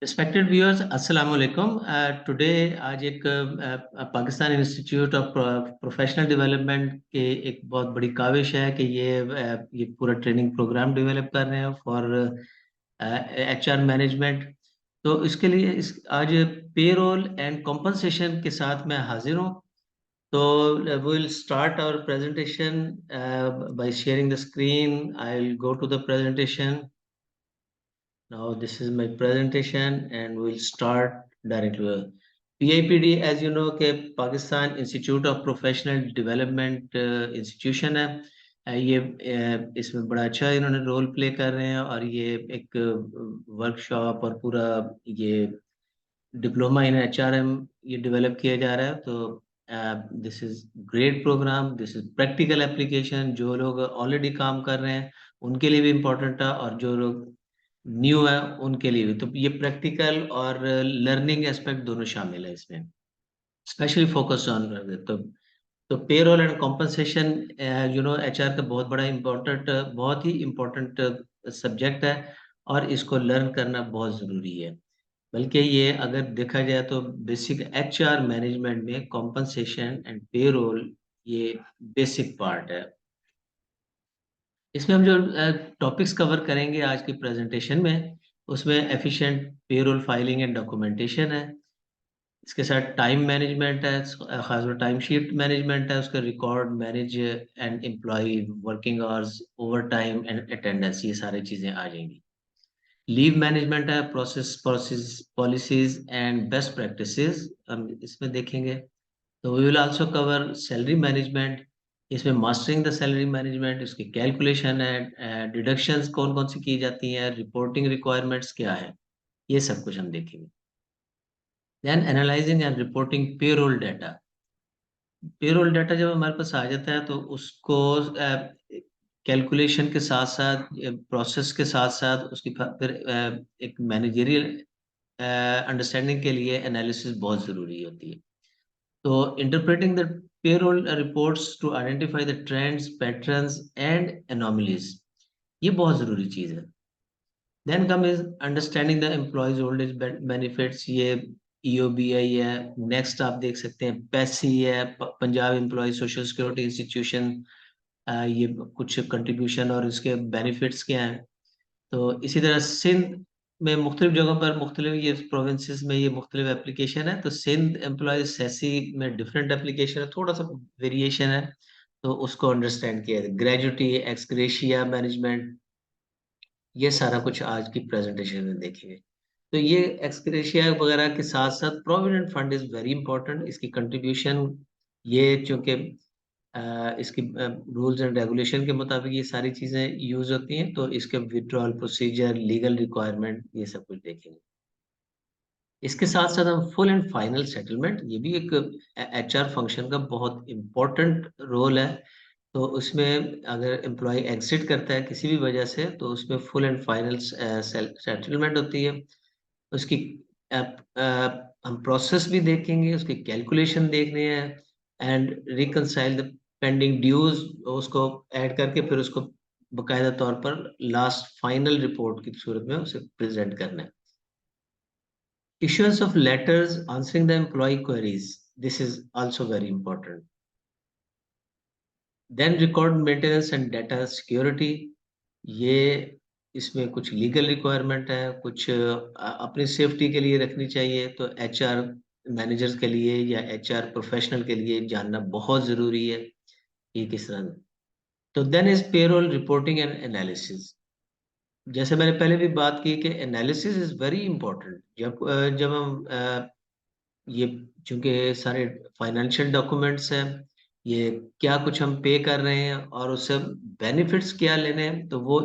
Respected viewers, अस्सलाम वालेकुम। Today आज एक Pakistan institute of professional development के एक बहुत बड़ी काविश है कि ये पूरा ट्रेनिंग प्रोग्राम डेवलप कर रहे हैं फॉर एचआर मैनेजमेंट। तो इसके लिए आज पेरोल एंड कॉम्पनसेशन के साथ मैं हाजिर हूँ। तो will start our presentation by sharing the screen. I will go to the presentation. Now this is my presentation and we'll start directly. PIPD, as you know, के Pakistan institute of professional development institution है। ये इसमें बड़ा अच्छा इन्होंने role play कर रहे हैं और ये एक वर्कशॉप और पूरा ये डिप्लोमा इन एचआरएम ये डेवलप किया जा रहा है। तो this is great programme, this is practical application. जो लोग ऑलरेडी काम कर रहे हैं उनके लिए भी इम्पोर्टेंट है और जो लोग न्यू है उनके लिए भी। तो ये प्रैक्टिकल और लर्निंग एस्पेक्ट दोनों शामिल है इसमें, स्पेशली फोकस ऑन। तो पेरोल एंड कॉम्पनसेशन एचआर का बहुत बड़ा इम्पोर्टेंट, बहुत ही इम्पोर्टेंट सब्जेक्ट है और इसको लर्न करना बहुत ज़रूरी है। बल्कि ये अगर देखा जाए तो बेसिक एचआर मैनेजमेंट में कॉम्पनसेशन एंड पेरोल ये बेसिक पार्ट है। इसमें हम जो टॉपिक्स कवर करेंगे आज की प्रेजेंटेशन में, उसमें efficient payroll filing and documentation है। इसके साथ टाइम मैनेजमेंट है, खासकर टाइम शीट मैनेजमेंट है, उसका record manage and employee working hours, overtime and attendance, ये सारी चीज़ें आ जाएंगी। लीव मैनेजमेंट है, process policies and best practices हम इसमें देखेंगे। तो we will also cover salary management. इसमें मास्टरिंग द सैलरी मैनेजमेंट, इसकी कैलकुलेशन है, डिडक्शंस कौन कौन सी की जाती हैं, रिपोर्टिंग रिक्वायरमेंट्स क्या है, ये सब कुछ हम देखेंगे। Then analysing and reporting payroll data. Payroll data जब हमारे पास आ जाता है तो उसको कैलकुलेशन के साथ साथ, प्रोसेस के साथ साथ उसकी फिर एक मैनेजरियल अंडरस्टैंडिंग के लिए एनालिसिस बहुत ज़रूरी होती है। तो interpreting the payroll reports to identify the trends, patterns and anomalies, ये बहुत ज़रूरी चीज़ है। Then come is understanding the employees old age benefits, ये ईओबीआई है। नेक्स्ट आप देख सकते हैं पैसी है, Punjab employ social security institution, ये कुछ कंट्रीब्यूशन और इसके बेनिफिट्स क्या हैं। तो इसी तरह सिंध में मुख्तलिफ जगहों पर मुख्तलिफ ये प्रोविंसेस में ये मुख्तलिफ एप्लीकेशन है। तो सिंध एम्प्लॉय सेसी में डिफरेंट एप्लीकेशन है, थोड़ा सा वेरिएशन है, तो उसको अंडरस्टैंड किया है। ग्रेजुटी, एक्सग्रेशिया मैनेजमेंट, ये सारा कुछ आज की प्रेजेंटेशन में देखेंगे। तो ये एक्सग्रेशिया वगैरह के साथ साथ provident fund is very important, इसकी कंट्रीब्यूशन, ये चूंकि इसकी रूल्स एंड रेगुलेशन के मुताबिक ये सारी चीज़ें यूज होती हैं, तो इसके विड्रॉल प्रोसीजर, लीगल रिक्वायरमेंट, ये सब कुछ देखेंगे। इसके साथ साथ हम फुल एंड फाइनल सेटलमेंट, ये भी एक एचआर फंक्शन का बहुत इम्पोर्टेंट रोल है। तो उसमें अगर एम्प्लॉय एग्जिट करता है किसी भी वजह से, तो उसमें फुल एंड फाइनल सेटलमेंट होती है। उसकी हम प्रोसेस भी देखेंगे, उसकी कैलकुलेशन देखने हैं and reconcile the pending dues, उसको ऐड करके फिर उसको बकायदा तौर पर लास्ट फाइनल रिपोर्ट की सूरत में उसे प्रेजेंट करना है। Issuance of letters answering the employee queries. This is also very important. Then record maintenance and data security. ये इसमें कुछ लीगल रिक्वायरमेंट है, कुछ अपनी सेफ्टी के लिए रखनी चाहिए। तो एचआर मैनेजर्स के लिए या एचआर प्रोफेशनल के लिए जानना बहुत ज़रूरी है ये किस तरह। तो then is payroll reporting and analysis. जैसे मैंने पहले भी बात की कि एनालिसिस इज वेरी इंपॉर्टेंट। जब हम ये चूंकि सारे फाइनेंशियल डॉक्यूमेंट्स हैं, ये क्या कुछ हम पे कर रहे हैं और उससे बेनिफिट्स क्या लेने हैं, तो वो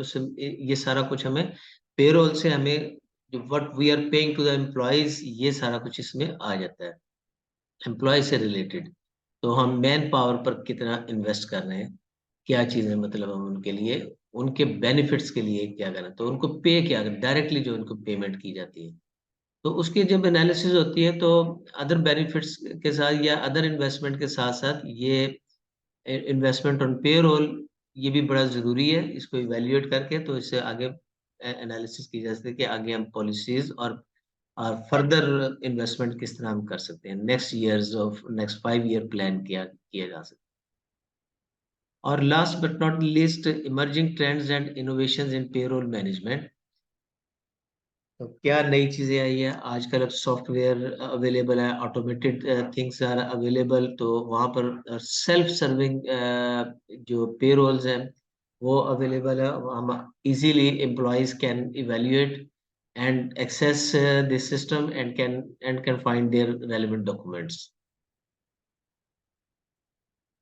उससे ये सारा कुछ हमें पेरोल से हमें जो what we are paying to the employees, ये सारा कुछ इसमें आ जाता है एम्प्लॉय से रिलेटेड। तो हम मैन पावर पर कितना इन्वेस्ट कर रहे हैं, क्या चीज़ें, मतलब हम उनके लिए, उनके बेनिफिट्स के लिए क्या करें, तो उनको पे क्या डायरेक्टली जो उनको पेमेंट की जाती है। तो उसकी जब एनालिसिस होती है तो अदर बेनिफिट्स के साथ या अदर इन्वेस्टमेंट के साथ साथ ये इन्वेस्टमेंट ऑन पेरोल, ये भी बड़ा ज़रूरी है, इसको इवेल्युएट करके तो इससे आगे एनालिसिस की जा सकती है कि आगे हम पॉलिसीज और फर्दर इन्वेस्टमेंट किस तरह हम कर सकते हैं, नेक्स्ट 5 ईयर प्लान किया किया जा सकता है। और last but not least, emerging trends and innovations in payroll management. तो क्या नई चीजें आई है आजकल? अब सॉफ्टवेयर अवेलेबल है, ऑटोमेटेड थिंग्स आर अवेलेबल, तो वहां पर सेल्फ सर्विंग जो पेरोल्स हैं वो अवेलेबल है। हम easily employees can evaluate and access this system and can find their relevant documents.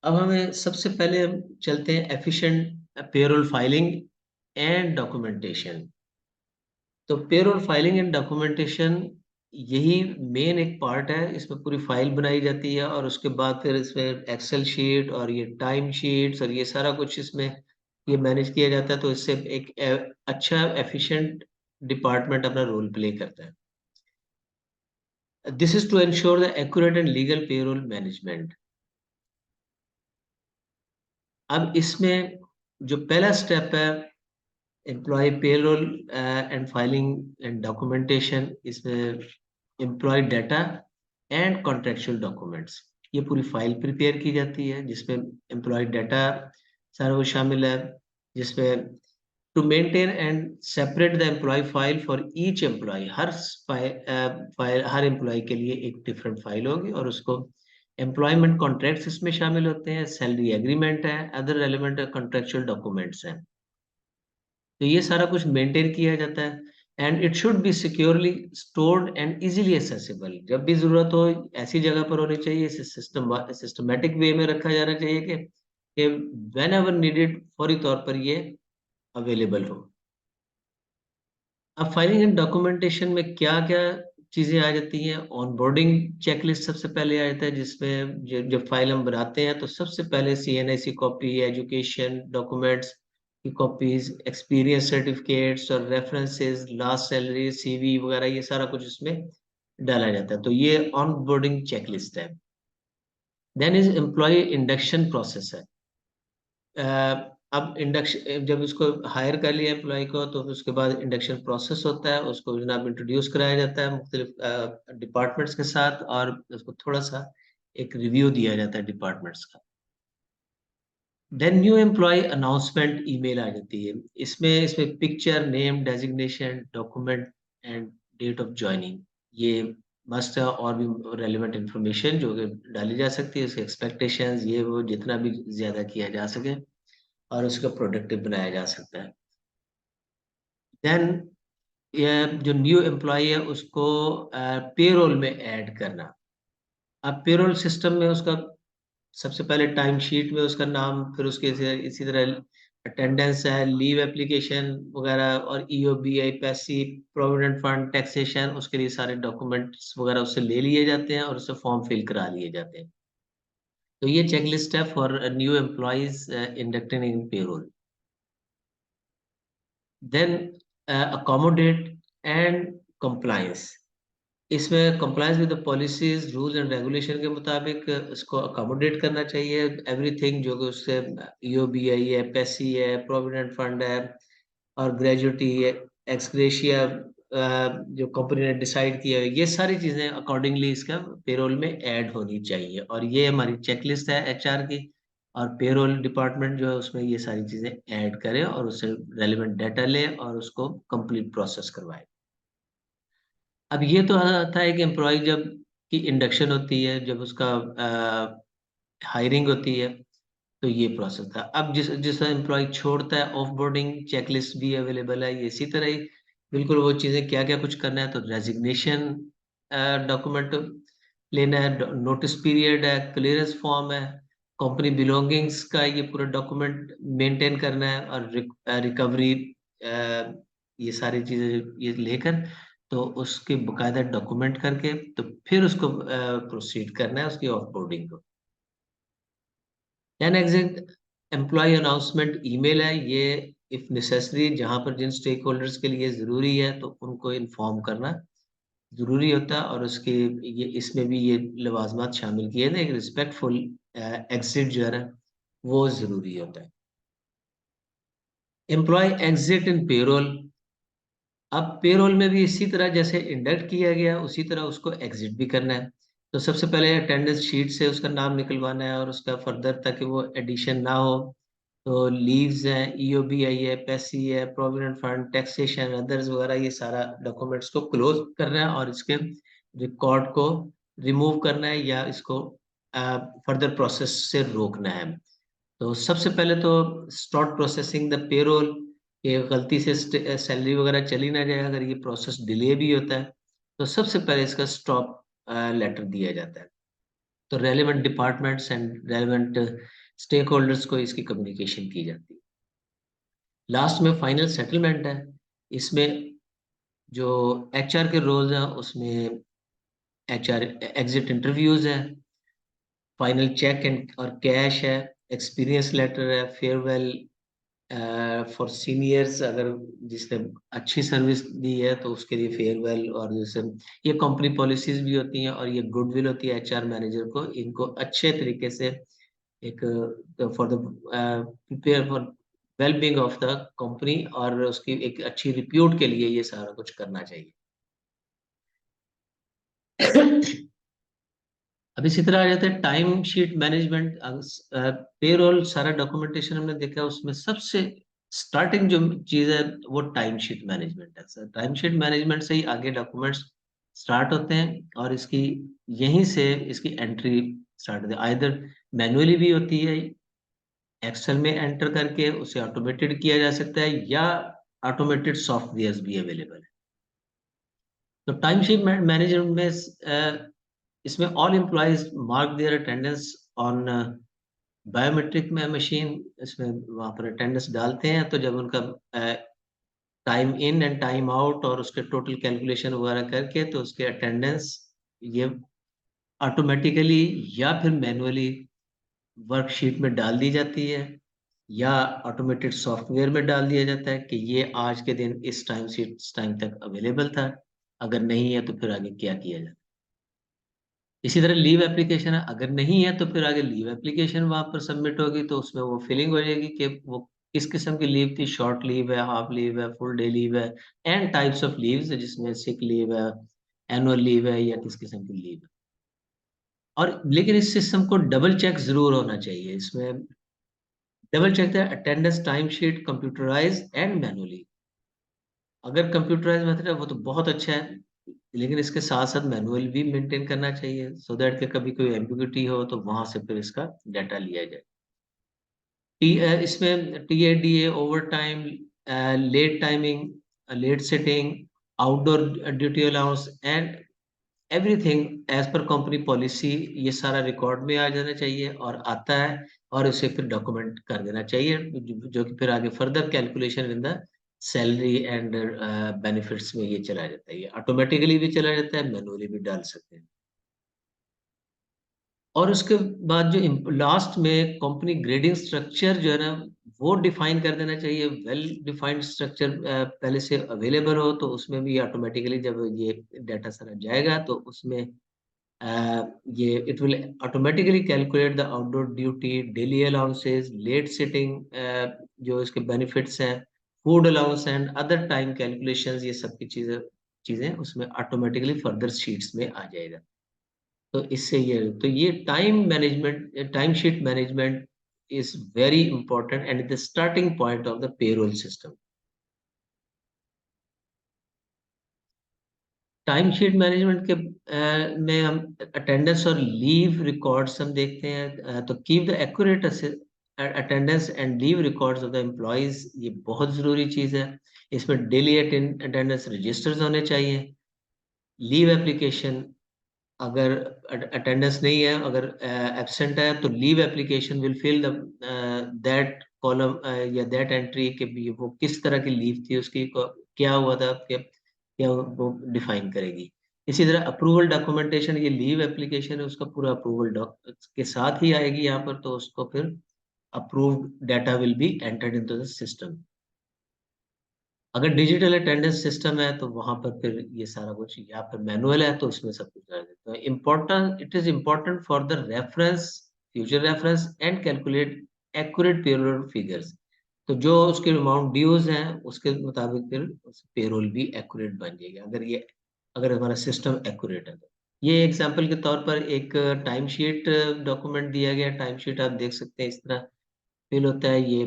अब हमें सबसे पहले हम चलते हैं efficient payroll filing and documentation. तो पेरोल फाइलिंग एंड डॉक्यूमेंटेशन यही मेन एक पार्ट है। इसमें पूरी फाइल बनाई जाती है और उसके बाद फिर इसमें एक्सेल शीट और ये टाइम शीट्स और ये सारा कुछ इसमें ये मैनेज किया जाता है। तो इससे एक अच्छा एफिशिएंट डिपार्टमेंट अपना रोल प्ले करता है। This is to ensure the accurate and legal payroll management. अब इसमें जो पहला स्टेप है, employ payroll and filing and documentation, इसमें employ data and contractual documents, ये पूरी फाइल प्रिपेयर की जाती है जिसमें एम्प्लॉय डाटा सारा वो शामिल है, जिसमें to maintain and separate the employee file for each employee. File हर एम्प्लॉय के लिए एक डिफरेंट फाइल होगी और उसको एम्प्लॉयमेंट कॉन्ट्रैक्ट्स इसमें शामिल होते हैं, सैलरी एग्रीमेंट है, अदर रेलेवेंट कॉन्ट्रेक्चुअल डॉक्यूमेंट्स हैं। तो ये सारा कुछ मेंटेन किया जाता है and it should B securely stored and easily accessible. जब भी जरूरत हो ऐसी जगह पर होनी चाहिए, इसे सिस्टमेटिक वे में रखा जाना चाहिए कि व्हेन एवर नीडेड फौरी तौर पर ये अवेलेबल हो। अब फाइलिंग एंड डॉक्यूमेंटेशन में क्या क्या चीजें आ जाती हैं? ऑनबोर्डिंग चेकलिस्ट सबसे पहले आ जाता है, जिसमें जब फाइल हम बनाते हैं तो सबसे पहले CNIC कॉपी, एजुकेशन डॉक्यूमेंट्स की कॉपीज, एक्सपीरियंस सर्टिफिकेट्स और रेफरेंसेस, लास्ट सैलरी, CV वगैरह, ये सारा कुछ इसमें डाला जाता है। तो ये ऑनबोर्डिंग चेकलिस्ट है। Then is employee induction process है। अब इंडक्शन, जब उसको हायर कर लिया एम्प्लॉय को तो उसके बाद इंडक्शन प्रोसेस होता है, उसको जनाब इंट्रोड्यूस कराया जाता है मुख्तलिफ डिपार्टमेंट्स के साथ और उसको थोड़ा सा एक रिव्यू दिया जाता है डिपार्टमेंट्स का। Then new employ announcement email आ जाती है। इसमें picture, name, designation, document and date of joining, ये मस्ट है। और भी रेलिवेंट इंफॉर्मेशन जो कि डाली जा सकती है, उसके एक्सपेक्टेशंस, ये वो जितना भी ज्यादा किया जा सके और उसको प्रोडक्टिव बनाया जा सकता है। देन ये जो न्यू एम्प्लॉय है उसको पेरोल में ऐड करना। अब पेरोल सिस्टम में उसका सबसे पहले टाइम शीट में उसका नाम, फिर उसके इसी तरह अटेंडेंस है, लीव एप्लीकेशन वगैरह, और EOBI, पैसी, प्रोविडेंट फंड, टैक्सेशन, उसके लिए सारे डॉक्यूमेंट्स वगैरह उससे ले लिए जाते हैं और उससे फॉर्म फिल करा लिए जाते हैं। तो ये चेकलिस्ट है for new employees inducted in payroll. Then accommodate and compliance. इसमें compliance with the policies, rules and regulation के मुताबिक इसको अकोमोडेट करना चाहिए। एवरीथिंग जो कि उससे EOBI है, पैसी है, प्रोविडेंट फंड है और ग्रेजुटी है, एक्सग्रेशिया जो कंपनी ने डिसाइड किया है, ये सारी चीजें अकॉर्डिंगली इसका पेरोल में ऐड होनी चाहिए। और ये हमारी चेकलिस्ट है HR की, और पेरोल डिपार्टमेंट जो है उसमें ये सारी चीजें ऐड करे और उससे रेलिवेंट डाटा ले और उसको कंप्लीट प्रोसेस करवाए। अब ये तो आता है कि एम्प्लॉय जब की इंडक्शन होती है, जब उसका हायरिंग होती है, तो ये प्रोसेस था। अब जिस जिस एम्प्लॉय छोड़ता है, ऑफ बोर्डिंग चेकलिस्ट भी अवेलेबल है। ये इसी तरह ही बिल्कुल वो चीज़ें क्या क्या कुछ करना है, तो रेजिग्नेशन डॉक्यूमेंट लेना है, नोटिस पीरियड है, क्लियरेंस फॉर्म है, कंपनी बिलोंगिंग्स का ये पूरा डॉक्यूमेंट मेंटेन करना है, और रिकवरी, ये सारी चीज़ें ये लेकर तो उसके बकायदा डॉक्यूमेंट करके तो फिर उसको प्रोसीड करना है उसकी ऑफ बोर्डिंग को। Then exit employee announcement email है। ये इफ नेसेसरी जहां पर जिन स्टेक होल्डर्स के लिए जरूरी है तो उनको इन्फॉर्म करना जरूरी होता है, और उसके ये इसमें भी ये लवाजमात शामिल किए थे। एक रिस्पेक्टफुल एग्जिट जो है ना, वो जरूरी होता है। एम्प्लॉय एग्जिट इन पेरोल। अब पेरोल में भी इसी तरह जैसे इंडक्ट किया गया उसी तरह उसको एग्जिट भी करना है। तो सबसे पहले अटेंडेंस शीट से उसका नाम निकलवाना है और उसका फर्दर ताकि वो एडिशन ना हो। तो लीव्स हैं, ईओबीआई है, पैसी है, प्रोविडेंट फंड, टैक्सेशन, अदर्स वगैरह, ये सारा डॉक्यूमेंट्स को क्लोज करना है और इसके रिकॉर्ड को रिमूव करना है या इसको फर्दर प्रोसेस से रोकना है। तो सबसे पहले तो स्टार्ट प्रोसेसिंग द पेरोल, ये गलती से सैलरी वगैरह चली ना जाए अगर ये प्रोसेस डिले भी होता है, तो सबसे पहले इसका स्टॉप लेटर दिया जाता है। तो relevant departments and relevant stakeholders को इसकी कम्युनिकेशन की जाती है। लास्ट में फाइनल सेटलमेंट है। इसमें जो एचआर के रोल्स हैं उसमें एचआर एग्जिट इंटरव्यूज है, फाइनल चेक एंड और कैश है, एक्सपीरियंस लेटर है, फेयरवेल फॉर सीनियर्स, अगर जिसने अच्छी सर्विस दी है तो उसके लिए फेयरवेल, और जैसे ये कंपनी पॉलिसीज भी होती हैं और ये गुडविल होती है एचआर मैनेजर को, इनको अच्छे तरीके से एक for the prepare for wellbeing of the company और उसकी एक अच्छी रिप्यूट के लिए ये सारा कुछ करना चाहिए। अब इसी तरह आ जाते हैं टाइम शीट मैनेजमेंट। पेरोल सारा डॉक्यूमेंटेशन हमने देखा, उसमें सबसे स्टार्टिंग जो चीज है वो टाइम शीट मैनेजमेंट है। सर टाइम शीट मैनेजमेंट से ही आगे डॉक्यूमेंट्स स्टार्ट होते हैं और इसकी यहीं से इसकी एंट्री स्टार्ट होती है। आइदर मैनुअली भी होती है, एक्सेल में एंटर करके उसे ऑटोमेटेड किया जा सकता है, या ऑटोमेटेड सॉफ्टवेयर भी अवेलेबल है। तो टाइम शीट मैनेजमेंट में इसमें all employees mark their attendance on biometric में मशीन, इसमें वहाँ पर अटेंडेंस डालते हैं, तो जब उनका time in and time out और उसके टोटल कैलकुलेशन वगैरह करके तो उसके अटेंडेंस ये ऑटोमेटिकली या फिर मैनुअली वर्कशीट में डाल दी जाती है, या ऑटोमेटेड सॉफ्टवेयर में डाल दिया जाता है कि ये आज के दिन इस टाइम से इस टाइम तक अवेलेबल था, अगर नहीं है तो फिर आगे क्या किया जाए। इसी तरह लीव एप्लीकेशन है, अगर नहीं है तो फिर आगे लीव एप्लीकेशन वहां पर सबमिट होगी, तो उसमें वो फिलिंग हो जाएगी कि वो किस किस्म की लीव थी, शॉर्ट लीव है, हाफ लीव है, फुल डे लीव है, एंड टाइप्स ऑफ लीव्स जिसमें सिक लीव है, एनुअल लीव है, या किस किस्म की लीव है। और लेकिन इस सिस्टम को डबल चेक जरूर होना चाहिए। इसमें double check the attendance time sheet computerise and manually. अगर कंप्यूटराइज मेथड है वो तो बहुत अच्छा है, लेकिन इसके साथ साथ मैनुअल भी मेंटेन करना चाहिए सो दैट कि कभी कोई एम्बिग्यूटी हो तो वहां से फिर इसका डाटा लिया जाए। इसमें TADA, overtime, late timing, late sitting, outdoor duty allowance and everything as per company policy, ये सारा रिकॉर्ड में आ जाना चाहिए और आता है, और उसे फिर डॉक्यूमेंट कर देना चाहिए, जो कि फिर आगे further calculation in the salary and benefits में ये चला जाता है। ये ऑटोमेटिकली भी चला जाता है, मैनुअली भी डाल सकते हैं। और उसके बाद जो लास्ट में कंपनी ग्रेडिंग स्ट्रक्चर जो है ना, वो डिफाइन कर देना चाहिए। वेल डिफाइंड स्ट्रक्चर पहले से अवेलेबल हो तो उसमें भी ऑटोमेटिकली जब ये डाटा सारा जाएगा तो उसमें ये it will automatically calculate the outdoor duty, daily allowances, late sitting, जो इसके बेनिफिट्स हैं, food allowance and other time calculations, ये सब की चीजें चीजें उसमें ऑटोमेटिकली फर्दर शीट्स में आ जाएगा। तो इससे ये time management, time sheet management is very important and the starting point of the payroll system. Time sheet management के में हम अटेंडेंस और लीव रिकॉर्ड्स हम देखते हैं। तो keep the accurate attendance and leave records of the employees, ये बहुत जरूरी चीज है। इसमें डेली अटेंडेंस रजिस्टर्स होने चाहिए। लीव एप्लीकेशन, अगर अटेंडेंस नहीं है, अगर एब्सेंट है, तो leave application will fill the that column या दैट एंट्री के भी वो किस तरह की लीव थी, उसकी क्या हुआ था, क्या वो डिफाइन करेगी। इसी तरह अप्रूवल डॉक्यूमेंटेशन, ये लीव एप्लीकेशन है उसका पूरा अप्रूवल डॉक के साथ ही आएगी यहाँ पर, तो उसको फिर approved data will be entered into the system. अगर डिजिटल अटेंडेंस सिस्टम है तो वहां पर फिर ये सारा कुछ, या फिर मैनुअल है तो उसमें सब कुछ कर देते हैं। Important, it is important for the reference, future reference and calculate accurate payroll figures. तो जो उसके अमाउंट ड्यूज हैं उसके मुताबिक फिर पेरोल भी एक्यूरेट बन जाएगी, अगर हमारा सिस्टम एक्यूरेट है तो। ये एग्जांपल के तौर पर एक टाइम शीट डॉक्यूमेंट दिया गया। टाइम शीट आप देख सकते हैं इस तरह फिल होता है। ये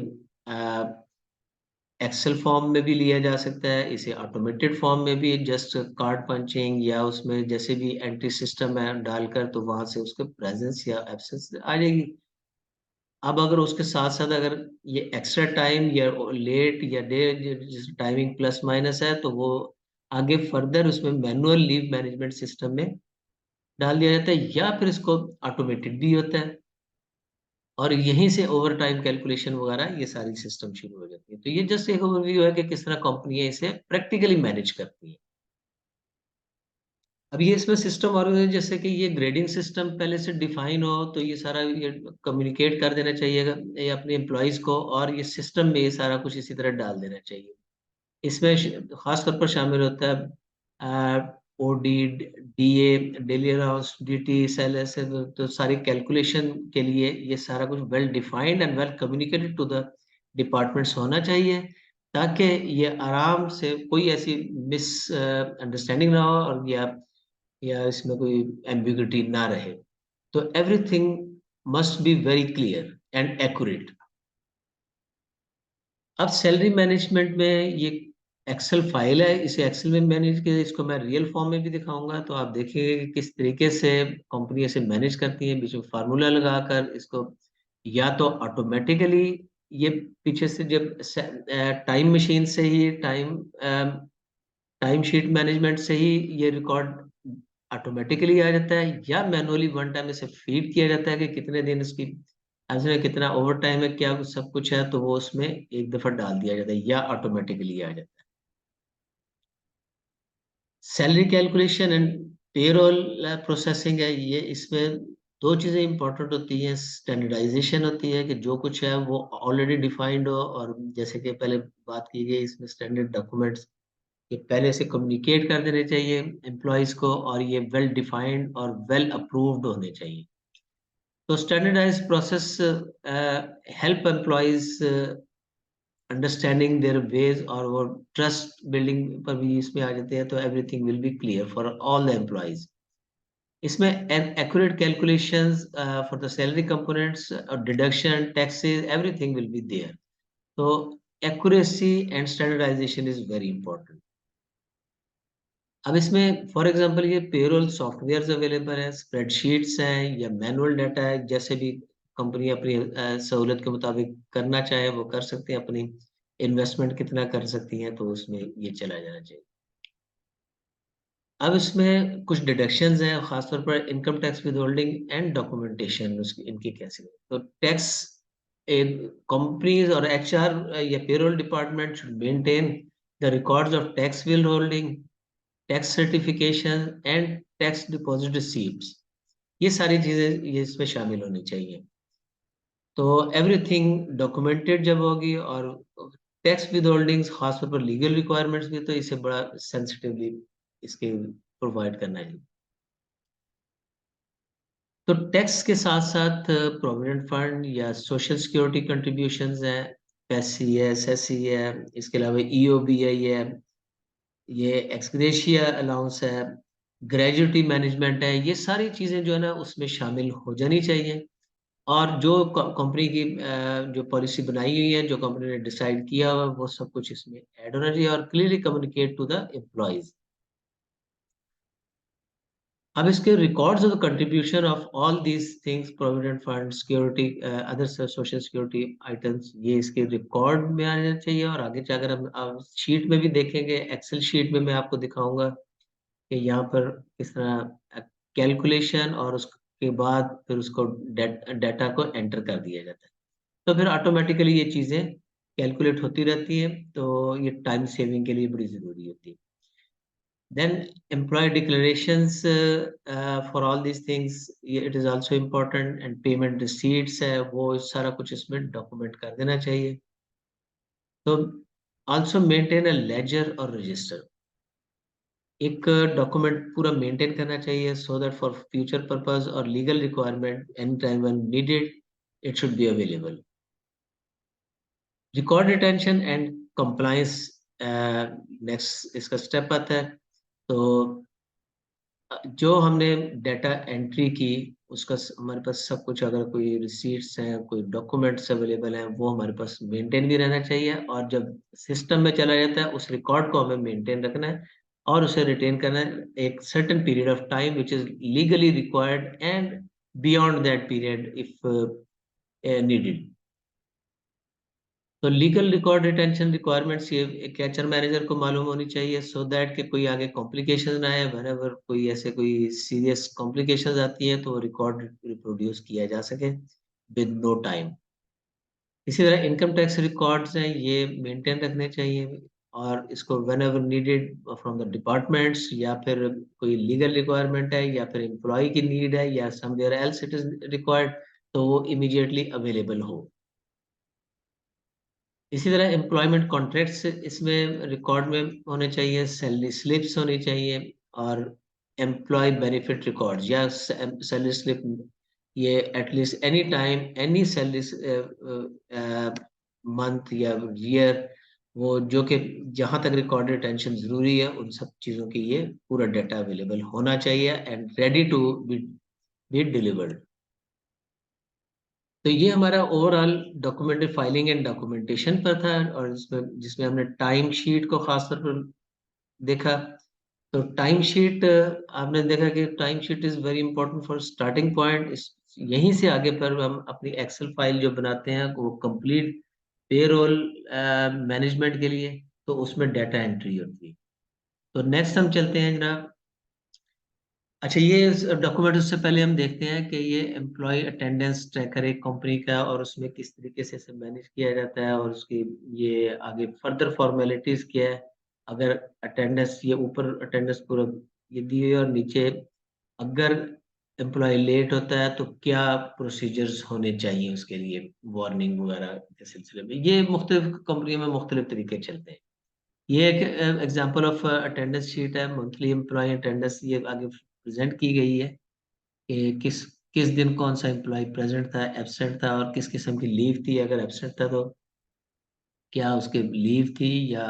एक्सेल फॉर्म में भी लिया जा सकता है, इसे ऑटोमेटेड फॉर्म में भी जस्ट कार्ड पंचिंग या उसमें जैसे भी एंट्री सिस्टम है डालकर तो वहां से उसके प्रेजेंस या एब्सेंस आ जाएगी। अब अगर उसके साथ साथ अगर ये एक्स्ट्रा टाइम या लेट या डे जिस टाइमिंग प्लस माइनस है तो वो आगे फर्दर उसमें मैनुअल लीव मैनेजमेंट सिस्टम में डाल दिया जाता है या फिर इसको ऑटोमेटेड भी होता है, और यहीं से ओवर टाइम कैलकुलेशन वगैरह ये सारी सिस्टम शुरू हो जाती है। तो ये जस्ट एक ओवरव्यू है कि किस तरह कंपनियां इसे प्रैक्टिकली मैनेज करती हैं। अब ये इसमें सिस्टम और है, जैसे कि ये ग्रेडिंग सिस्टम पहले से डिफाइन हो तो ये सारा ये कम्युनिकेट कर देना चाहिएगा ये अपने एम्प्लॉयज को, और ये सिस्टम में ये सारा कुछ इसी तरह डाल देना चाहिए। इसमें खास तौर पर शामिल होता है OD, DA, daily allowance, DT, SLS, तो सारी कैलकुलेशन के लिए ये सारा कुछ well defined and well communicated to the departments होना चाहिए, ताकि ये आराम से कोई ऐसी मिस अंडरस्टैंडिंग ना हो और या इसमें कोई एम्बिग्यूटी ना रहे। तो everything must be very clear and accurate. अब सैलरी मैनेजमेंट में ये एक्सेल फाइल है, इसे एक्सेल में मैनेज के इसको मैं रियल फॉर्म में भी दिखाऊंगा, तो आप देखिए कि किस तरीके से कंपनी इसे मैनेज करती है। बीच में फार्मूला लगाकर इसको या तो ऑटोमेटिकली ये पीछे से जब टाइम मशीन से ही टाइम शीट मैनेजमेंट से ही ये रिकॉर्ड ऑटोमेटिकली आ जाता है, या मैनुअली वन टाइम इसे फीड किया जाता है कि कितने दिन इसकी इसमें कितना ओवर टाइम है, क्या सब कुछ है, तो वो उसमें एक दफा डाल दिया जाता है या ऑटोमेटिकली आ जाता है। Salary calculation and payroll processing है ये, इसमें दो चीजें इंपॉर्टेंट होती हैं। स्टैंडर्डाइजेशन होती है कि जो कुछ है वो ऑलरेडी डिफाइंड हो, और जैसे कि पहले बात की गई इसमें स्टैंडर्ड डॉक्यूमेंट्स ये पहले से कम्युनिकेट कर देने चाहिए एम्प्लॉयज को, और ये वेल डिफाइंड और वेल अप्रूव्ड होने चाहिए। तो standardise process help employees understanding their wage, और वो ट्रस्ट बिल्डिंग पर भी इसमें आ जाते हैं, तो everything will be clear for all the employees. इसमें accurate calculations for the salary components और deduction taxes everything will be there. तो accuracy and standardisation is very important. अब इसमें फॉर एग्जांपल ये पेरोल सॉफ्टवेयर्स अवेलेबल हैं, spreadsheets हैं या manual data है, जैसे भी कंपनी अपनी सहूलत के मुताबिक करना चाहे वो कर सकते हैं, अपनी इन्वेस्टमेंट कितना कर सकती हैं तो उसमें ये चला जाना चाहिए। अब इसमें कुछ डिडक्शंस हैं, खासतौर पर income tax with holding and documentation उसकी इनकी कैसे। तो टैक्स कंपनीज और एचआर या payroll department should maintain the records of tax with holding, tax certification and tax deposit receipts. ये सारी चीजें ये इसमें शामिल होनी चाहिए। तो एवरीथिंग डॉक्यूमेंटेड जब होगी, और टैक्स विद होल्डिंग्स खासतौर पर लीगल रिक्वायरमेंट्स भी, तो इसे बड़ा सेंसिटिवली इसके प्रोवाइड करना है। तो टैक्स के साथ साथ प्रोविडेंट फंड या सोशल सिक्योरिटी कंट्रीब्यूशंस हैं, पैसी है, एसएससी है, इसके अलावा ईओबीआई है, ये एक्सग्रेशिया अलाउंस है, ग्रेजुएटी मैनेजमेंट है, ये सारी चीजें जो है ना उसमें शामिल हो जानी चाहिए। और जो कंपनी की जो पॉलिसी बनाई हुई है, जो कंपनी ने डिसाइड किया हुआ वो सब कुछ इसमें ऐड होना चाहिए, और clearly communicate to the employees. अब इसके records of contribution of all these things, provident fund, security, other social security items, ये इसके रिकॉर्ड में आना चाहिए। और आगे जाकर हम शीट में भी देखेंगे, एक्सेल शीट में मैं आपको दिखाऊंगा कि यहाँ पर किस तरह कैलकुलेशन और उसके बाद फिर उसको डाटा को एंटर कर दिया जाता है। तो फिर ऑटोमेटिकली ये चीज़ें कैलकुलेट होती रहती है, तो ये टाइम सेविंग के लिए बड़ी ज़रूरी होती है। Then employee declarations for all these things, it is also important, and payment receipts है वो सारा कुछ इसमें डॉक्यूमेंट कर देना चाहिए। तो also maintain a ledger और रजिस्टर, एक डॉक्यूमेंट पूरा मेंटेन करना चाहिए, so that for future purpose और legal requirement any time when needed it should be available. Record retention and compliance next इसका स्टेप आता है। तो जो हमने डाटा एंट्री की उसका हमारे पास सब कुछ, अगर कोई रिसीट्स हैं, कोई डॉक्यूमेंट्स अवेलेबल हैं, वो हमारे पास मेंटेन भी रहना चाहिए। और जब सिस्टम में चला जाता है उस रिकॉर्ड को हमें मेंटेन रखना है और उसे रिटेन करना है एक certain period of time which is legally required and beyond that period if needed. तो लीगल रिकॉर्ड रिटेंशन रिक्वायरमेंट्स ये एक एचआर मैनेजर को मालूम होनी चाहिए, सो दैट कि कोई आगे कॉम्प्लिकेशन ना आए। व्हेनेवर कोई ऐसे कोई सीरियस कॉम्प्लिकेशंस आती है तो रिकॉर्ड रिप्रोड्यूस किया जा सके विद नो टाइम। इसी तरह इनकम टैक्स रिकॉर्ड्स हैं, ये मेंटेन रखने चाहिए और इसको whenever needed from the departments, या फिर कोई लीगल रिक्वायरमेंट है या फिर एम्प्लॉय की नीड है या somewhere else it is required, तो वो इमीडिएटली अवेलेबल हो। इसी तरह एम्प्लॉयमेंट कॉन्ट्रैक्ट्स इसमें रिकॉर्ड में होने चाहिए, सैलरी स्लिप्स होनी चाहिए और एम्प्लॉय बेनिफिट रिकॉर्ड्स या सैलरी स्लिप, ये at least any time any salary month या ईयर, वो जो कि जहाँ तक रिकॉर्ड रिटेंशन जरूरी है उन सब चीज़ों की ये पूरा डाटा अवेलेबल होना चाहिए and ready to be delivered. तो ये हमारा overall documentary filing and documentation पर था, और इसमें जिसमें हमने टाइम शीट को खासतौर पर देखा। तो टाइम शीट आपने देखा कि time sheet is very important for starting point. इस यहीं से आगे पर हम अपनी एक्सेल फाइल जो बनाते हैं वो कंप्लीट पेरोल मैनेजमेंट के लिए, तो उसमें डाटा एंट्री होती है। तो नेक्स्ट हम चलते हैं जनाब। अच्छा, ये डॉक्यूमेंट उससे पहले हम देखते हैं कि ये एम्प्लॉय अटेंडेंस ट्रैकर एक कंपनी का, और उसमें किस तरीके से इसे मैनेज किया जाता है और उसकी ये आगे फर्दर फॉर्मेलिटीज क्या है। अगर अटेंडेंस, ये ऊपर अटेंडेंस पूरा ये दी है और नीचे अगर एम्प्लॉय लेट होता है तो क्या प्रोसीजर्स होने चाहिए उसके लिए, वार्निंग वगैरह के सिलसिले में। ये मुख्तलिफ कंपनियों में मुख्तलिफ तरीके चलते हैं। ये एक एग्जांपल ऑफ अटेंडेंस शीट है, मंथली एम्प्लॉय अटेंडेंस, ये आगे प्रेजेंट की गई है कि किस किस दिन कौन सा एम्प्लॉय प्रेजेंट था, एब्सेंट था, और किस किस्म की लीव थी। अगर एब्सेंट था तो क्या उसकी लीव थी या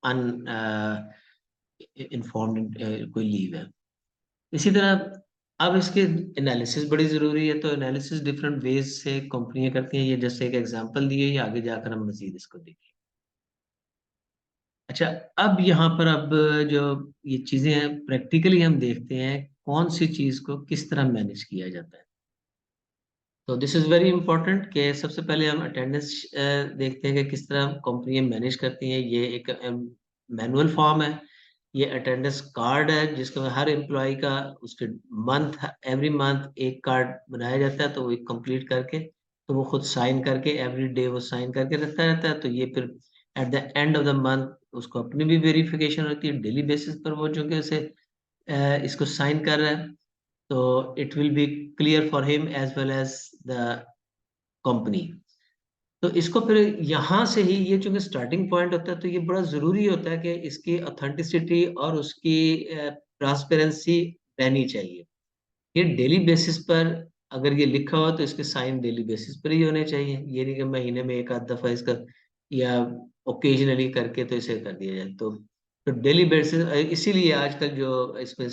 अन इन्फॉर्म्ड कोई लीव है। इसी तरह अब इसके एनालिसिस बड़ी जरूरी है। तो एनालिसिस डिफरेंट वेज से कंपनियां करती हैं, ये जैसे एक एग्जांपल दिए, ये आगे जाकर हम मजीद इसको देखें। अच्छा, अब यहाँ पर अब जो ये चीजें हैं प्रैक्टिकली हम देखते हैं कौन सी चीज को किस तरह मैनेज किया जाता है। तो दिस इज वेरी इंपॉर्टेंट कि सबसे पहले हम अटेंडेंस देखते हैं कि किस तरह कंपनियां मैनेज करती हैं। ये एक मैनुअल फॉर्म है, ये अटेंडेंस कार्ड है जिसको हर एम्प्लॉय का उसके मंथ एवरी मंथ एक कार्ड बनाया जाता है, तो वो कंप्लीट करके तो वो खुद साइन करके एवरी डे वो साइन करके रखता रहता है। तो ये फिर at the end of the month उसको अपनी भी वेरिफिकेशन होती है डेली बेसिस पर, वो चूंकि उसे इसको साइन कर रहा है, तो it will be clear for him as well as the company. तो इसको फिर यहाँ से ही, ये चूंकि स्टार्टिंग पॉइंट होता है, तो ये बड़ा जरूरी होता है कि इसकी ऑथेंटिसिटी और उसकी ट्रांसपेरेंसी रहनी चाहिए। ये डेली बेसिस पर अगर ये लिखा हो तो इसके साइन डेली बेसिस पर ही होने चाहिए। ये नहीं कि महीने में एक आध दफा इसका या ओकेजनली करके तो इसे कर दिया जाए। तो डेली बेसिस, इसीलिए आजकल जो इसमें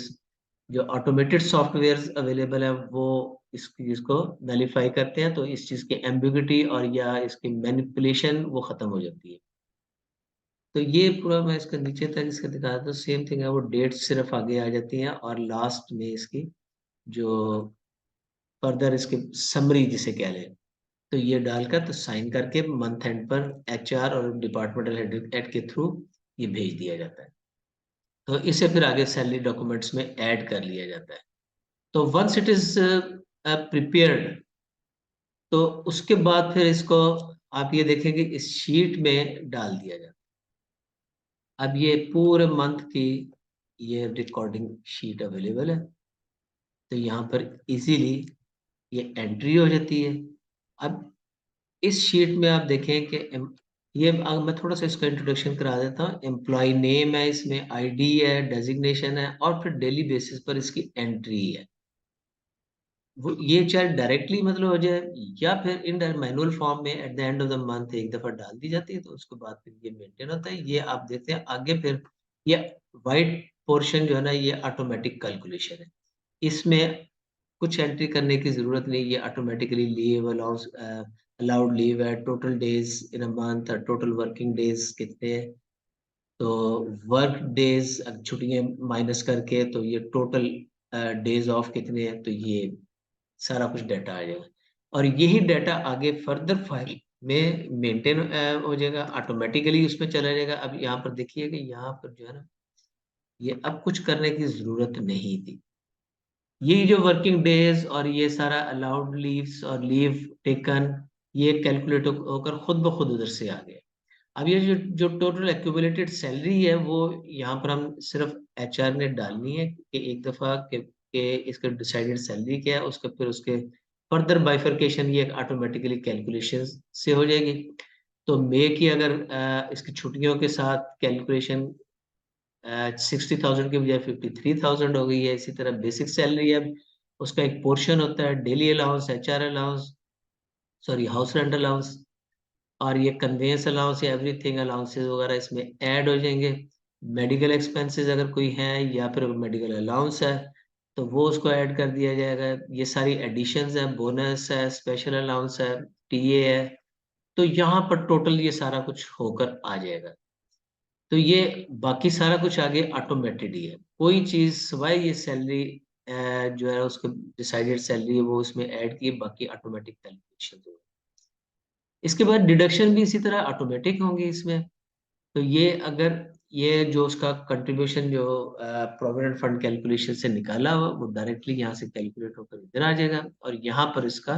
जो ऑटोमेटेड सॉफ्टवेयर अवेलेबल है वो इस चीज को नलीफाई करते हैं, तो इस चीज की एम्बिग्युइटी और या इसकी मैनिपुलेशन वो खत्म हो जाती है। तो ये पूरा मैं इसका नीचे तक इसका दिखा देता हूँ, सेम थिंग है, वो डेट सिर्फ आगे आ जाती हैं और लास्ट में इसकी जो फर्दर इसकी समरी जिसे कह लें, तो ये डालकर तो साइन करके मंथ एंड पर एचआर और डिपार्टमेंटल हेड के थ्रू ये भेज दिया जाता है। तो इसे फिर आगे सैलरी डॉक्यूमेंट्स में ऐड कर लिया जाता है। तो वंस इट इज प्रिपेयर्ड, तो उसके बाद फिर इसको आप ये देखेंगे इस शीट में डाल दिया जाता है। अब ये पूरे मंथ की ये रिकॉर्डिंग शीट अवेलेबल है, तो यहाँ पर इजीली ये एंट्री हो जाती है। अब इस शीट में आप देखें कि ये अब मैं थोड़ा सा इसका इंट्रोडक्शन करा देता हूँ। एम्प्लॉय नेम है, इसमें आईडी है, डेजिग्नेशन है, और फिर डेली बेसिस पर इसकी एंट्री है। वो ये चाहे डायरेक्टली मतलब हो जाए या फिर इन मैनुअल फॉर्म में at the end of the month एक दफा डाल दी जाती है, तो उसके बाद फिर ये मेंटेन होता है। ये आप देखते हैं आगे फिर ये वाइट पोर्शन जो है ना, ये ऑटोमेटिक कैलकुलेशन है। इसमें कुछ एंट्री करने की जरूरत नहीं, ये automatically leave allowance, allowed leave है, total days in a month, total working days कितने हैं, तो वर्क डेज छुट्टियां माइनस करके तो ये टोटल डेज ऑफ कितने हैं, तो ये सारा कुछ डाटा आ जाएगा। और यही डाटा आगे फर्दर फाइल में मेंटेन हो जाएगा, ऑटोमेटिकली उसमें चला जाएगा। अब यहाँ पर देखिए कि यहाँ पर जो है ना, ये अब कुछ करने की जरूरत नहीं थी। ये जो वर्किंग डेज और ये सारा अलाउड लीव्स और लीव टेकन, ये कैलकुलेट होकर खुद ब खुद उधर से आ गया। अब ये जो जो टोटल एक्यूमुलेटेड सैलरी है, वो यहाँ पर हम सिर्फ एचआर ने डालनी है कि एक दफा के इसका डिसाइडेड सैलरी क्या है, उसके फिर उसके फर्दर बाइफर्केशन ये ऑटोमेटिकली कैलकुलेशन से हो जाएगी। तो मे की अगर इसकी छुट्टियों के साथ कैलकुलेशन 60,000 की बजाय 53,000 हो गई है। इसी तरह बेसिक सैलरी है, उसका एक पोर्शन होता है daily allowance, HR allowance, sorry house rent allowance, और ये कन्वेंस अलाउंस या एवरीथिंग अलाउंसेस वगैरह इसमें ऐड हो जाएंगे। मेडिकल एक्सपेंसेस अगर कोई है या फिर मेडिकल अलाउंस है, तो वो उसको ऐड कर दिया जाएगा। ये सारी एडिशंस है, बोनस है, स्पेशल अलाउंस है, टीए है, तो यहाँ पर टोटल ये सारा कुछ होकर आ जाएगा। तो ये बाकी सारा कुछ आगे ऑटोमेटेड ही है, कोई चीज सिवाय ये सैलरी जो है उसको डिसाइडेड सैलरी है वो उसमें ऐड की, बाकी ऑटोमेटिक कैलकुलेशन हो। इसके बाद डिडक्शन भी इसी तरह ऑटोमेटिक होंगी इसमें। तो ये अगर ये जो उसका कंट्रीब्यूशन जो प्रोविडेंट फंड कैलकुलेशन से निकाला हुआ, वो डायरेक्टली यहाँ से कैलकुलेट होकर इधर आ जाएगा, और यहाँ पर इसका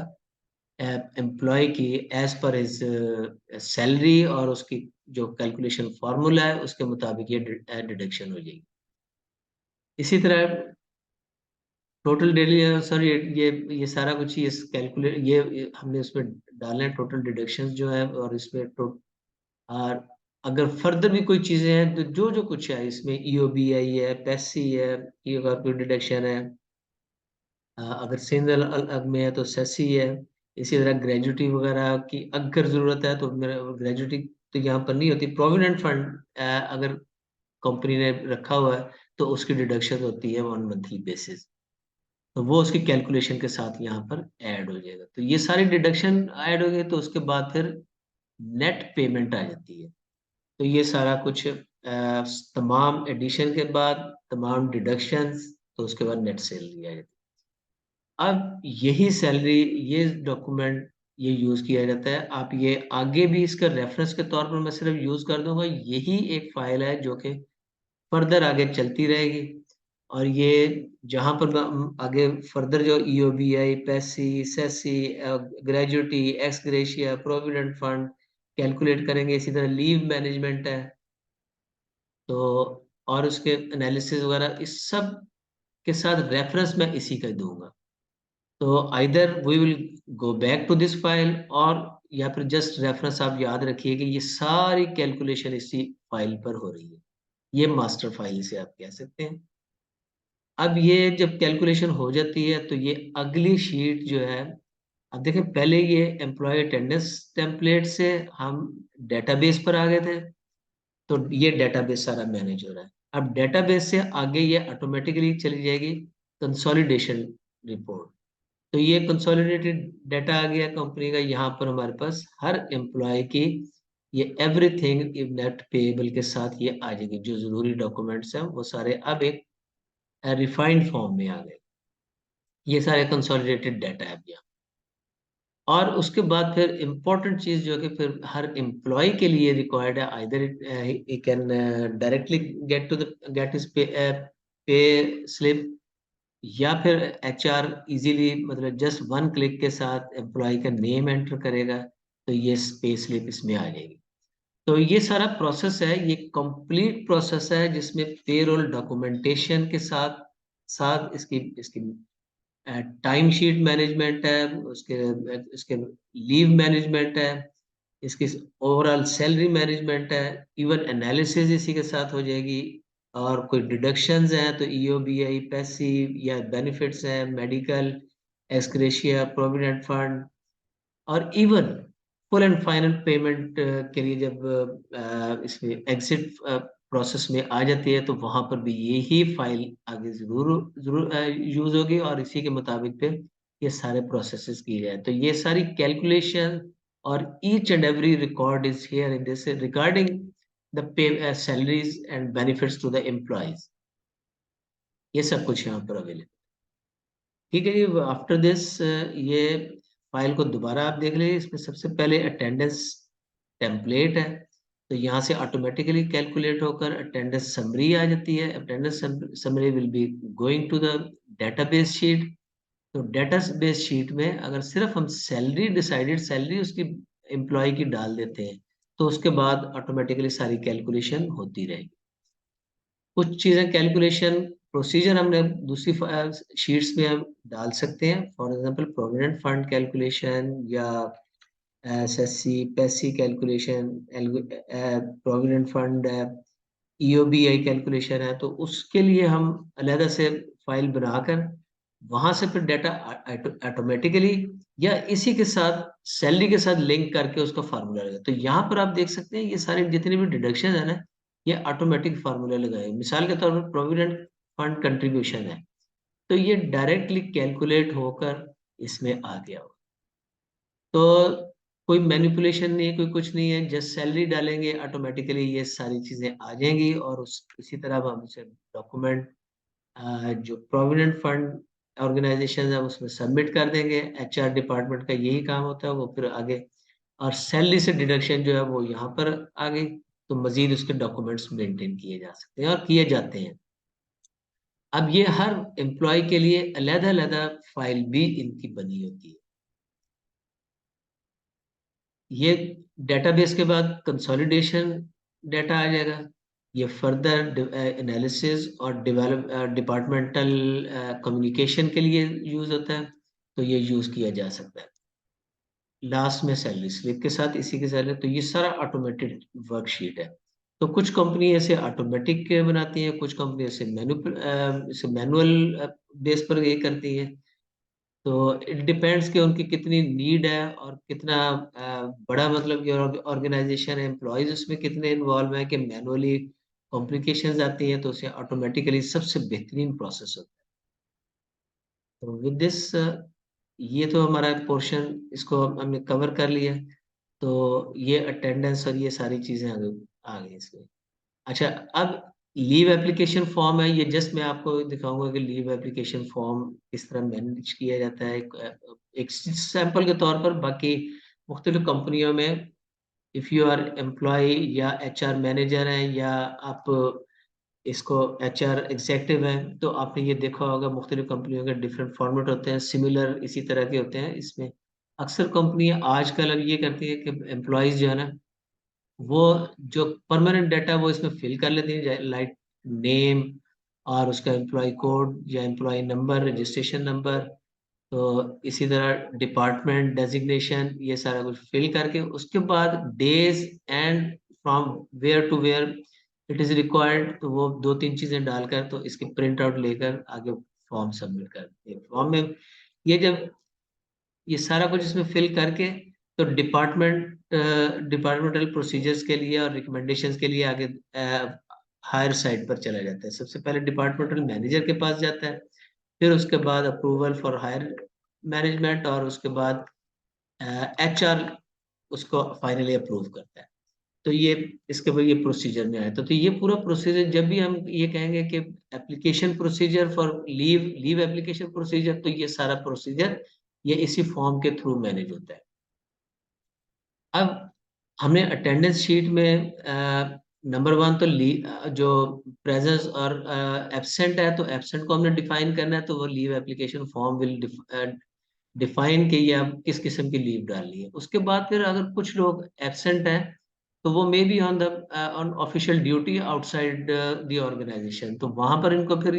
एम्प्लॉय की एज पर हिज सैलरी और उसकी जो कैलकुलेशन फार्मूला है उसके मुताबिक ये डिडक्शन हो जाएगी। इसी तरह टोटल डेली, सर ये सारा कुछ ये कैलकुलेट ये हमने उसमें डालना है टोटल डिडक्शंस जो है, और इसमें और अगर फर्दर भी कोई चीजें हैं तो जो जो कुछ है इसमें ईओबीआई है, पैसी है, ई कॉर्पोरेट डिडक्शन है, अगर सिंगल अलग में है तो सेसी है। इसी तरह ग्रेजुटी वगैरह की अगर जरूरत है तो मेरा ग्रेजुटी तो यहाँ पर नहीं होती। प्रोविडेंट फंड अगर कंपनी ने रखा हुआ है तो उसकी डिडक्शन होती है ऑन मंथली बेसिस, तो वो उसकी कैलकुलेशन के साथ यहाँ पर ऐड हो जाएगा। तो ये सारी डिडक्शन ऐड हो गई, तो उसके बाद फिर नेट पेमेंट आ जाती है। तो ये सारा कुछ तमाम एडिशन के बाद, तमाम डिडक्शंस, तो उसके बाद नेट सैलरी आ जाती है। अब यही सैलरी, ये डॉक्यूमेंट ये यूज किया जाता है। आप ये आगे भी इसका रेफरेंस के तौर पर मैं सिर्फ यूज कर दूंगा, यही एक फाइल है जो कि फर्दर आगे चलती रहेगी। और ये जहां पर आगे फर्दर जो EOBI, PESSI, SESSI, gratuity, ex gratia, provident fund calculate करेंगे। इसी तरह लीव मैनेजमेंट है, तो और उसके एनालिसिस वगैरह इस सब के साथ रेफरेंस मैं इसी का दूंगा। तो either we will go back to this file, और या फिर जस्ट रेफरेंस आप याद रखिए कि ये सारी कैलकुलेशन इसी फाइल पर हो रही है। ये मास्टर फाइल से आप कह सकते हैं। अब ये जब कैलकुलेशन हो जाती है तो ये अगली शीट जो है, अब देखें पहले ये एम्प्लॉय अटेंडेंस टेम्पलेट से हम डेटाबेस पर आ गए थे, तो ये डेटाबेस सारा मैनेज हो रहा है। अब डेटाबेस से आगे ये ऑटोमेटिकली चली जाएगी कंसोलिडेशन रिपोर्ट। तो ये कंसोलिडेटेड डाटा आ गया कंपनी का, यहाँ पर हमारे पास हर एम्प्लॉय की ये एवरीथिंग नेट पेएबल के साथ ये आ जाएगी। जो जरूरी डॉक्यूमेंट्स हैं वो सारे अब एक रिफाइंड फॉर्म में आ गए। ये सारे कंसोलिडेटेड डाटा है अब यहाँ। और उसके बाद फिर इम्पोर्टेंट चीज जो है कि फिर हर एम्प्लॉय के लिए रिक्वायर्ड है, either it can directly get to the get his pay slip, या फिर एचआर इजीली मतलब जस्ट वन क्लिक के साथ एम्प्लॉय का नेम एंटर करेगा तो ये पे स्लिप इसमें आ जाएगी। तो ये सारा प्रोसेस है, ये कंप्लीट प्रोसेस है जिसमें पेरोल डॉक्यूमेंटेशन के साथ साथ इसकी इसकी टाइम शीट मैनेजमेंट है, उसके इसके लीव मैनेजमेंट है, इसकी ओवरऑल सैलरी मैनेजमेंट है, इवन एनालिसिस इसी के साथ हो जाएगी। और कोई डिडक्शंस हैं तो ईओबीआई, पैसिव या बेनिफिट्स हैं, मेडिकल, एक्सग्रेशिया, प्रोविडेंट फंड, और even full and final payment के लिए जब इसमें एग्जिट प्रोसेस में आ जाती है तो वहां पर भी यही फाइल आगे जरूर जरूर यूज होगी, और इसी के मुताबिक फिर ये सारे प्रोसेसेस किए जाए। तो ये सारी कैलकुलेशन और each and every record is here in this regarding the pay salaries and benefits to the employees, ये सब कुछ यहाँ पर अवेलेबल। ठीक है जी। आफ्टर दिस ये फाइल को दोबारा आप देख लीजिए। इसमें सबसे पहले अटेंडेंस टेम्पलेट है, तो यहाँ से ऑटोमेटिकली कैलकुलेट होकर अटेंडेंस समरी आ जाती है। Attendance summary will be going to the database sheet. तो डेटाबेस शीट में अगर सिर्फ हम सैलरी, डिसाइडेड सैलरी उसकी एम्प्लॉय की डाल देते हैं तो उसके बाद ऑटोमेटिकली सारी कैलकुलेशन होती रहेगी। कुछ चीजें कैलकुलेशन प्रोसीजर हमने दूसरी शीट्स में हम डाल सकते हैं। For example provident fund calculation या SSC PESSI calculation, provident fund EOBI calculation है, तो उसके लिए हम अलग से फाइल बनाकर वहां से फिर डाटा ऑटोमेटिकली या इसी के साथ सैलरी के साथ लिंक करके उसका फार्मूला लगा। तो यहाँ पर आप देख सकते हैं ये सारे जितने भी डिडक्शन है ना, ये ऑटोमेटिक फार्मूला लगाए। मिसाल के तौर पर प्रोविडेंट फंड कंट्रीब्यूशन है, तो ये डायरेक्टली कैलकुलेट होकर इसमें आ गया हो। तो कोई मैनिपुलेशन नहीं है, कोई कुछ नहीं है, जस्ट सैलरी डालेंगे ऑटोमेटिकली ये सारी चीजें आ जाएंगी। और उस इसी तरह हम उसे डॉक्यूमेंट जो प्रोविडेंट फंड ऑर्गेनाइजेशन है उसमें सबमिट कर देंगे। एचआर डिपार्टमेंट का यही काम होता है, वो फिर आगे और सैलरी से डिडक्शन जो है वो यहाँ पर आ गई, तो मजीद उसके डॉक्यूमेंट्स मेंटेन किए जा सकते हैं और किए जाते हैं। अब ये हर एम्प्लॉय के लिए अलग अलग फाइल भी इनकी बनी होती है। ये डेटाबेस के बाद कंसोलिडेशन डाटा आ जाएगा। ये फर्दर एनालिसिस और डेवलप डिपार्टमेंटल कम्युनिकेशन के लिए यूज होता है, तो ये यूज किया जा सकता है। लास्ट में सैलरी स्लिप के साथ इसी के साथ, तो ये सारा ऑटोमेटेड वर्कशीट है। तो कुछ कंपनी ऐसे ऑटोमेटिक बनाती है, कुछ कंपनी ऐसे मैनुअल बेस पर ये करती है। तो इट डिपेंड्स कि उनकी कितनी नीड है और कितना बड़ा मतलब कि ऑर्गेनाइजेशन है, एम्प्लॉयज उसमें कितने इन्वॉल्व है कि मैनुअली कॉम्प्लिकेशंस आती हैं तो उसे ऑटोमेटिकली सबसे बेहतरीन प्रोसेस होता है। तो विद दिस ये तो हमारा पोर्शन इसको हमने कवर कर लिया। तो ये अटेंडेंस और ये सारी चीजें आ गई इसमें। अच्छा, अब लीव एप्लीकेशन फॉर्म है। ये जस्ट मैं आपको दिखाऊंगा कि लीव एप्लीकेशन फॉर्म किस तरह मैनेज किया जाता है, एक सैंपल के तौर पर। बाकी मुख्तलिफ कंपनियों में इफ़ यू आर एम्प्लॉय या एचआर मैनेजर हैं या आप इसको एचआर एग्जेक्टिव हैं, तो आपने ये देखा होगा मुख्तलिफ कंपनियों के डिफरेंट फॉर्मेट होते हैं, सिमिलर इसी तरह के होते हैं। इसमें अक्सर कंपनियां आजकल अब ये करती है कि एम्प्लॉयज जो है ना, वो जो परमानेंट डाटा वो इसमें फिल कर लेती है, लाइक नेम और उसका एम्प्लॉय कोड या एम्प्लॉय नंबर, रजिस्ट्रेशन नंबर, तो इसी तरह डिपार्टमेंट डेजिग्नेशन, ये सारा कुछ फिल करके उसके बाद days and from where to where it is required, तो वो दो तीन चीजें डालकर तो इसके प्रिंट आउट लेकर आगे फॉर्म सबमिट कर देते हैं। फॉर्म में ये जब ये सारा कुछ इसमें फिल करके तो डिपार्टमेंटल प्रोसीजर्स के लिए और रिकमेंडेशंस के लिए आगे हायर साइड पर चला जाता है। सबसे पहले डिपार्टमेंटल मैनेजर के पास जाता है, फिर उसके बाद अप्रूवल फॉर हायर मैनेजमेंट, और उसके बाद एचआर उसको फाइनली अप्रूव करता है। तो ये इसके बाद ये प्रोसीजर में आया। तो ये पूरा प्रोसीजर जब भी हम ये कहेंगे कि application procedure for leave application procedure, तो ये सारा प्रोसीजर ये इसी फॉर्म के थ्रू मैनेज होता है। अब हमने अटेंडेंस शीट में नंबर वन तो जो प्रेजेंस और एब्सेंट है, तो एब्सेंट को हमने डिफाइन करना है, तो वो leave application form will define कि ये आप किस किस्म की लीव डालनी है। उसके बाद फिर अगर कुछ लोग एब्सेंट हैं तो वो may be on the on official duty outside the organisation, तो वहां पर इनको फिर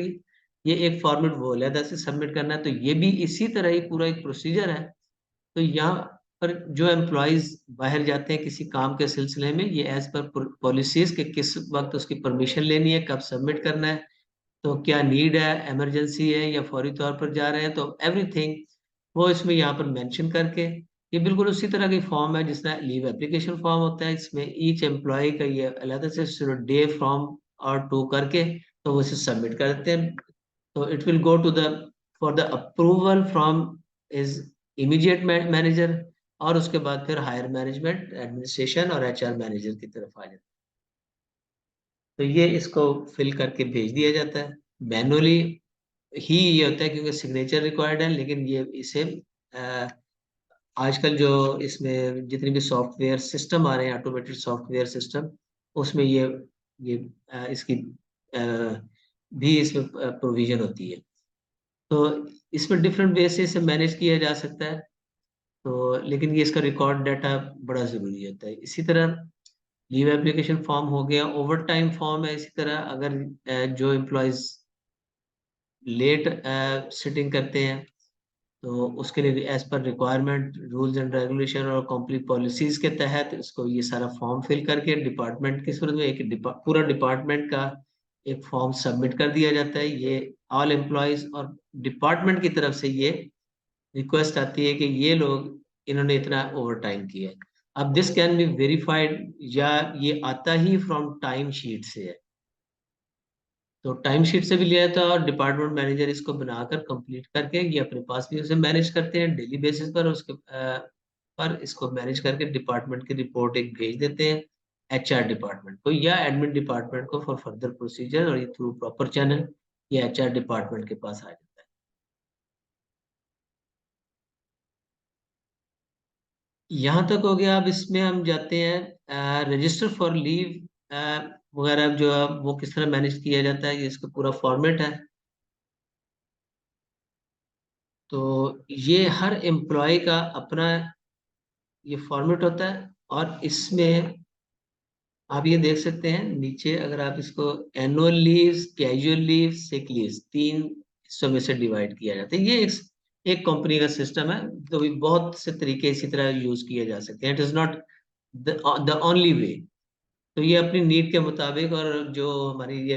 ये एक फॉर्मेट वो अलग से सबमिट करना है। तो ये भी इसी तरह ही पूरा एक प्रोसीजर है। तो यहाँ पर जो एम्प्लॉयज बाहर जाते हैं किसी काम के सिलसिले में, ये एज पर पॉलिसीज के किस वक्त उसकी परमिशन लेनी है, कब सबमिट करना है, तो क्या नीड है, इमरजेंसी है या फौरी तौर पर जा रहे हैं, तो एवरीथिंग वो इसमें यहाँ पर मेंशन करके, ये बिल्कुल उसी तरह की फॉर्म है जिसमें लीव एप्लीकेशन फॉर्म होता है, इसमें ईच एम्प्लॉय का ये अलग से डे फ्रॉम और टू करके तो वो इसे सबमिट कर देते हैं। तो it will go to the for the approval from is immediate manager, और उसके बाद फिर हायर मैनेजमेंट एडमिनिस्ट्रेशन और एचआर मैनेजर की तरफ आ जाता है। तो ये इसको फिल करके भेज दिया जाता है मैनुअली ही, ये होता है क्योंकि सिग्नेचर रिक्वायर्ड है, लेकिन ये इसे आजकल जो इसमें जितनी भी सॉफ्टवेयर सिस्टम आ रहे हैं, ऑटोमेटेड सॉफ्टवेयर सिस्टम, उसमें ये इसकी भी इसमें प्रोविजन होती है। तो इसमें डिफरेंट वे से इसे मैनेज किया जा सकता है। तो लेकिन ये इसका रिकॉर्ड डाटा बड़ा जरूरी होता है। इसी तरह लीव एप्लीकेशन फॉर्म हो गया, ओवर टाइम फॉर्म है। इसी तरह अगर जो एम्प्लॉयज लेट सिटिंग करते हैं तो उसके लिए as per requirement rules and regulation और कंपनी पॉलिसीज के तहत इसको ये सारा फॉर्म फिल करके डिपार्टमेंट की सूरत में पूरा डिपार्टमेंट का एक फॉर्म सबमिट कर दिया जाता है। ये ऑल एम्प्लॉयज और डिपार्टमेंट की तरफ से ये रिक्वेस्ट आती है कि ये लोग इन्होंने इतना ओवर टाइम किया है। अब दिस कैन बी वेरीफाइड, या ये आता ही फ्रॉम टाइम शीट से है, तो टाइम शीट से भी लिया था और डिपार्टमेंट मैनेजर इसको बनाकर कंप्लीट करके ये अपने पास भी उसे मैनेज करते हैं डेली बेसिस पर। उसके पर इसको मैनेज करके डिपार्टमेंट की रिपोर्ट एक भेज देते हैं एचआर डिपार्टमेंट को या एडमिन डिपार्टमेंट को फॉर फर्दर प्रोसीजर, और ये थ्रू प्रॉपर चैनल ये एचआर डिपार्टमेंट के पास आ जाता है। यहाँ तक हो गया। अब इसमें हम जाते हैं रजिस्टर फॉर लीव वगैरह जो है वो किस तरह मैनेज किया जाता है, ये इसका पूरा फॉर्मेट है। तो ये हर एम्प्लॉय का अपना ये फॉर्मेट होता है, और इसमें आप ये देख सकते हैं नीचे, अगर आप इसको annual leaves, casual leave, sick leaves, तीन हिस्सों में से डिवाइड किया जाता है। ये एक कंपनी का सिस्टम है, तो भी बहुत से तरीके इसी तरह यूज किए जा सकते हैं। It is not the only way. तो ये अपनी नीड के मुताबिक और जो हमारी ये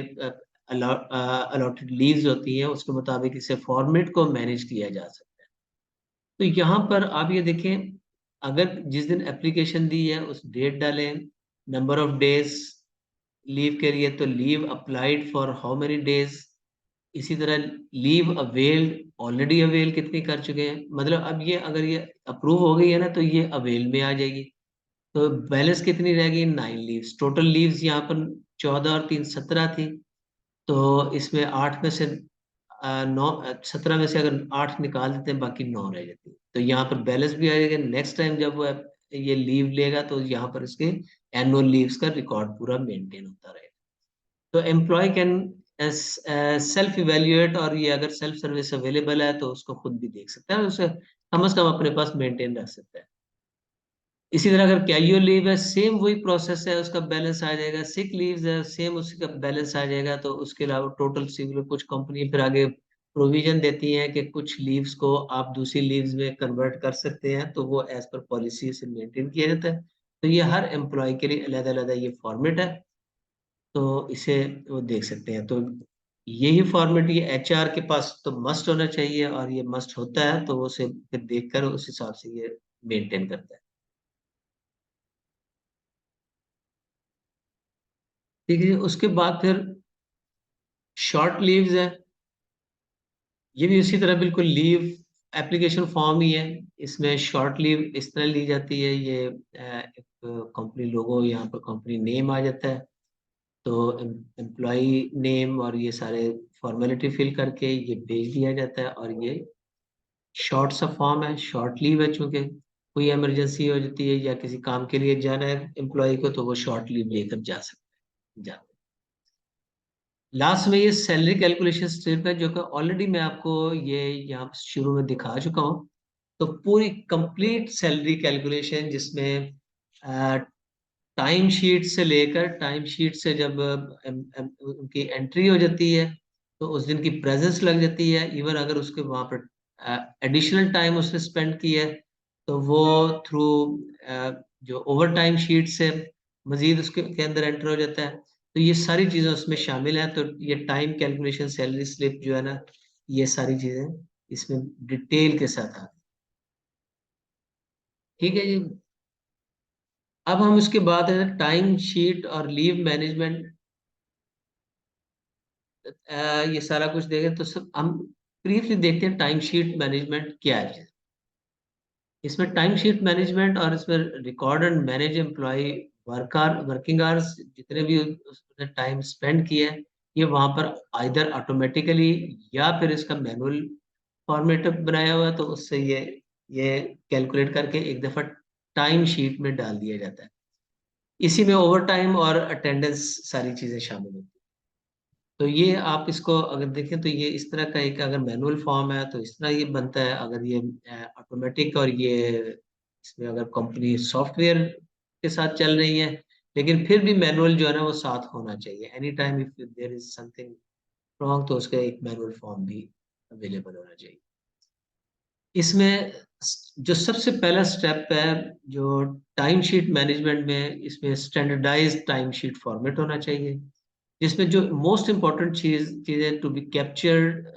अलॉटेड लीव्स होती हैं उसके मुताबिक इसे फॉर्मेट को मैनेज किया जा सकता है। तो यहाँ पर आप ये देखें, अगर जिस दिन एप्लीकेशन दी है उस डेट डालें, नंबर ऑफ डेज लीव के लिए, तो leave applied for how many days. इसी तरह लीव अवेल्ड, ऑलरेडी अवेल कितनी कर चुके हैं, मतलब अब ये अगर ये अप्रूव हो गई है ना तो ये अवेल में आ जाएगी। तो बैलेंस कितनी रहेगी, 9 लीव्स। टोटल लीव्स यहाँ पर 14 और 3 17 थी। तो इसमें 8 में से 9, 17 में से अगर 8 निकाल देते हैं बाकी 9 रह जाती है। तो यहाँ पर बैलेंस भी आ जाएगा। नेक्स्ट टाइम जब वो ये लीव लेगा तो यहाँ पर इसके एनुअल लीव्स का रिकॉर्ड पूरा मेंटेन होता रहेगा। तो एम्प्लॉय कैन सेल्फ इवेल्युएट, और ये अगर सेल्फ सर्विस अवेलेबल है तो उसको खुद भी देख सकता है, उसे कम से कम अपने पास मेंटेन रख सकता है। इसी तरह अगर कैजुअल लीव है, सेम वही प्रोसेस है, उसका बैलेंस आ जाएगा। सिक लीव है, सेम उसका बैलेंस आ जाएगा। तो उसके अलावा टोटल सिक, कुछ कंपनी फिर आगे प्रोविजन देती है कि कुछ लीव्स को आप दूसरी लीव्स में कन्वर्ट कर सकते हैं, तो वो एज पर पॉलिसी से मेंटेन किया जाता है। तो ये हर एम्प्लॉय के लिए अलग अलग ये फॉर्मेट है, तो इसे वो देख सकते हैं। तो यही फॉर्मेट ये एचआर के पास तो मस्ट होना चाहिए, और ये मस्ट होता है तो वो उसे फिर देखकर उस हिसाब से ये मेंटेन करता है। ठीक है, उसके बाद फिर शॉर्ट लीव्स है। ये भी उसी तरह बिल्कुल लीव एप्लीकेशन फॉर्म ही है। इसमें शॉर्ट लीव इस तरह ली जाती है, ये एक कंपनी लोगो, यहाँ पर कंपनी नेम आ जाता है। तो एम्प्लॉय नेम और ये सारे फॉर्मेलिटी फिल करके ये भेज दिया जाता है, और ये शॉर्ट सा फॉर्म है। शॉर्ट लीव है, चूंकि कोई इमरजेंसी हो जाती है या किसी काम के लिए जाना है एम्प्लॉय को, तो वो शॉर्ट लीव लेकर जा सकता है। लास्ट में ये सैलरी कैलकुलेशन स्टेप है, जो कि ऑलरेडी मैं आपको ये यहाँ शुरू में दिखा चुका हूँ। तो पूरी कंप्लीट सैलरी कैलकुलेशन, जिसमें टाइम शीट से लेकर, टाइम शीट से जब उनकी एंट्री हो जाती है तो उस दिन की प्रेजेंस लग जाती है। इवन अगर उसके वहाँ पर एडिशनल टाइम उसने स्पेंड किया है तो वो थ्रू जो ओवर टाइम शीट से मजीद उसके के अंदर एंटर हो जाता है। तो ये सारी चीजें उसमें शामिल हैं। तो ये टाइम कैलकुलेशन, सैलरी स्लिप जो है ना, ये सारी चीजें इसमें डिटेल के साथ आती हैं। ठीक है जी। अब हम उसके बाद है टाइम शीट और लीव मैनेजमेंट, ये सारा कुछ देखें तो सब हम ब्रीफली देखते हैं टाइम शीट मैनेजमेंट क्या है। इसमें टाइम शीट मैनेजमेंट और इसमें record and manage employee working hours जितने भी उसने टाइम स्पेंड किया है, ये वहां पर आइदर ऑटोमेटिकली या फिर इसका मैनुअल फॉर्मेट बनाया हुआ है, तो उससे ये कैलकुलेट करके एक दफा टाइम शीट में डाल दिया जाता है। इसी में ओवर टाइम और अटेंडेंस सारी चीजें शामिल होती हैं। तो ये आप इसको अगर देखें तो ये इस तरह का एक, अगर मैनुअल फॉर्म है तो इस तरह ये बनता है, अगर ये ऑटोमेटिक और ये इसमें अगर कंपनी सॉफ्टवेयर के साथ चल रही है, लेकिन फिर भी मैनुअल जो है ना वो साथ होना चाहिए। Any time if there is something wrong तो उसका एक मैनुअल फॉर्म भी अवेलेबल होना चाहिए। इसमें जो सबसे पहला स्टेप है जो टाइम शीट मैनेजमेंट में, इसमें स्टैंडर्डाइज टाइम शीट फॉर्मेट होना चाहिए, जिसमें जो मोस्ट इम्पोर्टेंट चीजें to be captured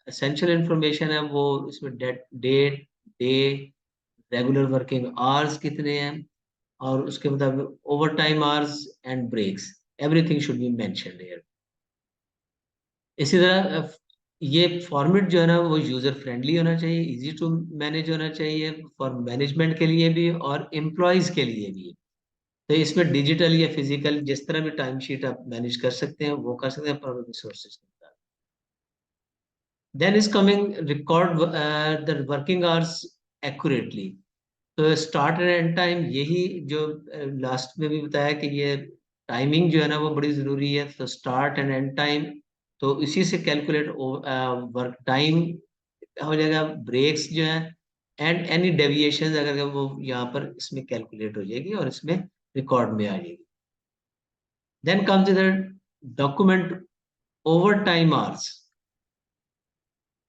essential information है, वो इसमें date, day, regular working hours कितने हैं, और उसके मुताबिक overtime hours and breaks, everything should be mentioned here. इसी तरह ये फॉर्मेट जो है ना वो यूजर फ्रेंडली होना चाहिए, इजी टू मैनेज होना चाहिए फॉर मैनेजमेंट के लिए भी और एम्प्लॉयज के लिए भी। तो इसमें डिजिटल या फिजिकल जिस तरह भी टाइम शीट आप मैनेज कर सकते हैं वो कर सकते हैं पर रिसोर्सेज के साथ। Then is coming record the working hours accurately. तो स्टार्ट एंड एंड टाइम, यही जो लास्ट में भी बताया कि ये टाइमिंग जो है ना वो बड़ी जरूरी है, तो स्टार्ट एंड एंड टाइम, तो इसी से कैलकुलेट वर्क टाइम हो जाएगा, ब्रेक्स जो है एंड एनी डेविएशन अगर वो यहाँ पर इसमें कैलकुलेट हो जाएगी और इसमें रिकॉर्ड में आ जाएगी। देन कम्स इधर डॉक्यूमेंट ओवर टाइम आवर्स।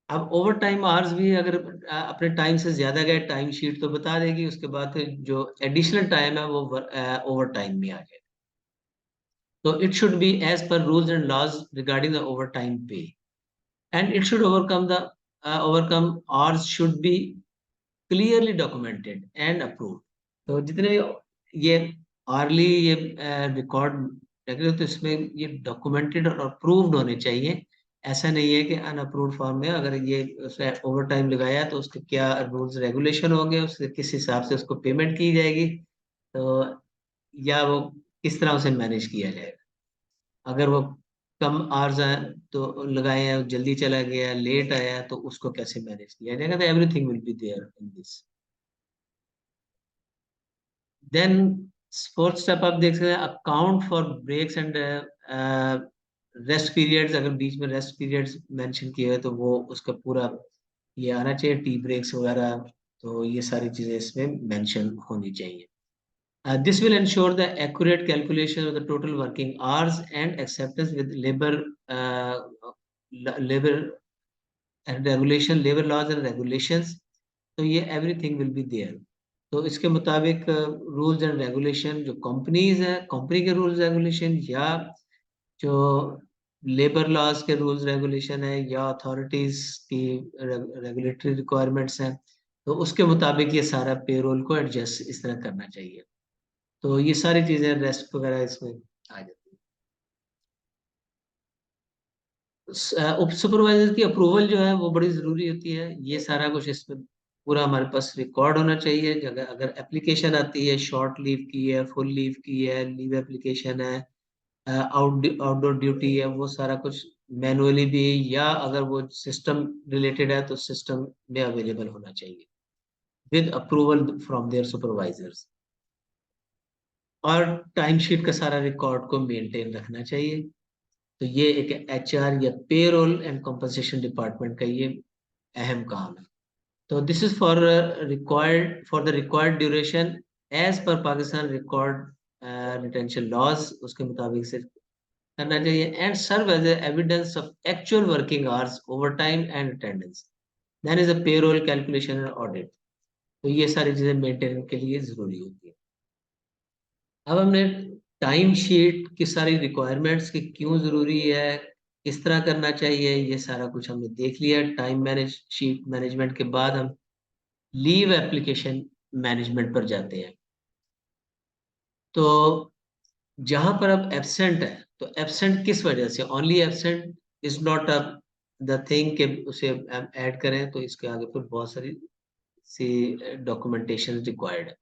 अब ओवर टाइम आवर्स भी अगर अपने टाइम से ज्यादा गए, टाइम शीट तो बता देगी, उसके बाद फिर जो एडिशनल टाइम है वो ओवर टाइम में आ जाएगा। तो it should be as per rules and laws regarding the overtime pay, and it should overcome hours should be clearly documented and approved. तो जितने भी ये आर्ली ये रिकॉर्ड रखे हो तो इसमें ये डॉक्यूमेंटेड और अप्रूव्ड होने चाहिए। ऐसा नहीं है कि अनअप्रूव्ड फॉर्म में अगर ये उसने ओवर टाइम लगाया तो उसके क्या रूल्स रेगुलेशन होंगे, उसके किस हिसाब से उसको पेमेंट की जाएगी, तो या वो किस तरह उसे मैनेज किया जाएगा। अगर वो कम आवर्स हैं तो लगाए हैं, जल्दी चला गया, लेट आया, तो उसको कैसे मैनेज किया जाएगा, तो everything will be there in this. Then fourth step आप देख सकते हैं account for breaks and rest periods. अगर बीच में रेस्ट पीरियड्स मेंशन किए हुए तो वो उसका पूरा ये आना चाहिए, टी ब्रेक्स वगैरह, तो ये सारी चीजें इसमें मेंशन होनी चाहिए। This will ensure the accurate calculation of the total working hours and acceptance with uh, labor and regulation, labor laws and regulations. तो ये एवरीथिंग विल बी देयर। तो इसके मुताबिक रूल्स एंड रेगुलेशन जो कंपनीज है, company के rules regulation, या जो लेबर लॉज के रूल्स रेगुलेशन है, या अथॉरिटीज की रेगुलेटरी रिक्वायरमेंट्स हैं, तो उसके मुताबिक ये सारा पेरोल को एडजस्ट इस तरह करना चाहिए। तो ये सारी चीजें रेस्ट वगैरह इसमें आ जाती है। उप सुपरवाइजर की अप्रूवल जो है वो बड़ी जरूरी होती है। ये सारा कुछ इसमें पूरा हमारे पास रिकॉर्ड होना चाहिए। अगर अगर एप्लीकेशन आती है, शॉर्ट लीव की है, फुल लीव की है, लीव एप्लीकेशन है, आउटडोर ड्यूटी है, वो सारा कुछ मैनुअली भी, या अगर वो सिस्टम रिलेटेड है तो सिस्टम में अवेलेबल होना चाहिए with approval from their supervisors. और टाइम शीट का सारा रिकॉर्ड को मेंटेन रखना चाहिए। तो ये एक एचआर या पेरोल एंड कॉम्पनसेशन डिपार्टमेंट का ये अहम काम है। तो this is for required for the required duration as per Pakistan record retention laws, उसके मुताबिक से करना चाहिए, and serve as evidence of actual working hours, overtime and attendance, then is a payroll calculation and audit. तो ये सारी चीजें maintain के लिए जरूरी होती है। अब हमने टाइम शीट की सारी रिक्वायरमेंट्स की क्यों जरूरी है, किस तरह करना चाहिए, ये सारा कुछ हमने देख लिया। टाइम मैनेज शीट मैनेजमेंट के बाद हम लीव एप्लीकेशन मैनेजमेंट पर जाते हैं। तो जहां पर अब एब्सेंट है, तो एब्सेंट किस वजह से, only absent is not a the thing के उसे ऐड करें, तो इसके आगे फिर बहुत सारी सी डॉक्यूमेंटेशन रिक्वायर्ड है।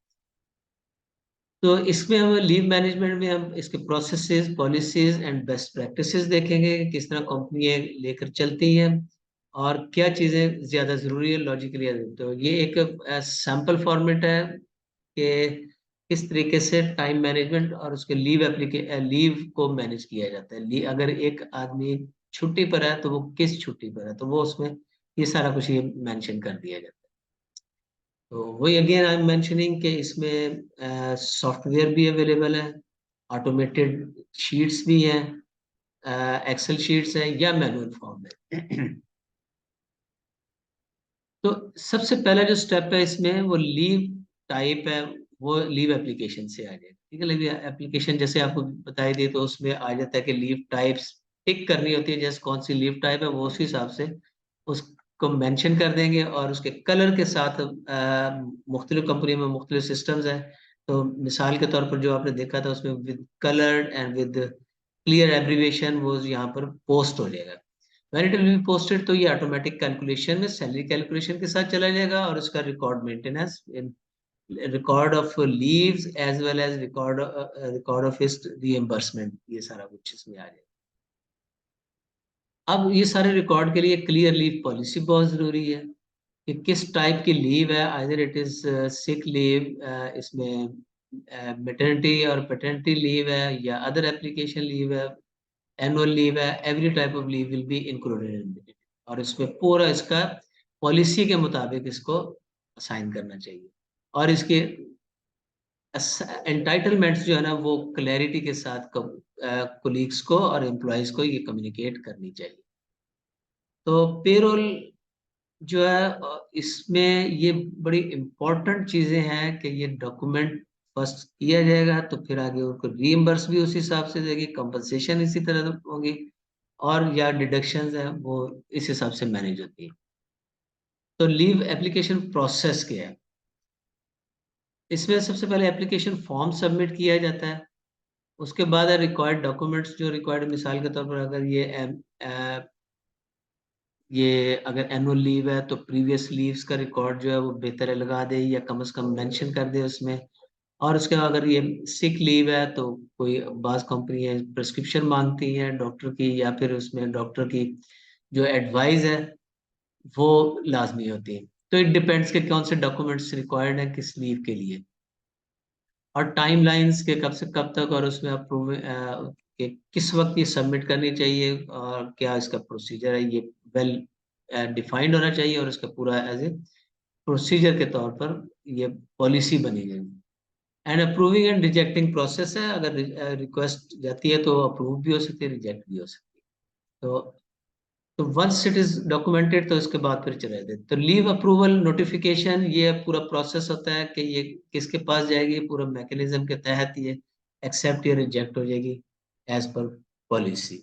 तो इसमें हम लीव मैनेजमेंट में हम इसके processes, policies and best practices देखेंगे कि किस तरह कंपनियां लेकर चलती हैं और क्या चीज़ें ज़्यादा ज़रूरी है लॉजिकली। तो ये एक सैम्पल फॉर्मेट है कि किस तरीके से टाइम मैनेजमेंट और उसके लीव को मैनेज किया जाता है। अगर एक आदमी छुट्टी पर है तो वो किस छुट्टी पर है, तो वो उसमें ये सारा कुछ ये मेंशन कर दिया जाता है। तो वही अगेन आई एम मेंशनिंग कि इसमें सॉफ्टवेयर भी अवेलेबल है, ऑटोमेटेड शीट्स भी हैं, एक्सेल शीट्स हैं या मैनुअल फॉर्म है। तो सबसे पहला जो स्टेप है इसमें वो लीव टाइप है, वो लीव एप्लीकेशन से आ जाएगा। ठीक है, लीव एप्लीकेशन जैसे आपको बताई दी तो उसमें आ जाता है कि लीव टाइप्स टिक करनी होती है, जैसे कौन सी लीव टाइप है वो उस हिसाब से उसको मेंशन कर देंगे और उसके कलर के साथ मुख्तलिफ कंपनी में मुख्तलिफ सिस्टम्स हैं। तो मिसाल के तौर पर जो आपने देखा था उसमें with coloured and with clear abbreviation वो यहाँ पर पोस्ट हो जाएगा। When it will be posted तो ये ऑटोमेटिक कैलकुलेशन में सैलरी कैलकुलेशन के साथ चला जाएगा और उसका record maintenance, record of leaves as well as record of हिस्ट रीएम्बर्समेंट, ये सारा कुछ इसमें आ जाएगा। अब ये सारे रिकॉर्ड के लिए क्लियर लीव पॉलिसी बहुत जरूरी है कि किस टाइप की लीव है, either it is sick leave, इसमें मेटर्निटी और पेटर्निटी लीव है या अदर एप्लीकेशन लीव है, एनुअल लीव है, every type of leave will be included in it. और इसमें पूरा इसका पॉलिसी के मुताबिक इसको असाइन करना चाहिए और इसके एंटाइटलमेंट्स जो है ना वो क्लैरिटी के साथ कोलीग्स को और एम्प्लॉयज को ये कम्युनिकेट करनी चाहिए। तो पेरोल जो है इसमें ये बड़ी इम्पोर्टेंट चीजें हैं कि ये डॉक्यूमेंट फर्स्ट किया जाएगा तो फिर आगे उनको रीइंबर्स भी उस हिसाब से देगी, कंपनसेशन इसी तरह होगी और या डिडक्शंस है वो इस हिसाब से मैनेज होती है। तो लीव एप्लीकेशन प्रोसेस क्या है, इसमें सबसे पहले एप्लीकेशन फॉर्म सबमिट किया जाता है। उसके बाद रिक्वायर्ड डॉक्यूमेंट्स जो रिक्वायर्ड, मिसाल के तौर पर अगर ये अगर एनुअल लीव है तो प्रीवियस लीव्स का रिकॉर्ड जो है वो बेहतर है लगा दे या कम से कम मेंशन कर दे उसमें। और उसके बाद अगर ये सिक लीव है तो कोई बाज कंपनी है प्रिस्क्रिप्शन मांगती है डॉक्टर की या फिर उसमें डॉक्टर की जो एडवाइस है वो लाजमी होती है। तो इट डिपेंड्स कि कौन से डॉक्यूमेंट्स रिक्वायर्ड है किस लीव के लिए और टाइमलाइंस के कब से कब तक और उसमें अप्रूव कि किस वक्त ये सबमिट करनी चाहिए और क्या इसका प्रोसीजर है, ये वेल डिफाइंड होना चाहिए और इसका पूरा एज ए प्रोसीजर के तौर पर ये पॉलिसी बनी गई। And approving and rejecting process है, अगर रिक्वेस्ट जाती है तो अप्रूव भी हो सकती है, रिजेक्ट भी हो सकती है। तो वंस इट इज डॉक्यूमेंटेड तो इसके बाद फिर चले जाते। तो लीव अप्रूवल नोटिफिकेशन ये पूरा प्रोसेस होता है कि ये किसके पास जाएगी, पूरा मैकेनिज्म के तहत ये एक्सेप्ट या रिजेक्ट हो जाएगी as per policy.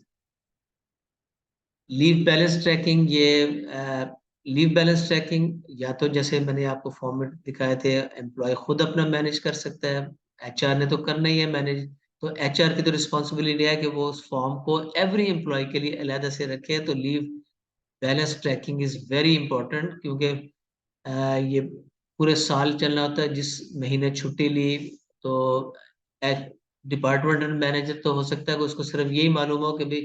Leave balance tracking, ये लीव बैलेंस ट्रैकिंग या तो जैसे मैंने आपको फॉर्मेट दिखाए थे एम्प्लॉय खुद अपना मैनेज कर सकता है, एचआर ने तो करना ही है मैनेज। तो एचआर की तो रिस्पॉन्सिबिलिटी है कि वो उस फॉर्म को एवरी एम्प्लॉय के लिए अलहदा से रखे। तो leave balance tracking is very important क्योंकि ये पूरे साल चलना होता है, जिस महीने छुट्टी ली तो डिपार्टमेंटल मैनेजर तो हो सकता है कि उसको सिर्फ यही मालूम हो कि भाई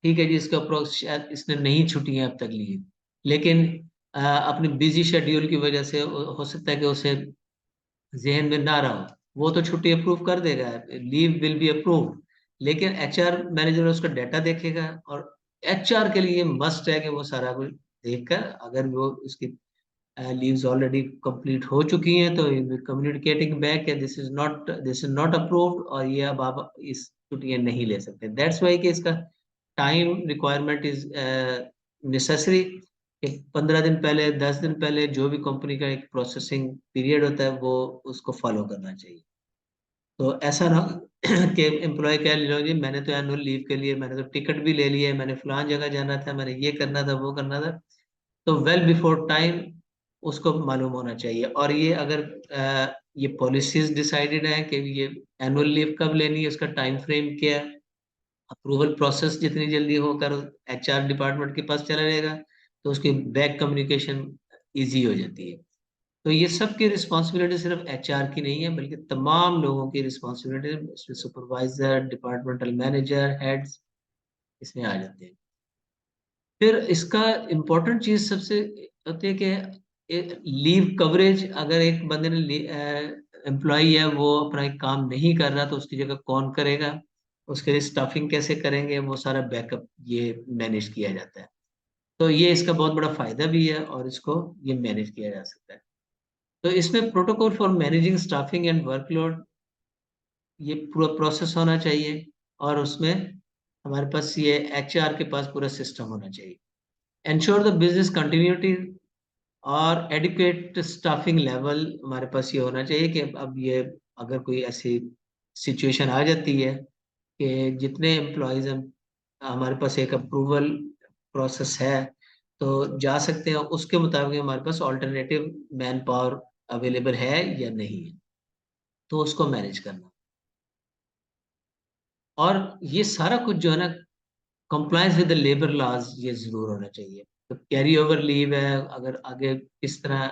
ठीक है जी इसका अप्रोक्स शायद इसने नहीं छुट्टियां अब तक ली, लेकिन अपनी बिजी शेड्यूल की वजह से हो सकता है कि उसे जहन में ना रहा हो, वो तो छुट्टी अप्रूव कर देगा, लीव विल बी अप्रूव, लेकिन एचआर मैनेजर उसका डाटा देखेगा और एचआर के लिए मस्ट है कि वो सारा कुछ देखकर अगर वो उसकी लीव्स ऑलरेडी कंप्लीट हो चुकी हैं तो कम्युनिकेटिंग बैक है दिस इज नॉट अप्रूव्ड और ये अब आप इस छुट्टियां नहीं ले सकते। दैट्स वाई कि इसका टाइम रिक्वायरमेंट इज नेसेसरी कि 15 दिन पहले 10 दिन पहले जो भी कंपनी का एक प्रोसेसिंग पीरियड होता है वो उसको फॉलो करना चाहिए। तो ऐसा ना कि एम्प्लॉय कह लो जी मैंने तो एनुअल लीव के लिए मैंने तो टिकट भी ले लिया है, मैंने फलान जगह जाना था, मैंने ये करना था वो करना था, तो वेल बिफोर टाइम उसको मालूम होना चाहिए। और ये अगर ये पॉलिसीज डिसाइडेड है कि ये एनुअल लीव कब लेनी है, उसका टाइम फ्रेम क्या है, अप्रूवल प्रोसेस जितनी जल्दी होकर एचआर डिपार्टमेंट के पास चला जाएगा तो उसकी बैक कम्युनिकेशन इजी हो जाती है। तो ये सब की रिस्पॉन्सिबिलिटी सिर्फ एचआर की नहीं है, बल्कि तमाम लोगों की रिस्पॉन्सिबिलिटी, इसमें सुपरवाइजर, डिपार्टमेंटल मैनेजर, हेड्स इसमें आ जाते हैं। फिर इसका इम्पोर्टेंट चीज सबसे होती है कि लीव कवरेज, अगर एक बंदे ने एम्प्लॉय है वो अपना एक काम नहीं कर रहा तो उसकी जगह कौन करेगा, उसके लिए स्टाफिंग कैसे करेंगे, वो सारा बैकअप ये मैनेज किया जाता है। तो ये इसका बहुत बड़ा फायदा भी है और इसको ये मैनेज किया जा सकता है। तो इसमें protocol for managing staffing and workload, ये पूरा प्रोसेस होना चाहिए। और उसमें हमारे पास ये एचआर के पास पूरा सिस्टम होना चाहिए। एंश्योर द बिजनेस कंटिन्यूटी और एडिक्वेट स्टाफिंग लेवल, हमारे पास ये होना चाहिए कि अब ये अगर कोई ऐसी सिचुएशन आ जाती है कि जितने एम्प्लॉयज हम, हमारे पास एक अप्रूवल प्रोसेस है तो जा सकते हैं, उसके मुताबिक हमारे पास ऑल्टरनेटिव मैन पावर अवेलेबल है या नहीं है, तो उसको मैनेज करना। और ये सारा कुछ जो है ना, compliance with the labour laws ये जरूर होना चाहिए। तो कैरी ओवर लीव है, अगर आगे किस तरह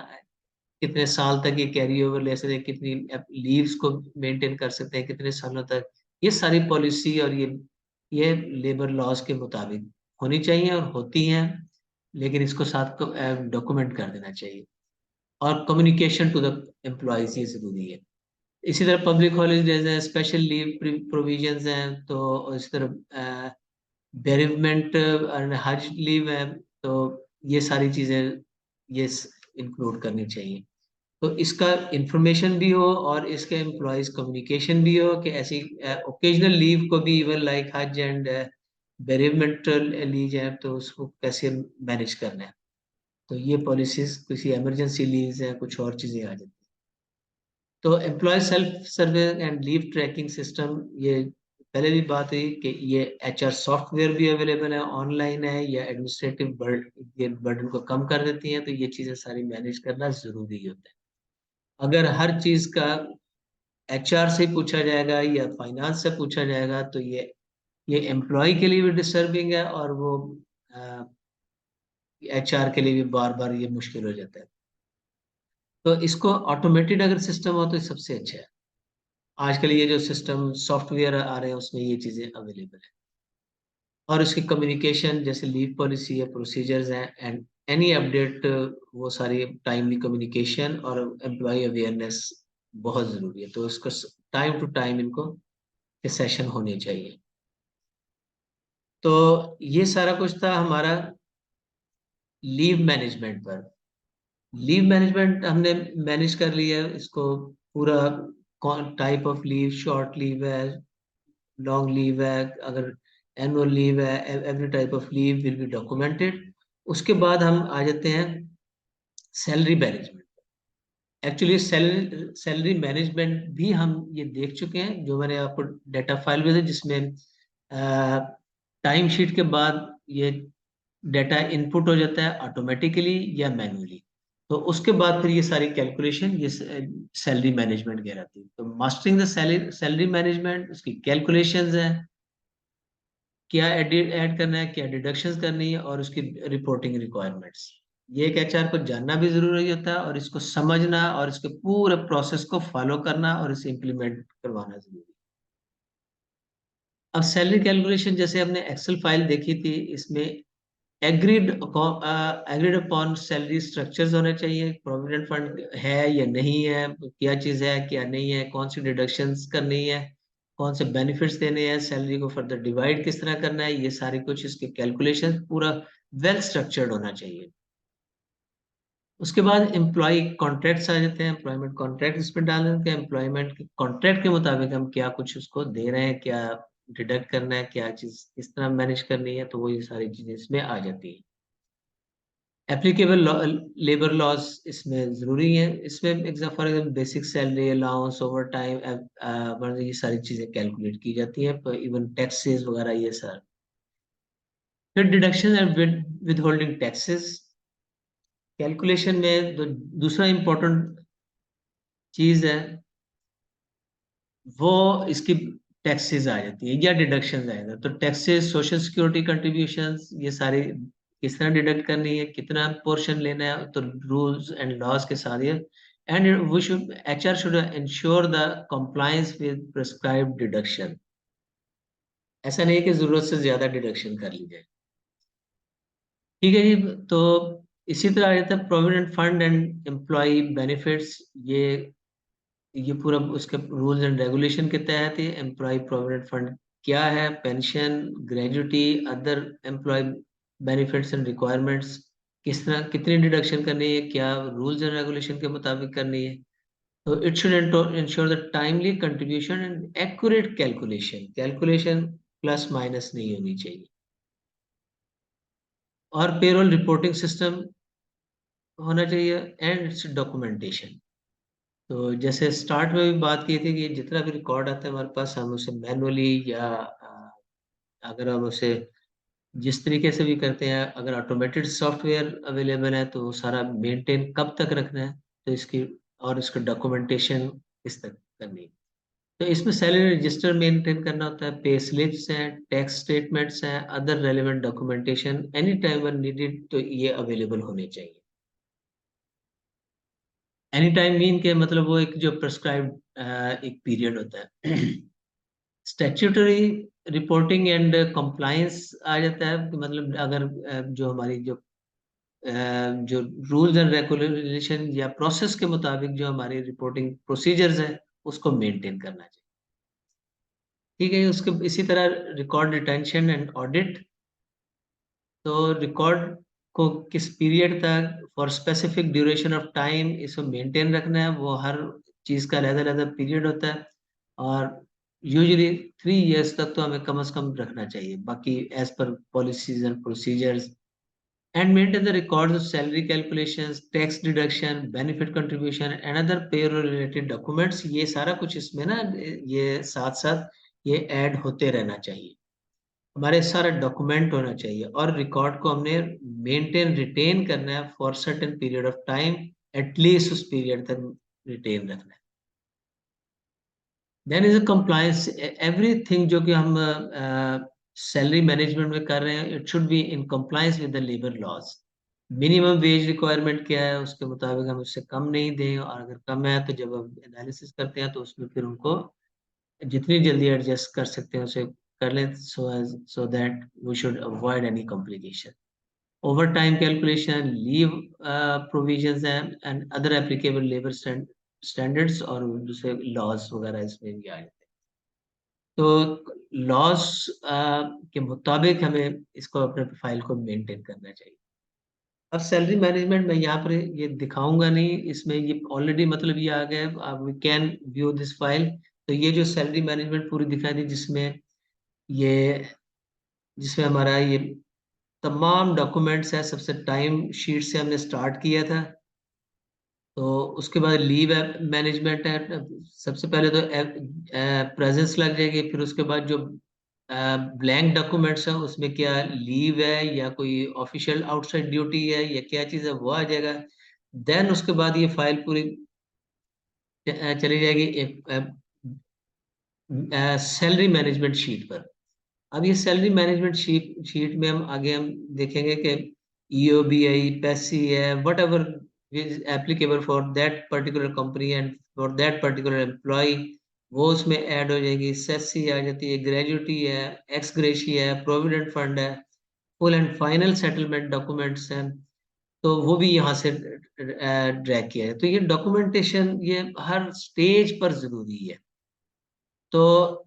कितने साल तक ये कैरी ओवर ले सकते हैं, कितनी लीव्स को मेंटेन कर सकते हैं कितने सालों तक, ये सारी पॉलिसी और ये लेबर लॉज के मुताबिक होनी चाहिए और होती हैं। लेकिन इसको साथ डॉक्यूमेंट कर देना चाहिए। और कम्युनिकेशन टू द एम्प्लॉयज ये जरूरी है। इसी तरह पब्लिक हॉलीडेज हैं, स्पेशल लीव प्रोविजंस हैं, तो इसी तरह बेरिवमेंट और हज लीव है, तो ये सारी चीजें ये इंक्लूड करनी चाहिए। तो इसका इंफॉर्मेशन भी हो और इसके एम्प्लॉयज कम्युनिकेशन भी हो कि ऐसी ओकेजनल लीव को भी, इवन लाइक हज एंड बेरिवमेंटल लीव है, तो उसको कैसे मैनेज करना है। तो ये पॉलिसीज, किसी इमरजेंसी लीव है, कुछ और चीजें आ जाती हैं। तो employee self survey and leave tracking system, ये पहले भी बात हुई कि ये एचआर सॉफ्टवेयर भी अवेलेबल है, ऑनलाइन है, या एडमिनिस्ट्रेटिव बर्डन, ये बर्डन को कम कर देती हैं। तो ये चीजें सारी मैनेज करना जरूरी होता है। अगर हर चीज का एचआर से पूछा जाएगा या फाइनेंस से पूछा जाएगा तो ये एम्प्लॉय के लिए भी डिस्टर्बिंग है, और वो एचआर के लिए भी बार बार ये मुश्किल हो जाता है। तो इसको ऑटोमेटेड अगर सिस्टम हो तो ये सबसे अच्छा है। आजकल ये जो सिस्टम सॉफ्टवेयर आ रहे हैं उसमें ये चीजें अवेलेबल है। और इसकी कम्युनिकेशन जैसे लीव पॉलिसी है, प्रोसीजर्स हैं, एंड एनी अपडेट, वो सारी टाइमली कम्युनिकेशन और एम्प्लॉय अवेयरनेस बहुत जरूरी है। तो इसको टाइम टू टाइम इनको सेशन होने चाहिए। तो ये सारा कुछ था हमारा लीव मैनेजमेंट पर। लीव मैनेजमेंट हमने मैनेज कर लिया है इसको पूरा, कौन type of leave, short leave है, लॉन्ग लीव है, अगर एनुअल लीव है, every type of leave will be documented. उसके बाद हम आ जाते हैं salary management. Actually salary management भी हम ये देख चुके हैं, जो मैंने आपको डाटा फाइल में थे, जिसमें टाइम शीट के बाद ये डाटा इनपुट हो जाता है ऑटोमेटिकली या मैन्युअली। तो उसके बाद फिर ये सारी कैलकुलेशन ये सैलरी मैनेजमेंट कहलाती है। तो mastering the salary salary management, उसकी कैलकुलेशंस हैं, क्या ऐड करना है, क्या डिडक्शंस करनी है, और उसकी रिपोर्टिंग रिक्वायरमेंट्स। ये एक एचआर को जानना भी जरूरी होता है, और इसको समझना और इसके पूरे प्रोसेस को फॉलो करना और इसे इम्प्लीमेंट करवाना जरूरी है। अब सैलरी कैलकुलेशन जैसे हमने एक्सेल फाइल देखी थी, इसमें एग्रीड अपॉन सैलरी स्ट्रक्चर्स होने चाहिए, प्रोविडेंट फंड है या नहीं है, क्या चीज़ है क्या नहीं है, कौन सी डिडक्शंस करनी है, कौन से बेनिफिट्स देने हैं, सैलरी को फर्दर डिवाइड किस तरह करना है, ये सारी कुछ इसके कैलकुलेशन पूरा वेल स्ट्रक्चर्ड होना चाहिए। उसके बाद एम्प्लॉय कॉन्ट्रैक्ट्स आ जाते हैं, एम्प्लॉयमेंट कॉन्ट्रैक्ट इसमें डाल देते हैं, एम्प्लॉयमेंट कॉन्ट्रैक्ट के मुताबिक हम क्या कुछ उसको दे रहे हैं, क्या डिडक्ट करना है, क्या चीज़ किस तरह मैनेज करनी है, तो वो ये सारी चीज़ें इसमें आ जाती हैं। एप्लीकेबल लेबर लॉज इसमें जरूरी है, इसमें for example basic salary allowance, over time, ये सारी चीजें कैलकुलेट की जाती हैं, इवन टैक्सेस वगैरह ये सारा। फिर deduction and with holding taxes, calculation में दूसरा इम्पोर्टेंट चीज है वो इसकी टैक्सेस आ जाती है या डिडक्शन आ जाता है। तो टैक्सेस, सोशल सिक्योरिटी कंट्रीब्यूशंस, ये सारी किस तरह डिडक्ट करनी है, कितना पोर्शन लेना है, तो रूल्स एंड लॉज के साथ ये। And we should, HR should ensure the compliance with prescribed deduction. ऐसा नहीं है कि जरूरत से ज्यादा डिडक्शन कर ली जाए। ठीक है जी। तो इसी तरह आ जाता है provident fund and employee benefits. ये पूरा उसके रूल्स एंड रेगुलेशन के तहत ही एम्प्लॉय प्रोविडेंट फंड क्या है, pension, gratuity, other employee benefits and requirements, किस तरह कितनी डिडक्शन करनी है, क्या रूल्स एंड रेगुलेशन के मुताबिक करनी है। तो it should ensure the timely contribution and accurate calculation. Calculation plus minus नहीं होनी चाहिए। और पेरोल रिपोर्टिंग सिस्टम होना चाहिए एंड इट्स डॉक्यूमेंटेशन। तो जैसे स्टार्ट में भी बात की थी कि जितना भी रिकॉर्ड आता है हमारे पास, हम उसे मैनुअली या अगर हम उसे जिस तरीके से भी करते हैं, अगर ऑटोमेटेड सॉफ्टवेयर अवेलेबल है तो वो सारा मेंटेन कब तक रखना है, तो इसकी और इसका डॉक्यूमेंटेशन किस तक करनी है। तो इसमें सैलरी रजिस्टर मेंटेन करना होता है, पे स्लिप्स हैं, टैक्स स्टेटमेंट्स हैं, other relevant documentation any time one needed, तो ये अवेलेबल होने चाहिए। एनी टाइम मीन के मतलब वो एक जो प्रेस्क्राइब्ड एक पीरियड होता है। स्टैट्यूटरी रिपोर्टिंग एंड कंप्लायंस आ जाता है कि मतलब अगर जो हमारी जो रूल्स एंड रेगुलेशन या प्रोसेस के मुताबिक जो हमारी रिपोर्टिंग प्रोसीजर्स है उसको मेंटेन करना चाहिए। ठीक है। उसके इसी तरह रिकॉर्ड रिटेंशन एंड ऑडिट। तो रिकॉर्ड को किस पीरियड तक, for specific duration of time इसको मेंटेन रखना है, वो हर चीज़ का अलग अलग पीरियड होता है। और यूजुअली 3 इयर्स तक तो हमें कम से कम रखना चाहिए, बाकी as per policies and procedures. And maintain the records of salary calculations, tax deduction, benefit contribution and other payroll related documents. ये सारा कुछ इसमें ना, ये साथ साथ ये ऐड होते रहना चाहिए। हमारे सारा डॉक्यूमेंट होना चाहिए और रिकॉर्ड को हमने मेंटेन रिटेन करना है for certain period of time, at least उस पीरियड तक रिटेन रखना है। Then is a compliance. Everything जो कि हम सैलरी मैनेजमेंट में कर रहे हैं, it should be in compliance with the labour laws. Minimum wage requirement क्या है उसके मुताबिक हम उससे कम नहीं दें, और अगर कम है तो जब हम एनालिसिस करते हैं तो उसमें फिर उनको जितनी जल्दी एडजस्ट कर सकते हैं उसे कर लें, so that we should avoid any complication. Overtime calculation, leave provisions and other applicable labour standards और दूसरे लॉज वगैरह इसमें भी आ जाते हैं। तो लॉज के मुताबिक हमें इसको अपने प्रोफाइल को मेंटेन करना चाहिए। अब सैलरी मैनेजमेंट में यहाँ पर ये दिखाऊंगा नहीं, इसमें ये ऑलरेडी मतलब ये आ गया है, आप we can view this file. तो ये जो सैलरी मैनेजमेंट पूरी दिखाई दी, ये जिसमें हमारा ये तमाम डॉक्यूमेंट्स है। सबसे टाइम शीट से हमने स्टार्ट किया था। तो उसके बाद लीव मैनेजमेंट है। सबसे पहले तो प्रेजेंस लग जाएगी, फिर उसके बाद जो ब्लैंक डॉक्यूमेंट्स हैं उसमें क्या लीव है या कोई ऑफिशियल आउटसाइड ड्यूटी है या क्या चीज़ है वो आ जाएगा। देन उसके बाद ये फाइल पूरी चली जाएगी एक सैलरी मैनेजमेंट शीट पर। अब ये सैलरी मैनेजमेंट शीट में हम आगे हम देखेंगे कि ईओबीआई, पैसी है, whatever is applicable for that particular company and for that particular employee, वो उसमें ऐड हो जाएगी। सेसी आ जाती है, ग्रेजुटी है, एक्स ग्रेशिया है, प्रोविडेंट फंड है, full and final settlement documents हैं। तो वो भी यहाँ से ड्रैग किया है। तो ये डॉक्यूमेंटेशन ये हर स्टेज पर जरूरी है। तो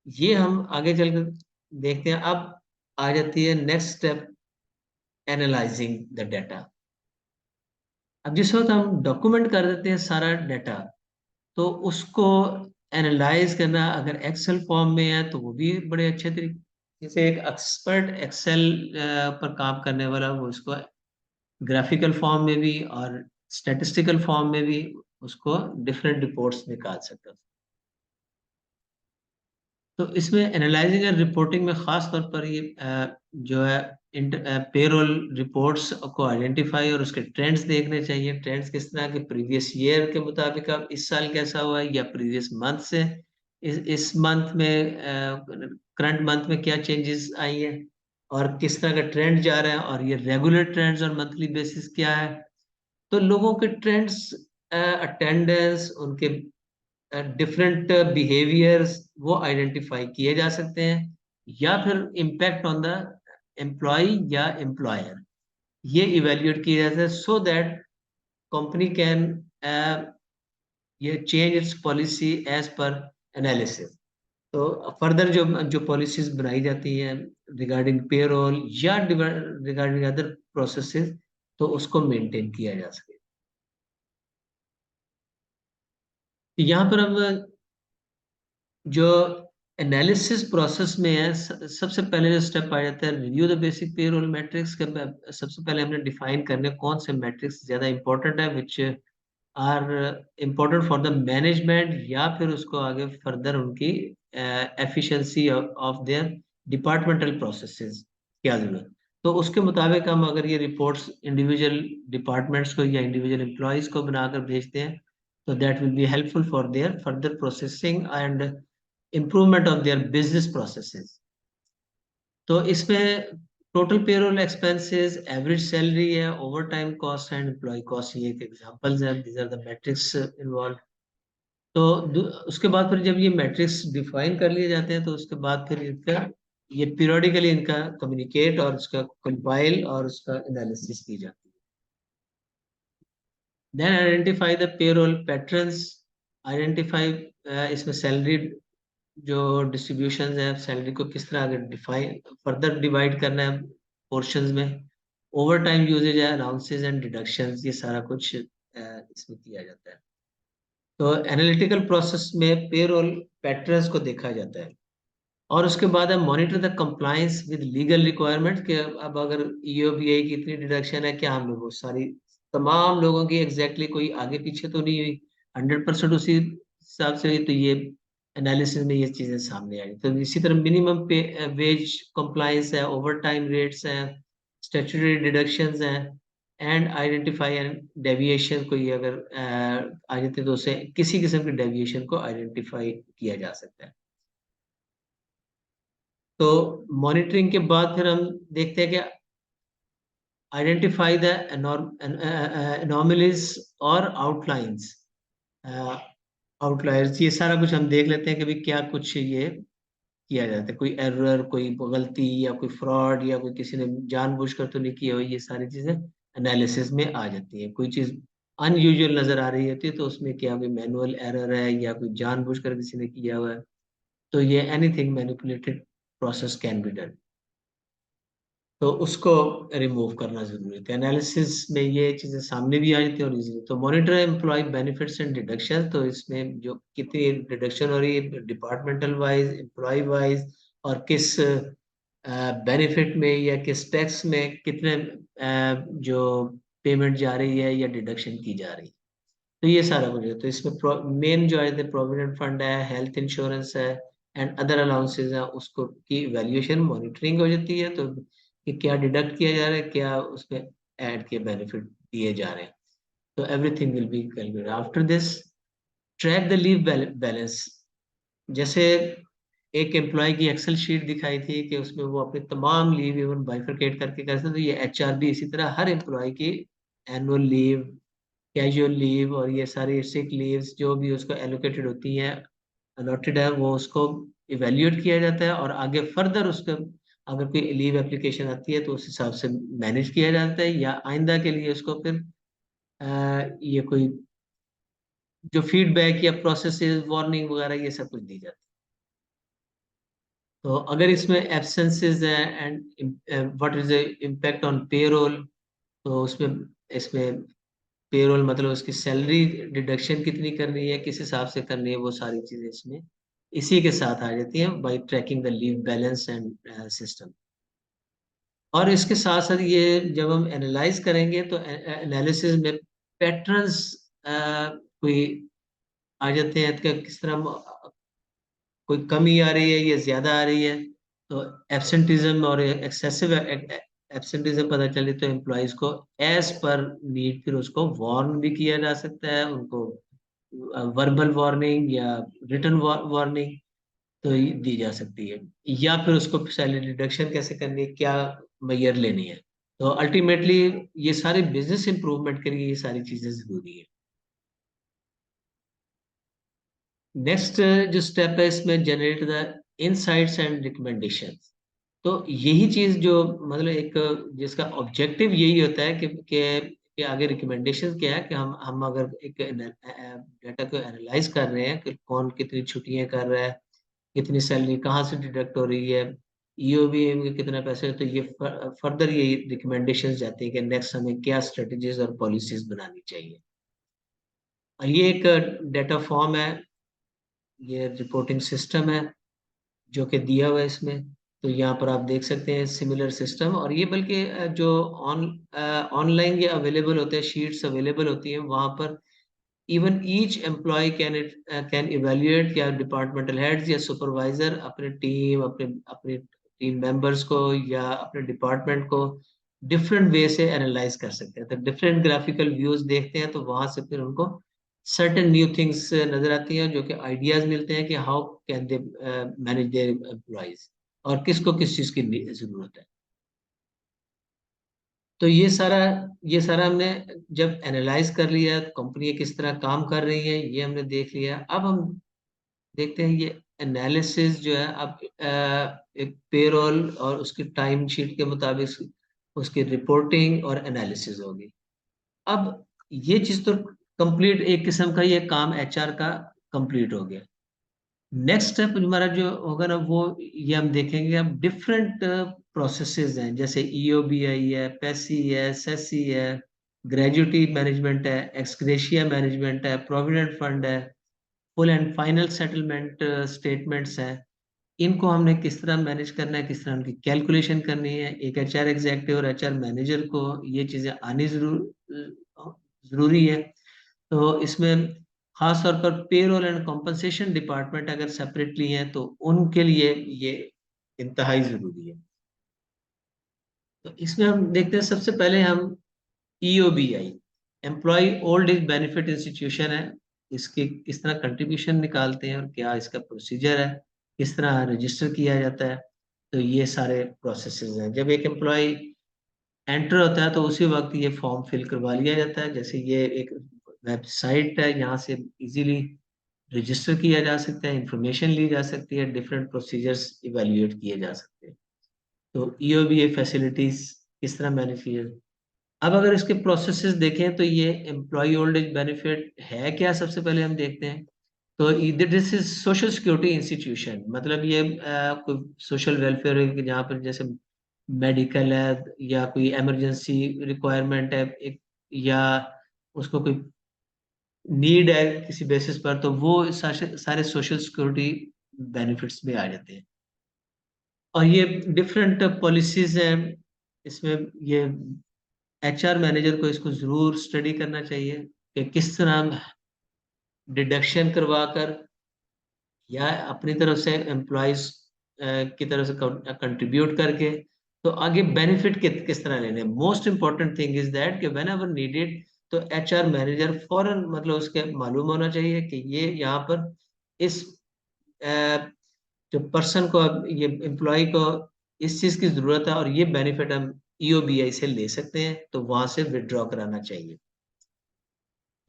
ये हम आगे चलकर देखते हैं। अब आ जाती है next step, analysing the data. अब जिस वक्त हम डॉक्यूमेंट कर देते हैं सारा डाटा, तो उसको एनालाइज करना अगर एक्सेल फॉर्म में है तो वो भी बड़े अच्छे तरीके से, एक एक्सपर्ट एक्सेल पर काम करने वाला वो इसको ग्राफिकल फॉर्म में भी और स्टैटिस्टिकल फॉर्म में भी उसको डिफरेंट रिपोर्ट्स निकाल सकता है। तो इसमें एनालाइजिंग एंड रिपोर्टिंग में खास तौर पर ये जो है पेरोल रिपोर्ट्स को आइडेंटिफाई और उसके ट्रेंड्स देखने चाहिए। ट्रेंड्स किस तरह के, प्रीवियस ईयर के मुताबिक अब इस साल कैसा हुआ है या प्रीवियस मंथ से इस मंथ में, करंट मंथ में क्या चेंजेस आई है और किस तरह का ट्रेंड जा रहा है, और ये रेगुलर ट्रेंड्स और मंथली बेसिस क्या है। तो लोगों के ट्रेंड्स, अटेंडेंस, उनके डिफरेंट बिहेवियर्स वो आइडेंटिफाई किए जा सकते हैं, या फिर इम्पैक्ट ऑन द एम्प्लॉय या एम्प्लॉयर ये इवेल्युएट किया जाता है, सो दैट कंपनी कैन ये change its policy as per analysis. तो फर्दर जो जो पॉलिसीज बनाई जाती हैं रिगार्डिंग पेरोल या रिगार्डिंग अदर प्रोसेसेस, तो उसको मेंटेन किया जा सके। यहाँ पर हम जो एनालिसिस प्रोसेस में है, सबसे पहले जो स्टेप आ जाता है review the basic payroll matrix के। सबसे पहले हमने डिफाइन करने कौन से मैट्रिक्स ज्यादा इंपॉर्टेंट है, which are important for the management, या फिर उसको आगे फर्दर उनकी efficiency of their departmental processes क्या जरूरत। तो उसके मुताबिक हम अगर ये रिपोर्ट्स इंडिविजुअल डिपार्टमेंट्स को या इंडिविजुअल एम्प्लॉयज को बनाकर भेजते हैं, तो that will be helpful for their further processing and improvement of their business processes. तो इसमें total payroll expenses, average salary है, overtime cost and employ cost, ये एक एग्जांपल्स हैं, these are the metrics involve. तो उसके बाद फिर जब ये मैट्रिक्स डिफाइन कर लिए जाते हैं, तो उसके बाद फिर इनका ये पीरियोडिकली इनका कम्युनिकेट और उसका कंपाइल और उसका एनालिसिस की जाती है। Then identify the payroll patterns. Identify, इसमें सैलरी जो डिस्ट्रीब्यूशन है, सैलरी को किस तरह अगर डिफाइन फर्दर डिवाइड करना है पोर्शंस में, ओवर टाइम यूजेज है, अलाउंसेस एंड डिडक्शंस, ये सारा कुछ इसमें किया जाता है। तो एनालिटिकल प्रोसेस में पेरोल पैटर्न्स को देखा जाता है, और उसके बाद हम monitor the compliance with legal requirement कि अब अगर ईओबीआई की इतनी डिडक्शन है, क्या हम लोग वो सारी तमाम लोगों की एग्जैक्टली कोई आगे पीछे तो नहीं हुई, 100% उसी हिसाब से हुई, तो ये एनालिसिस में ये चीजें सामने आई। तो इसी तरह मिनिमम पे वेज कंप्लायंस है, ओवर टाइम रेट्स हैं, स्टैट्यूटरी डिडक्शंस हैं, एंड आइडेंटिफाई एंड डेविएशन कोई अगर आ जाती है, तो उसे किसी किस्म के डेविएशन को आइडेंटिफाई किया जा सकता है। तो मॉनिटरिंग के बाद फिर हम देखते हैं कि आइडेंटिफाई द एनॉमलीज और आउटलाइंस, आउटलायर्स, ये सारा कुछ हम देख लेते हैं कि भाई क्या कुछ ये किया जाता है, कोई एरर, कोई गलती या कोई फ्रॉड या कोई किसी ने जानबूझकर तो नहीं किया हो, ये सारी चीजें एनालिसिस में आ जाती है। कोई चीज अनयूजुअल नजर आ रही होती है, तो उसमें क्या कोई मैनुअल एरर है या कोई जानबूझकर किसी ने किया हुआ है, तो ये anything manipulated process can be done, तो उसको रिमूव करना जरूरी है। एनालिसिस में ये चीजें सामने भी आ जाती है और इजीली। तो monitor employee benefits and deduction, तो इसमें जो कितनी डिडक्शन हो रही है डिपार्टमेंटल वाइज, एम्प्लॉय वाइज, और किस बेनिफिट में या किस टैक्स में कितने जो पेमेंट जा रही है या डिडक्शन की जा रही है, तो ये सारा कुछ है। तो इसमें मेन जो है प्रोविडेंट फंड है, हेल्थ इंश्योरेंस है, एंड अदर अलाउंसेस है, उसको की वैल्यूएशन मॉनिटरिंग हो जाती है, तो कि क्या डिडक्ट किया जा रहा है, क्या उसमें ऐड के बेनिफिट दिए जा रहे हैं। तो everything will be calculated after this. Track the leave balance, जैसे एक एम्प्लॉय की एक्सेल शीट दिखाई थी कि उसमें वो अपने तमाम लीव इवन बाइफरकेट करके करते, तो ये एचआर भी इसी तरह हर एम्प्लॉय की एनुअल लीव, कैजुअल लीव और ये सारी सिक लीव्स जो भी उसको एलोकेटेड होती हैं, अलॉटेड है, वो उसको इवेल्युएट किया जाता है, और आगे फर्दर उसको अगर कोई लीव एप्लीकेशन आती है तो उस हिसाब से मैनेज किया जाता है, या आइंदा के लिए उसको फिर ये कोई जो फीडबैक या प्रोसेसेस वार्निंग वगैरह ये सब कुछ दी जाती है। तो अगर इसमें एब्सेंसेस है and what is the impact on payroll, तो उसमें इसमें पेरोल मतलब उसकी सैलरी डिडक्शन कितनी करनी है, किस हिसाब से करनी है, वो सारी चीजें इसमें इसी के साथ आ जाती हैं by tracking the leave balance and system. और इसके साथ साथ ये जब हम एनालाइज करेंगे, तो एनालिसिस में पैटर्न्स कोई आ जाते हैं कि किस तरह कोई कमी आ रही है या ज्यादा आ रही है, तो एब्सेंटिज्म और एक्सेसिव एब्सेंटिज्म पता चले तो एम्प्लॉयज को एज पर नीड फिर उसको वार्न भी किया जा सकता है, उनको वर्बल वार्निंग या रिटन वार्निंग तो ये दी जा सकती है, या फिर उसको सैलरी डिडक्शन कैसे करनी है, क्या मैयर लेनी है। तो अल्टीमेटली ये सारे बिजनेस इंप्रूवमेंट के लिए ये सारी चीजें जरूरी है। नेक्स्ट जो स्टेप है इसमें, generate the insights and recommendations. तो यही चीज जो मतलब एक जिसका ऑब्जेक्टिव यही होता है कि आगे रिकमेंडेशन क्या है, कि हम अगर एक डाटा को एनालाइज कर रहे हैं कि कौन कितनी छुट्टियां कर रहा है, कितनी सैलरी कहाँ से डिडक्ट हो रही है, ईओबी में कितना पैसे, तो ये फर्दर ये रिकमेंडेशंस जाती है कि नेक्स्ट हमें क्या स्ट्रेटजीज और पॉलिसीज बनानी चाहिए। और ये एक डाटा फॉर्म है, ये रिपोर्टिंग सिस्टम है जो कि दिया हुआ है इसमें। तो यहाँ पर आप देख सकते हैं सिमिलर सिस्टम, और ये बल्कि जो ऑनलाइन ये अवेलेबल होते हैं, शीट्स अवेलेबल होती हैं वहाँ पर। Even each employ can evaluate, या डिपार्टमेंटल हेड्स या सुपरवाइजर अपने टीम, अपने अपने टीम मेंबर्स को या अपने डिपार्टमेंट को डिफरेंट वे से एनालाइज कर सकते हैं। तो डिफरेंट ग्राफिकल व्यूज देखते हैं तो वहां से फिर उनको सर्टेन न्यू थिंग्स नजर आती हैं, जो कि आइडियाज मिलते हैं कि how can they manage their employees, और किसको किस चीज की जरूरत है। तो ये सारा हमने जब एनालाइज कर लिया, कंपनी किस तरह काम कर रही है ये हमने देख लिया। अब हम देखते हैं ये एनालिसिस जो है, अब एक पेरोल और उसकी टाइम शीट के मुताबिक उसकी रिपोर्टिंग और एनालिसिस होगी। अब ये चीज तो कंप्लीट, एक किस्म का ये काम एचआर का कंप्लीट हो गया। नेक्स्ट स्टेप हमारा जो होगा ना, वो ये हम देखेंगे अब डिफरेंट प्रोसेसेस हैं, जैसे ईओबीआई है, पैसी है, सेसी है, ग्रेजुएटी मैनेजमेंट है, एक्सग्रेशिया मैनेजमेंट है, प्रोविडेंट फंड है, full and final settlement statements हैं। इनको हमने किस तरह मैनेज करना है, किस तरह उनकी कैलकुलेशन करनी है, एक एचआर एग्जेक्टिव और एचआर मैनेजर को ये चीजें आनी जरूरी है। तो इसमें खास तौर पर पेरोल एंड कॉम्पनसेशन डिपार्टमेंट अगर सेपरेटली हैं तो उनके लिए ये इंतहाई जरूरी है। तो इसमें हम देखते हैं, सबसे पहले हम EOBI, employee old age benefit institution है, इसके किस तरह कंट्रीब्यूशन निकालते हैं और क्या इसका प्रोसीजर है, किस तरह रजिस्टर किया जाता है। तो ये सारे प्रोसेसेस हैं। जब एक एम्प्लॉय एंटर होता है तो उसी वक्त ये फॉर्म फिल करवा लिया जाता है। जैसे ये एक वेबसाइट है, यहाँ से इजीली रजिस्टर किया जा सकता है, इंफॉर्मेशन ली जा सकती है, डिफरेंट प्रोसीजर्स इवेल्युएट किए जा सकते हैं। तो ईओबीए फैसिलिटीज किस तरह मैनेज किए। अब अगर इसके प्रोसेसेस देखें तो ये एम्प्लॉय ओल्ड एज बेनिफिट है क्या, सबसे पहले हम देखते हैं। तो this is social security institution, मतलब ये कोई सोशल वेलफेयर है जहाँ पर जैसे मेडिकल है या कोई इमरजेंसी रिक्वायरमेंट है एक, या उसको कोई नीड है किसी बेसिस पर, तो वो सारे सोशल सिक्योरिटी बेनिफिट्स में आ जाते हैं। और ये डिफरेंट पॉलिसीज हैं इसमें। ये एचआर मैनेजर को इसको जरूर स्टडी करना चाहिए कि किस तरह डिडक्शन करवा कर या अपनी तरफ से एम्प्लॉयज की तरफ से कंट्रीब्यूट करके तो आगे बेनिफिट किस तरह लेने। Most important thing is that कि व्हेन एवर नीडेड तो एचआर मैनेजर फौरन मतलब उसके मालूम होना चाहिए कि ये यहाँ पर इस जो पर्सन को, ये एम्प्लॉय को इस चीज की जरूरत है और ये बेनिफिट हम ईओबीआई से ले सकते हैं, तो वहां से विड्रॉ कराना चाहिए।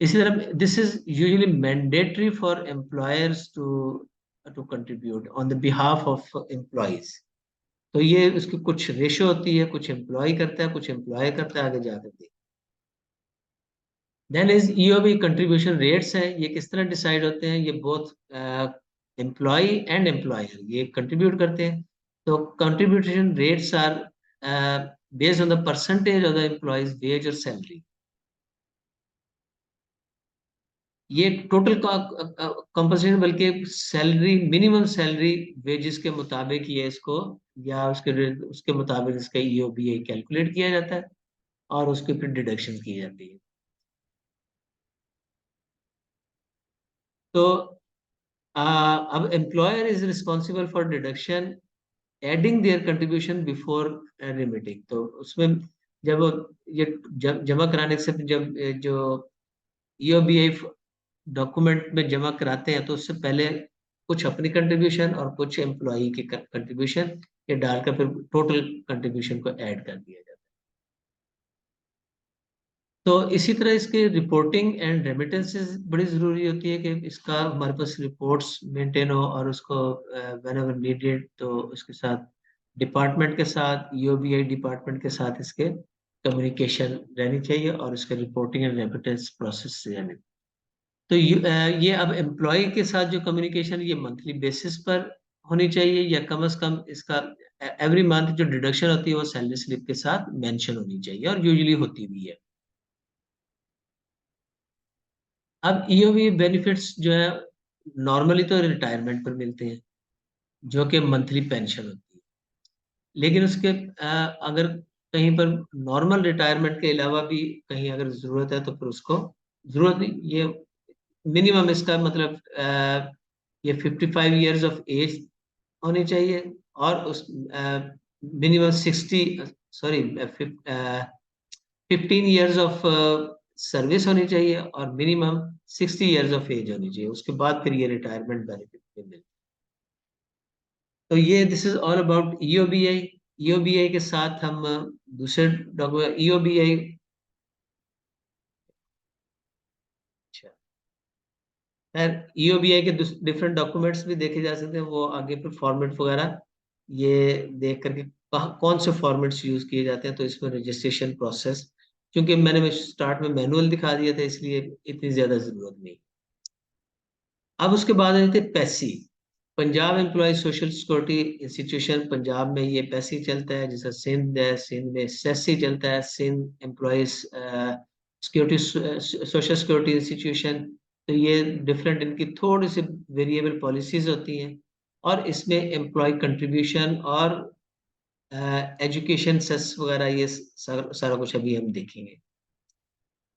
इसी तरह this is usually mandatory for employers to to contribute on the behalf of employees. तो ये उसकी कुछ रेशो होती है, कुछ एम्प्लॉय करता है, कुछ एम्प्लॉय करता है, आगे जाकर देख। Then is EOB contribution rates है, ये किस तरह डिसाइड होते हैं, ये बोथ एम्प्लॉय एंड एम्प्लॉयर ये कंट्रीब्यूट करते हैं। तो contribution rates are based on the percentage of the employees wage और सैलरी। ये टोटल कंपनसेशन बल्कि सैलरी, मिनिमम सैलरी वेजेस के मुताबिक ये इसको, या उसके मुताबिक इसका ईओबीआई कैलकुलेट किया जाता है और उसके फिर डिडक्शन की जाती है। तो अब employer is responsible for deduction adding their contribution before remitting. तो उसमें जब ये जमा कराने से जब जो ईओबीआई डॉक्यूमेंट में जमा कराते हैं तो उससे पहले कुछ अपनी कंट्रीब्यूशन और कुछ एम्प्लॉई की कंट्रीब्यूशन ये डालकर फिर टोटल कंट्रीब्यूशन को ऐड कर दिया जाता है। तो इसी तरह इसके रिपोर्टिंग एंड रेमिटेंसेस बड़ी जरूरी होती है कि इसका हमारे पास रिपोर्ट्स मेंटेन हो और उसको व्हेन एवर नीडेड तो उसके साथ डिपार्टमेंट के साथ ईओबीआई डिपार्टमेंट के साथ इसके कम्युनिकेशन रहनी चाहिए और इसके रिपोर्टिंग एंड रेमिटेंस प्रोसेस रहने। तो ये अब एम्प्लॉय के साथ जो कम्युनिकेशन ये मंथली बेसिस पर होनी चाहिए या कम से कम इसका एवरी मंथ जो डिडक्शन होती है वो सैलरी स्लिप के साथ मेंशन होनी चाहिए और यूजुअली होती भी है। अब ईओबी बेनिफिट्स जो है नॉर्मली तो रिटायरमेंट पर मिलते हैं जो कि मंथली पेंशन होती है, लेकिन उसके अगर कहीं पर नॉर्मल रिटायरमेंट के अलावा भी कहीं अगर जरूरत है तो फिर उसको जरूरत नहीं, ये मिनिमम इसका मतलब ये 55 ईयर्स ऑफ एज होनी चाहिए और उस minimum 60 sorry 15 years of service होनी चाहिए और मिनिमम 60 ईयर्स ऑफ एज होनी चाहिए, उसके बाद फिर ये रिटायरमेंट बेनिफिट मिलते हैं। तो ये this is all about EOBI. EOBI के साथ हम दूसरे डॉक्यूमेंट ईओबीआई खैर ईओबीआई के डिफरेंट डॉक्यूमेंट्स भी देखे जा सकते हैं, वो आगे फिर फॉर्मेट वगैरह ये देख करके कौन से फॉर्मेट्स यूज किए जाते हैं तो इसमें रजिस्ट्रेशन प्रोसेस, क्योंकि मैंने स्टार्ट में मैनुअल दिखा दिया था इसलिए इतनी ज्यादा जरूरत नहीं। अब उसके बाद आते हैं PESSI. Punjab employ social security institution, Punjab में ये पैसी चलता है, जैसे सिंध है, सिंध में सेसी चलता है, Sindh employees social security security इंस्टीट्यूशन। तो ये डिफरेंट इनकी थोड़ी सी वेरिएबल पॉलिसीज होती हैं और इसमें एम्प्लॉय कंट्रीब्यूशन और एजुकेशन सेस वगैरह ये सारा कुछ अभी हम देखेंगे।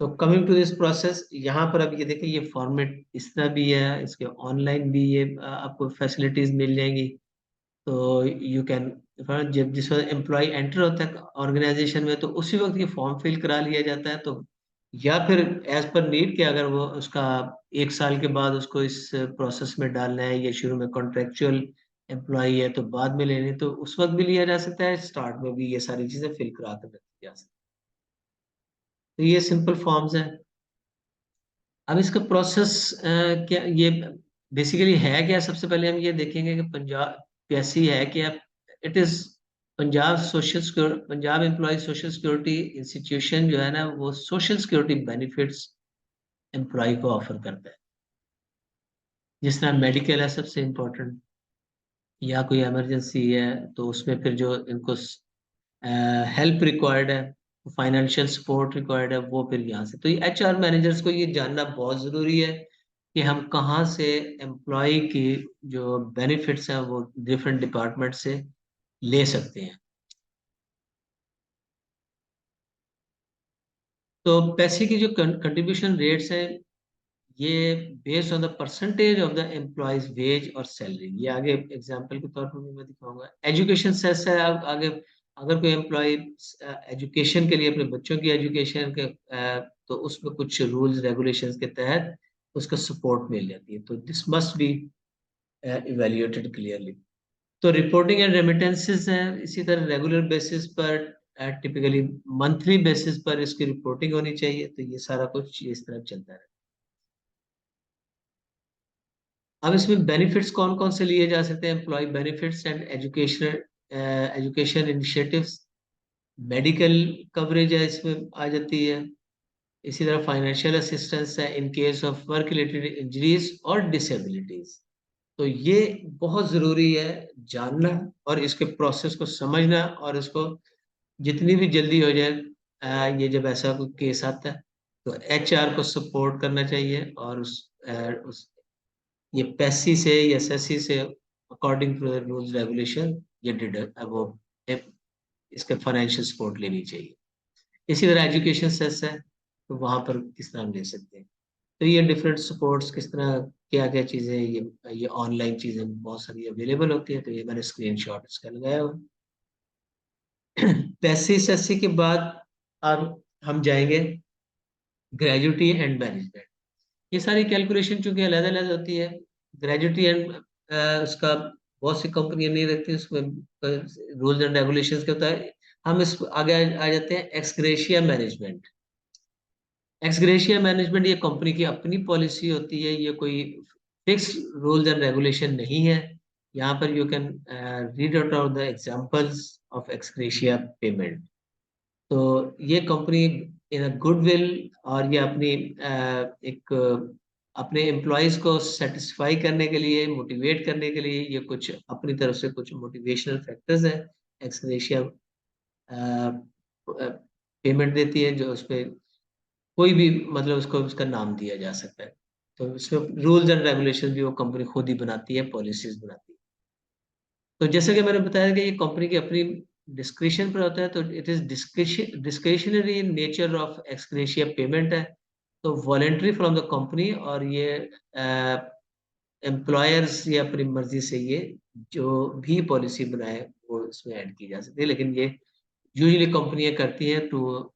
तो कमिंग टू दिस प्रोसेस, यहाँ पर अब ये देखिए ये फॉर्मेट इस तरह भी है, इसके ऑनलाइन भी ये आपको फैसिलिटीज मिल जाएंगी। तो यू कैन जब जिस वक्त एम्प्लॉय एंटर होता है ऑर्गेनाइजेशन में तो उसी वक्त ये फॉर्म फिल करा लिया जाता है। तो या फिर एज पर नीड के अगर वो उसका 1 साल के बाद उसको इस प्रोसेस में डालना है या शुरू में कॉन्ट्रेक्चुअल एम्प्लॉय है तो बाद में लेने तो उस वक्त भी लिया जा सकता है, स्टार्ट में भी ये सारी चीजें फिल करा कर रखी जा सकती है। तो ये सिंपल फॉर्म्स हैं। अब इसका प्रोसेस क्या ये बेसिकली है क्या, सबसे पहले हम ये देखेंगे कि पंजाब कैसी है क्या। It is Punjab social security, Punjab employ social security institution जो है ना वो सोशल सिक्योरिटी बेनिफिट्स एम्प्लॉय को ऑफर करता है। जिस तरह मेडिकल है सबसे इम्पोर्टेंट, या कोई इमरजेंसी है तो उसमें फिर जो इनको हेल्प रिक्वायर्ड है, फाइनेंशियल सपोर्ट रिक्वायर्ड है, वो फिर यहाँ से। तो ये एचआर मैनेजर्स को ये जानना बहुत ज़रूरी है कि हम कहाँ से एम्प्लॉय की जो बेनिफिट्स हैं वो डिफरेंट डिपार्टमेंट से ले सकते हैं। तो पैसे की जो कंट्रीब्यूशन रेट्स हैं ये based on the percentage of the employees wage और सैलरी, ये आगे एग्जांपल के तौर पर भी मैं दिखाऊंगा। एजुकेशन सेस है आगे, अगर कोई एम्प्लॉय एजुकेशन के लिए अपने बच्चों की एजुकेशन के तो उसमें कुछ रूल्स रेगुलेशंस के तहत उसको सपोर्ट मिल जाती है, तो this must be evaluated clearly. तो रिपोर्टिंग एंड रेमिटेंसेस हैं इसी तरह रेगुलर बेसिस पर, टिपिकली मंथली बेसिस पर इसकी रिपोर्टिंग होनी चाहिए। तो ये सारा कुछ इस तरह चलता है। अब इसमें बेनिफिट्स कौन कौन से लिए जा सकते हैं, employee benefits and education education initiatives, medical coverage है इसमें आ जाती है, इसी तरह फाइनेंशियल असिस्टेंस है in case of work related injuries और डिसेबिलिटीज। तो ये बहुत जरूरी है जानना और इसके प्रोसेस को समझना और इसको जितनी भी जल्दी हो जाए ये जब ऐसा कोई केस आता है तो एचआर को सपोर्ट करना चाहिए और उस ये पैसी से या सेसी से अकॉर्डिंग टू रूल्स रेगुलेशन ये वो इसके फाइनेंशियल सपोर्ट लेनी चाहिए। इसी तरह एजुकेशन सेस है तो वहां पर किस तरह हम ले सकते हैं। तो ये डिफरेंट सपोर्ट्स किस तरह क्या क्या चीज़ें, ये ऑनलाइन चीज़ें बहुत सारी अवेलेबल होती हैं, तो ये मैंने स्क्रीनशॉट इसका लगाया हुआ है। पैसे सैसे के बाद अब हम जाएंगे ग्रेजुटी एंड मैनेजमेंट। ये सारी कैलकुलेशन चूंकि अलग अलग होती है, ग्रेजुटी एंड उसका बहुत सी कंपनियां नहीं रखती, उसमें रूल्स एंड रेगुलेशंस क्या होता है। हम इस आगे आ जाते हैं एक्सग्रेशिया मैनेजमेंट। एक्सग्रेशिया मैनेजमेंट ये कंपनी की अपनी पॉलिसी होती है, ये कोई फिक्स रूल्स एंड रेगुलेशन नहीं है। यहाँ पर you can read out of the examples of ex gratia payment. तो ये कंपनी इन अ गुडविल, और ये अपनी एक अपने एम्प्लॉयज को सेटिस्फाई करने के लिए, मोटिवेट करने के लिए, ये कुछ अपनी तरफ से कुछ मोटिवेशनल फैक्टर्स है एक्सग्रेशिया पेमेंट देती है, जो उसपे कोई भी मतलब उसको उसका नाम दिया जा सकता है। तो इसमें रूल्स एंड रेगुलेशन भी वो कंपनी खुद ही बनाती है, पॉलिसीज बनाती है। तो जैसे कि मैंने बताया कि ये कंपनी की अपनी डिस्क्रिशन पर होता है, तो it is discretionary in nature of ex gratia payment है। तो वॉलेंट्री फ्रॉम द कंपनी, और ये एम्प्लॉयर्स ये अपनी मर्जी से ये जो भी पॉलिसी बनाए वो इसमें ऐड की जा सकती है, लेकिन ये यूजुअली कंपनियां करती हैं to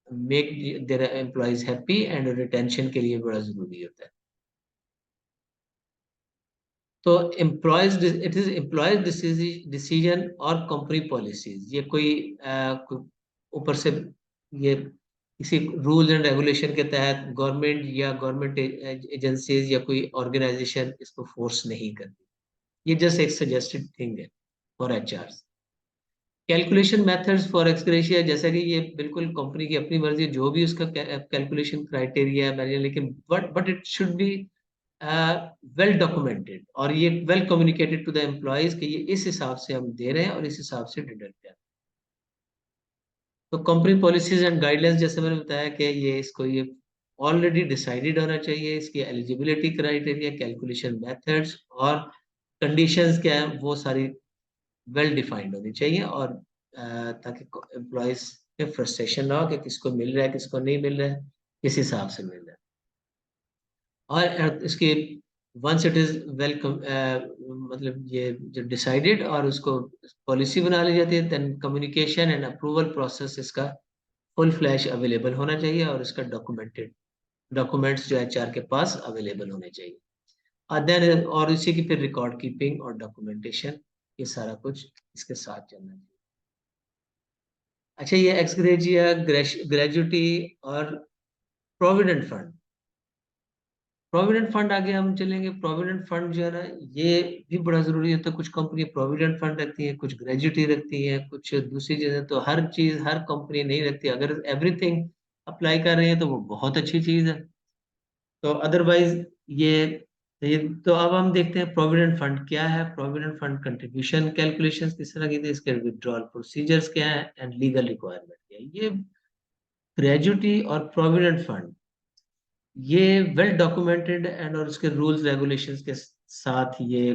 make their employees happy, and retention के लिए बड़ा जरूरी होता है। तो employees, it is employees decision और कंपनी पॉलिसीज, ये कोई ऊपर से ये किसी रूल एंड रेगुलेशन के तहत गवर्नमेंट या गवर्नमेंट एजेंसीज या कोई ऑर्गेनाइजेशन इसको फोर्स नहीं करती। ये जस्ट एक सजेस्टेड थिंग है for HR. Calculation methods for ex gratia, जैसा कि ये बिल्कुल कंपनी की अपनी मर्जी है, जो भी उसका कैलकुलेशन क्राइटेरिया है, लेकिन but it should be well documented, और ये well communicated to the employees कि ये इस हिसाब से हम दे रहे हैं और इस हिसाब से डिडक्ट कर। तो कंपनी पॉलिसीज एंड गाइडलाइंस, जैसे मैंने बताया कि ये इसको ये ऑलरेडी डिसाइडेड होना चाहिए, इसकी एलिजिबिलिटी क्राइटेरिया, कैलकुलेशन मेथड्स और कंडीशंस क्या है, वो सारी वेल डिफाइंड होनी चाहिए, और ताकि एम्प्लॉयज के फ्रस्ट्रेशन ना हो कि किसको मिल रहा है किसको नहीं मिल रहा है, किस हिसाब से मिल रहा है। और इसके वंस इट इज वेल मतलब ये जो डिसाइडेड और उसको पॉलिसी बना ली जाती है, then communication and approval process इसका फुल फ्लैश अवेलेबल होना चाहिए, और इसका डॉक्यूमेंटेड डॉक्यूमेंट्स जो एचआर के पास अवेलेबल होने चाहिए। और देन और इसी की फिर रिकॉर्ड कीपिंग और डॉक्यूमेंटेशन, ये सारा कुछ इसके साथ चलना चाहिए। अच्छा, ये एक्सग्रेजिया, ग्रेजुटी और प्रोविडेंट फंड। प्रोविडेंट फंड आगे हम चलेंगे। प्रोविडेंट फंड जो है ना, ये भी बड़ा जरूरी होता है। कुछ कंपनी प्रोविडेंट फंड रखती है, कुछ ग्रेजुटी रखती है, कुछ दूसरी चीजें, तो हर चीज हर कंपनी नहीं रखती। अगर एवरीथिंग अप्लाई कर रही है तो वो बहुत अच्छी चीज है। तो अदरवाइज ये तो अब हम देखते हैं प्रोविडेंट फंड क्या है। प्रोविडेंट फंड कंट्रीब्यूशन कैलकुलेशंस किस तरह की थी, इसके विड्रॉल प्रोसीजर्स क्या है, एंड लीगल रिक्वायरमेंट क्या है। ये ग्रेजुटी और प्रोविडेंट फंड ये वेल डॉक्यूमेंटेड एंड और उसके रूल्स रेगुलेशंस के साथ ये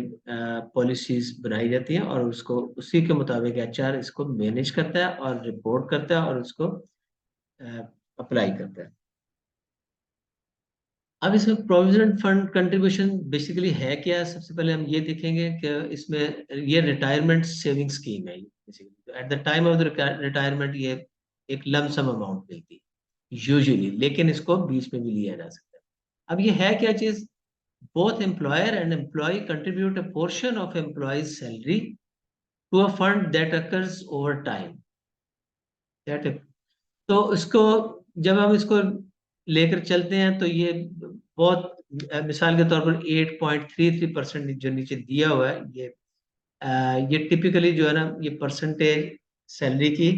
पॉलिसीज बनाई जाती हैं, और उसको उसी के मुताबिक एचआर इसको मैनेज करता है और रिपोर्ट करता है और उसको अप्लाई करता है। अब इसमें प्रोविडेंट फंड कंट्रीब्यूशन बेसिकली है क्या, सबसे पहले हम ये देखेंगे कि इसमें ये रिटायरमेंट सेविंग स्कीम है। At the time of the retirement ये एक लमसम अमाउंट मिलती है यूजुअली, लेकिन इसको बीच में भी लिया जा सकता है। अब ये है क्या चीज, both employer and employee contribute a portion of employee's salary to a fund that occurs over time, that तो इसको जब हम इसको लेकर चलते हैं तो ये बहुत मिसाल के तौर पर 8.33% जो नीचे दिया हुआ है, ये टिपिकली जो है ना, ये परसेंटेज सैलरी की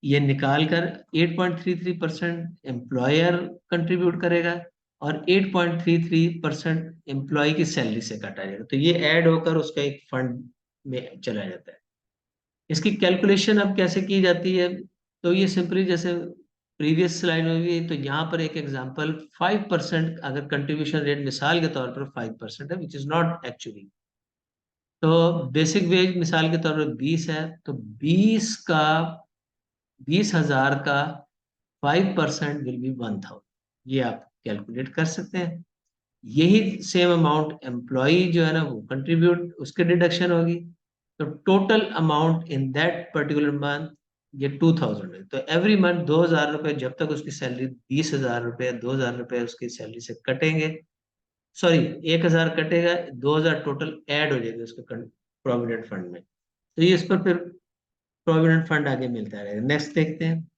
ये निकाल कर 8.33% एम्प्लॉयर कंट्रीब्यूट करेगा, और 8.33% एम्प्लॉय की सैलरी से काटा जाएगा। तो ये ऐड होकर उसका एक फंड में चला जाता है। इसकी कैलकुलेशन अब कैसे की जाती है, तो ये सिंपली जैसे प्रीवियस स्लाइड में भी, तो यहाँ पर एक एग्जांपल 5% अगर कंट्रीब्यूशन रेट मिसाल के तौर पर 5% है, विच इज नॉट एक्चुअली। तो बेसिक वेज मिसाल के तौर पर 20 है, तो 20,000 का 5% विल बी 1,000। ये आप कैलकुलेट कर सकते हैं। यही सेम अमाउंट एम्प्लॉई जो है ना वो कंट्रीब्यूट, उसके डिडक्शन होगी। तो total amount in that particular month ये 2000 है। तो एवरी मंथ 2000 रुपए, जब तक उसकी सैलरी 20,000 रुपए, 2000 रुपए उसकी सैलरी से कटेंगे, सॉरी 1000 कटेगा, 2000 टोटल ऐड हो जाएगा उसके प्रोविडेंट फंड में। तो ये इस पर फिर प्रोविडेंट फंड आगे मिलता रहेगा। नेक्स्ट देखते हैं।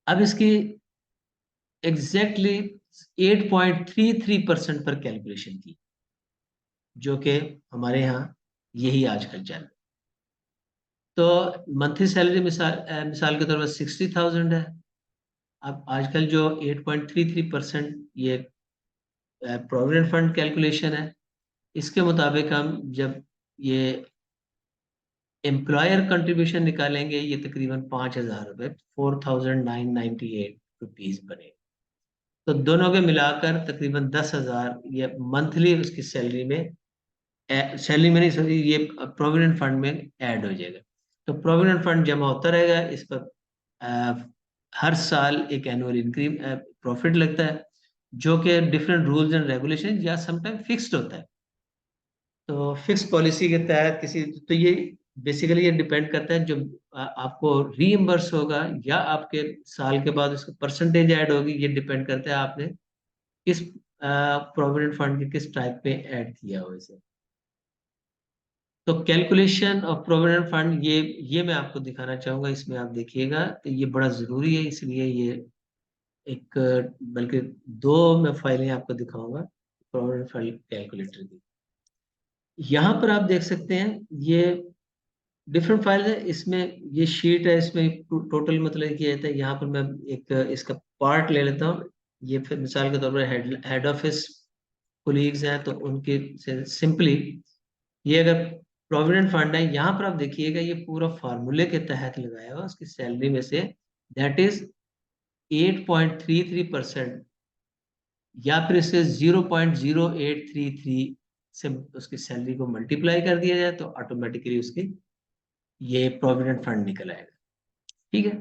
अब इसकी एग्जैक्टली 8.33% पर कैलकुलेशन की, जो कि हमारे यहाँ यही आजकल चल रहा है। तो मंथली सैलरी मिसाल के तौर पर 60,000 है। अब आजकल जो 8.33% ये प्रोविडेंट फंड कैलकुलेशन है, इसके मुताबिक हम जब ये एम्प्लॉयर कंट्रीब्यूशन निकालेंगे, ये तकरीबन 5,000 रुपये, 4,998 रुपीज बने। तो दोनों के मिलाकर तकरीबन 10,000 ये मंथली उसकी सैलरी में, सैलरी में नहीं सॉरी, ये प्रोविडेंट फंड में ऐड हो जाएगा। तो प्रोविडेंट फंड जमा होता रहेगा, इस पर हर साल एक एनुअल इंक्रीम प्रॉफिट लगता है, जो कि डिफरेंट रूल्स एंड रेगुलेशन या समटाइम फिक्स्ड होता है। तो फिक्स पॉलिसी के तहत किसी, तो ये बेसिकली ये डिपेंड करता है जो आपको रीइंबर्स होगा या आपके साल के बाद उसका परसेंटेज ऐड होगी, ये डिपेंड करता है आपने किस प्रोविडेंट फंड के किस टाइप पे ऐड किया हो इसे। तो कैलकुलेशन ऑफ प्रोविडेंट फंड ये मैं आपको दिखाना चाहूंगा, इसमें आप देखिएगा, तो ये बड़ा जरूरी है, इसलिए ये एक, बल्कि दो मैं फाइलें आपको दिखाऊंगा प्रोविडेंट फंड कैलकुलेटर की। यहाँ पर आप देख सकते हैं ये डिफरेंट फाइल है, इसमें ये शीट है, इसमें टोटल मतलब किया जाता है। यहाँ पर मैं एक इसका पार्ट ले लेता हूँ। ये फिर मिसाल के तौर पर हेड ऑफिस कोलीग्स हैं, तो उनके से सिंपली ये अगर प्रोविडेंट फंड है, यहाँ पर आप देखिएगा ये पूरा फार्मूले के तहत लगाया हुआ उसकी सैलरी में से, दैट इज 8.33%, या फिर इससे 0.0833 से उसकी सैलरी को मल्टीप्लाई कर दिया जाए, तो ऑटोमेटिकली उसकी ये प्रोविडेंट फंड निकल आएगा। ठीक है।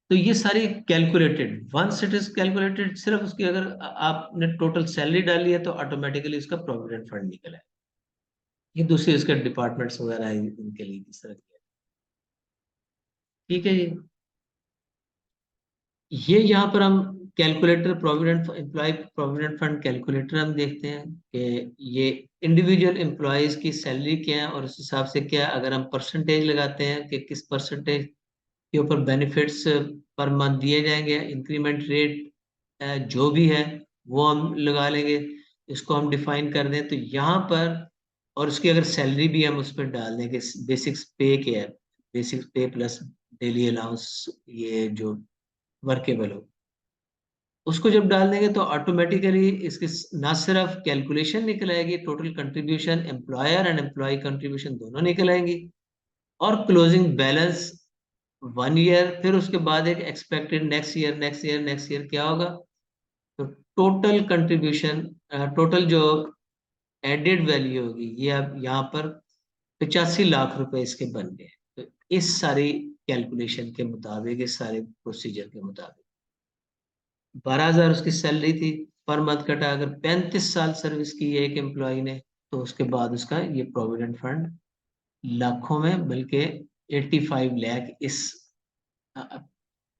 तो ये सारी calculated, once it is calculated, सिर्फ उसकी अगर आपने टोटल सैलरी डाली है तो ऑटोमेटिकली उसका प्रोविडेंट फंड निकल आएगा। ये दूसरे इसके डिपार्टमेंट्स वगैरह हैं, इनके लिए किस तरह किया। ठीक है जी। ये यहाँ पर हम calculator provident employee provident fund calculator हम देखते हैं कि ये इंडिविजुअल एम्प्लॉयज की सैलरी क्या है, और उस हिसाब से क्या, अगर हम परसेंटेज लगाते हैं कि किस परसेंटेज के ऊपर बेनिफिट्स पर मंथ दिए जाएंगे, इंक्रीमेंट रेट जो भी है वो हम लगा लेंगे, इसको हम डिफाइन कर दें तो यहाँ पर, और उसकी अगर सैलरी भी हम उस पर डाल दें कि बेसिक पे क्या है, बेसिक पे प्लस डेली अलाउंस, ये जो वर्केबल हो, उसको जब डाल देंगे तो ऑटोमेटिकली इसकी ना सिर्फ कैलकुलेशन निकल आएगी, total contribution employer and employee contribution दोनों निकल आएंगी, और क्लोजिंग बैलेंस 1 ईयर, फिर उसके बाद एक expected next year, next year, next year क्या होगा। तो टोटल कंट्रीब्यूशन, टोटल जो एडेड वैल्यू होगी, ये अब यहाँ पर 85 लाख रुपए इसके बन गए। तो इस सारी कैलकुलेशन के मुताबिक, इस सारे प्रोसीजर के मुताबिक 12,000 उसकी सैलरी थी, पर मंथ कटा, अगर 35 साल सर्विस की है एक एम्प्लॉय ने, तो उसके बाद उसका ये प्रोविडेंट फंड लाखों में, बल्कि 85 लाख इस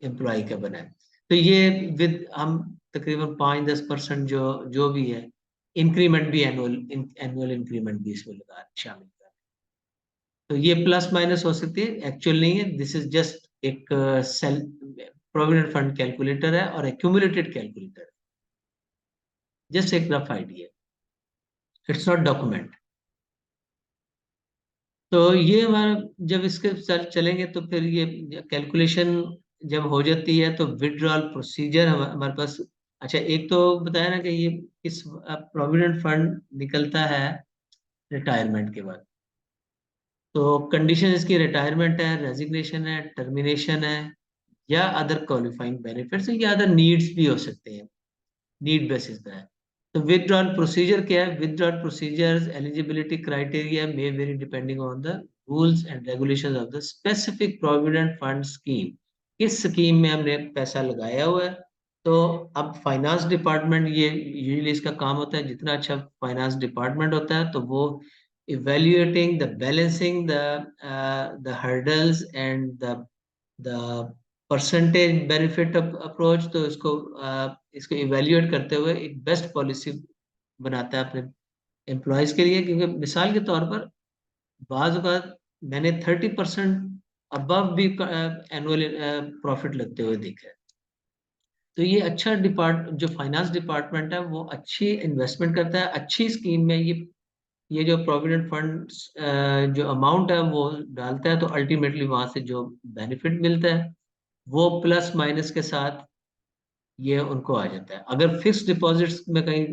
एम्प्लॉय का बना है। तो ये विद हम तकरीबन 5-10% जो जो भी है, इंक्रीमेंट भी एनुअल एनुअल इंक्रीमेंट भी इसमें लगा शामिल कर। तो ये प्लस माइनस हो सकती है, एक्चुअल नहीं है, दिस इज जस्ट एक सेल प्रोविडेंट फंड कैलकुलेटर है और एक्यूमुलेटेड कैलकुलेटर है, जस्ट एक rough idea, it's not document. तो ये हमारा जब इसके चलेंगे तो फिर ये कैलकुलेशन जब हो जाती है तो विड्रॉल प्रोसीजर हमारे पास। अच्छा, एक तो बताया ना कि ये किस प्रोविडेंट फंड निकलता है रिटायरमेंट के बाद। तो कंडीशन इसकी रिटायरमेंट है, रेजिग्नेशन है, टर्मिनेशन है, या अदर क्वालिफाइंग बेनिफिट्स या अदर नीड्स भी हो सकते हैं, नीड बेसिस पे है। तो विथड्रॉल प्रोसीजर क्या है, withdrawal procedures eligibility criteria may very depending on the rules and regulations of the specific provident fund scheme. किस स्कीम में हमने पैसा लगाया हुआ है, तो अब फाइनेंस डिपार्टमेंट, ये यूजुअली इसका काम होता है, जितना अच्छा फाइनेंस डिपार्टमेंट होता है तो वो evaluating the balancing the hurdles and the percentage benefit approach, तो इसको इवेल्युएट करते हुए एक बेस्ट पॉलिसी बनाता है अपने एम्प्लॉयज के लिए। क्योंकि मिसाल के तौर पर बाज़ औक़ात मैंने 30% अबव भी एनुअल प्रॉफिट लगते हुए देखा है। तो ये अच्छा जो फाइनेंस डिपार्टमेंट है वो अच्छी इन्वेस्टमेंट करता है, अच्छी स्कीम में ये जो प्रोविडेंट फंड्स जो अमाउंट है वो डालता है, तो अल्टीमेटली वहां से जो बेनिफिट मिलता है वो प्लस माइनस के साथ ये उनको आ जाता है। अगर फिक्स डिपॉजिट्स में कहीं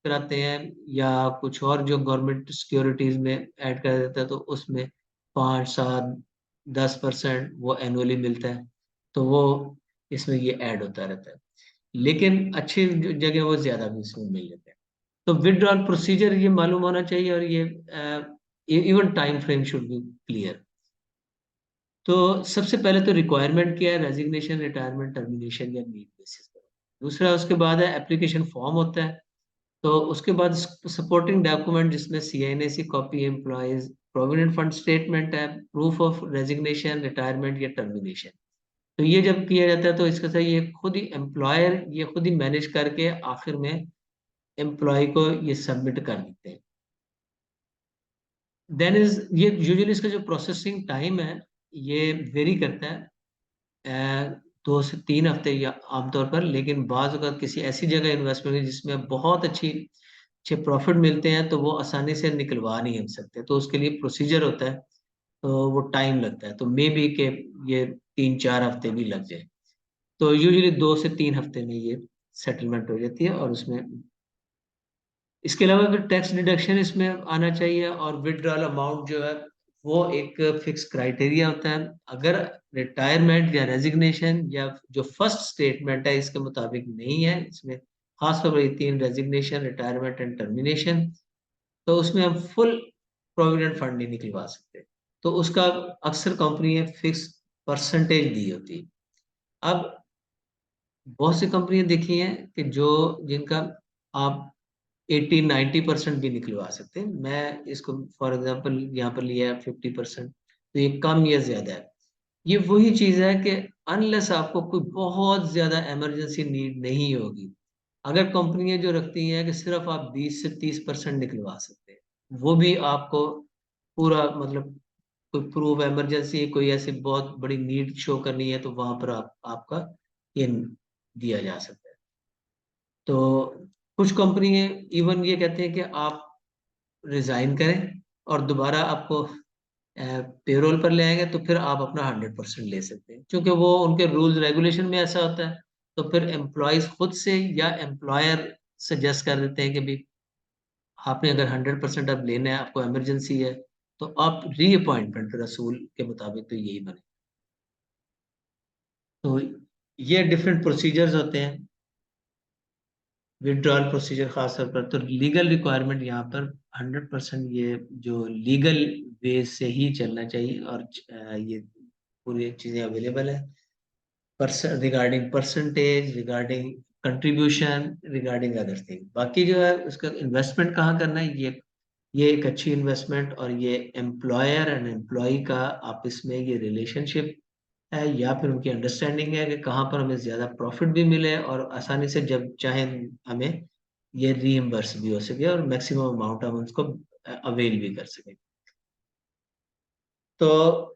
कराते हैं या कुछ और जो गवर्नमेंट सिक्योरिटीज में ऐड कर देता है, तो उसमें 5, 7, 10% वो एनुअली मिलता है, तो वो इसमें ये ऐड होता रहता है। लेकिन अच्छी जगह वो ज्यादा भी इसमें मिल जाते हैं। तो विड्रॉल प्रोसीजर ये मालूम होना चाहिए, और ये even time frame should be clear. तो सबसे पहले तो रिक्वायरमेंट क्या है, रेजिग्नेशन, रिटायरमेंट, टर्मिनेशन या नीड बेसिस पर। दूसरा उसके बाद है एप्लीकेशन फॉर्म होता है। तो उसके बाद सपोर्टिंग डॉक्यूमेंट, जिसमें CINAC copy, employees provident fund statement है, प्रूफ ऑफ रेजिग्नेशन, रिटायरमेंट या टर्मिनेशन। तो ये जब किया जाता है तो इसका सही ये खुद ही एम्प्लॉयर ये खुद ही मैनेज करके आखिर में एम्प्लॉय को ये सबमिट कर देते हैं। देन इज ये यूजुअली इसका जो प्रोसेसिंग टाइम है ये वेरी करता है, 2 से 3 हफ्ते या आमतौर पर। लेकिन बाज अगर किसी ऐसी जगह इन्वेस्टमेंट है जिसमें बहुत अच्छे प्रॉफिट मिलते हैं, तो वो आसानी से निकलवा नहीं हम सकते, तो उसके लिए प्रोसीजर होता है, तो वो टाइम लगता है। तो मे बी के ये 3, 4 हफ्ते भी लग जाए। तो यूजुअली 2 से 3 हफ्ते में ये सेटलमेंट हो जाती है। और उसमें इसके अलावा फिर टैक्स डिडक्शन इसमें आना चाहिए, और विड्रॉल अमाउंट जो है वो एक फिक्स क्राइटेरिया होता है। अगर रिटायरमेंट या रेजिग्नेशन या जो फर्स्ट स्टेटमेंट है इसके मुताबिक नहीं है, इसमें खासतौर पर ये 3, रेजिग्नेशन, रिटायरमेंट एंड टर्मिनेशन, तो उसमें हम फुल प्रोविडेंट फंड नहीं निकलवा सकते। तो उसका अक्सर कंपनी ने फिक्स परसेंटेज दी होती है। अब बहुत सी कंपनियां देखी हैं कि जिनका आप 80-90% भी निकलवा सकते हैं। मैं इसको फॉर एग्जांपल यहाँ पर लिया है 50%, तो ये कम या ज्यादा है। ये वही चीज है कि अनलेस आपको कोई बहुत ज्यादा इमरजेंसी नीड नहीं होगी, अगर कंपनियां जो रखती हैं कि सिर्फ आप 20 से 30% निकलवा सकते हैं, वो भी आपको पूरा मतलब कोई प्रूफ इमरजेंसी, कोई ऐसी बहुत बड़ी नीड शो करनी है, तो वहां पर आपका ये दिया जा सकता है। तो कुछ कंपनी इवन ये कहते हैं कि आप रिजाइन करें और दोबारा आपको पेरोल पर ले आएंगे, तो फिर आप अपना 100% ले सकते हैं, क्योंकि वो उनके रूल्स रेगुलेशन में ऐसा होता है। तो फिर एम्प्लॉयज खुद से या एम्प्लॉयर सजेस्ट कर देते हैं कि भाई आपने अगर 100% अब लेना है, आपको इमरजेंसी है, तो आप रीअपॉइंटमेंट रसूल के मुताबिक तो यही बने। तो ये डिफरेंट प्रोसीजर्स होते हैं विड्रॉल प्रोसीजर खास तौर पर। तो लीगल रिक्वायरमेंट यहाँ पर 100% ये जो लीगल वे से ही चलना चाहिए, और ये पूरी चीजें अवेलेबल है, regarding percentage, regarding contribution, regarding other thing. बाकी जो है उसका इन्वेस्टमेंट कहाँ करना है, ये एक अच्छी इन्वेस्टमेंट, और ये एम्प्लॉयर एंड एम्प्लॉय का आपस में ये रिलेशनशिप है, या फिर उनकी अंडरस्टैंडिंग है कि कहाँ पर हमें ज्यादा प्रॉफिट भी मिले और आसानी से जब चाहे हमें ये रीइंबर्स भी हो सके, और मैक्सिमम अमाउंट हम उसको अवेल भी कर सकें। तो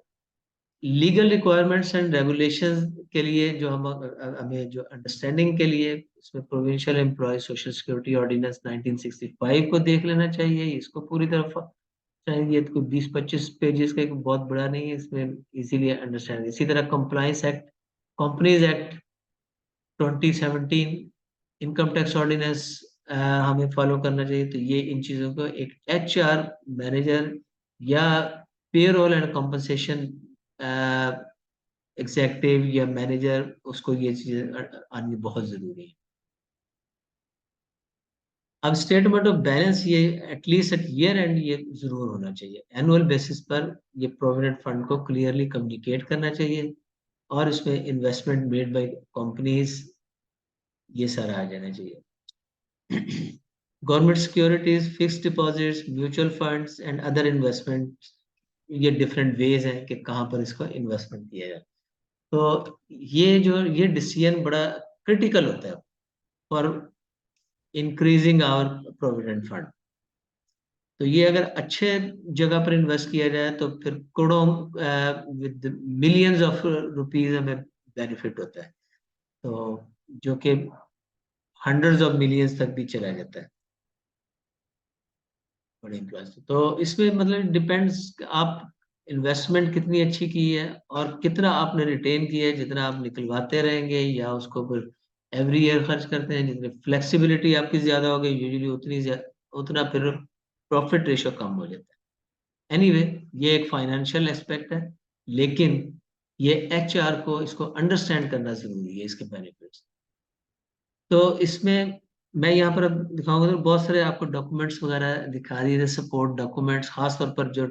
लीगल रिक्वायरमेंट्स एंड रेगुलेशंस के लिए जो हमें जो अंडरस्टैंडिंग के लिए इसमें provincial employee social security ordinance 1965 को देख लेना चाहिए। इसको पूरी तरह चाहिए, ये तो कोई 20-25 पेजेस का एक बहुत बड़ा नहीं है, इसमें इजीली अंडरस्टैंड। इसी तरह compliance act, companies act 2017, income tax ordinance हमें फॉलो करना चाहिए। तो ये इन चीजों को एक HR मैनेजर या पेरोल एंड कंपनसेशन एग्जेक्टिव या मैनेजर, उसको ये चीजें आनी बहुत जरूरी है। अब स्टेटमेंट ऑफ बैलेंस ये एटलीस्ट एट ईयर एंड ये जरूर होना चाहिए। एनुअल बेसिस पर ये प्रोविडेंट फंड को क्लियरली कम्युनिकेट करना चाहिए, और इसमें इन्वेस्टमेंट मेड बाय कंपनीज ये सारा आ जाना चाहिए। Government securities, fixed deposits, mutual funds and other investment, ये डिफरेंट वेज हैं कि कहाँ पर इसको इन्वेस्टमेंट किया जाए। तो ये डिसीजन बड़ा क्रिटिकल होता है for increasing our provident fund. तो ये अगर अच्छे जगह पर इन्वेस्ट किया जाए तो फिर करोड़ों विद मिलियंस ऑफ रुपीज हमें बेनिफिट होता है, तो जो कि हंड्रेड्स ऑफ मिलियंस तक भी चला जाता है बड़े एम्प्लॉयज। तो इसमें मतलब डिपेंड्स आप इन्वेस्टमेंट कितनी अच्छी की है और कितना आपने रिटेन किया है, जितना आप निकलवाते रहेंगे या उसको फिर एवरी ईयर खर्च करते हैं, जितनी फ्लेक्सिबिलिटी आपकी ज्यादा होगी यूजुअली उतना फिर प्रॉफिट रेशो कम हो जाता है। एनीवे ये एक फाइनेंशियल एस्पेक्ट है, लेकिन ये एचआर को इसको अंडरस्टैंड करना जरूरी है, इसके बेनिफिट्स। तो इसमें मैं यहाँ पर अब दिखाऊंगा तो बहुत सारे आपको डॉक्यूमेंट्स वगैरह दिखा दिए थे, सपोर्ट डॉक्यूमेंट्स, खासतौर पर जो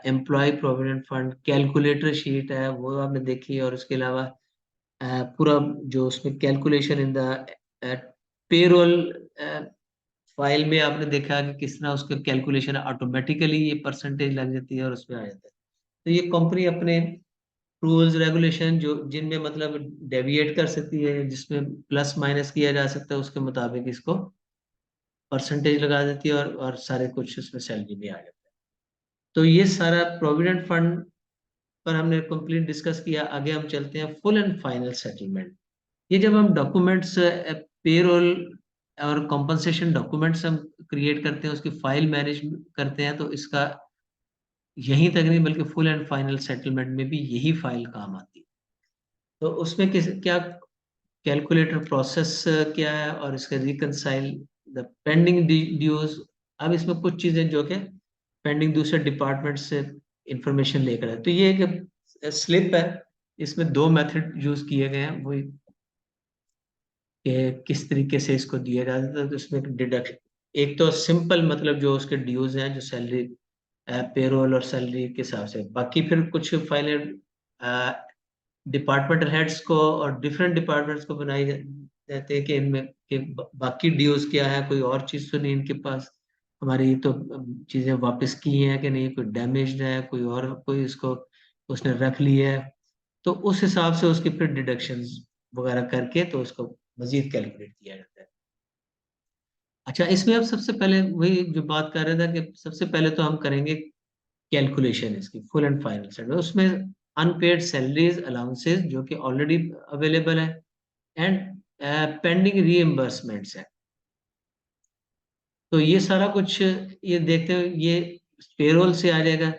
employee provident fund calculator sheet है वो आपने देखी, और उसके अलावा पूरा जो उसमें calculation in the payroll file में आपने देखा कि किस तरह उसका कैलकुलेशन ऑटोमेटिकली ये परसेंटेज लग जाती है और उसमें आ जाता है। तो ये कंपनी अपने रूल्स रेगुलेशन जो जिनमें मतलब डेविएट कर सकती है, जिसमें प्लस माइनस किया जा सकता है, उसके मुताबिक इसको परसेंटेज लगा देती है और सारे कुछ उसमें सैलरी में आ जाता है। तो ये सारा प्रोविडेंट फंड पर हमने कंप्लीट डिस्कस किया। आगे हम चलते हैं फुल एंड फाइनल सेटलमेंट। ये जब हम डॉक्यूमेंट्स पेरोल और कॉम्पनसेशन डॉक्यूमेंट्स हम क्रिएट करते हैं, उसकी फाइल मैनेज करते हैं, तो इसका यहीं तक नहीं बल्कि फुल एंड फाइनल सेटलमेंट में भी यही फाइल काम आती है। तो उसमें किस क्या कैलकुलेटर प्रोसेस क्या है और इसका रिकंसाइल द पेंडिंग ड्यूज। अब इसमें कुछ चीजें जो कि पेंडिंग दूसरे डिपार्टमेंट से इंफॉर्मेशन लेकर है, तो ये एक स्लिप है, इसमें दो मेथड यूज किए गए हैं, वही कि किस तरीके से इसको दिया जाता है। तो इसमें डिडक्शन, एक तो सिंपल मतलब जो उसके ड्यूज हैं जो सैलरी पेरोल और सैलरी के हिसाब से, बाकी फिर कुछ फाइलें डिपार्टमेंटल हेड्स को और डिफरेंट डिपार्टमेंट्स को बनाई जाते हैं कि इनमें कि बाकी ड्यूज क्या है, कोई और चीज तो नहीं इनके पास, हमारी तो चीजें वापस की हैं कि नहीं, कोई डैमेज है, कोई और कोई इसको उसने रख लिया है। तो उस हिसाब से उसकी फिर डिडक्शंस वगैरह करके तो उसको मजीद कैलकुलेट किया जाता है। अच्छा, इसमें अब सबसे पहले वही जो बात कर रहे थे कि सबसे पहले तो हम करेंगे कैलकुलेशन इसकी फुल एंड फाइनल सेटलमेंट। उसमें अनपेड सैलरीज अलाउंसेस जो कि ऑलरेडी अवेलेबल है, एंड पेंडिंग रीएम्बर्समेंट्स है। तो ये सारा कुछ ये देखते हुए ये पेरोल से आ जाएगा,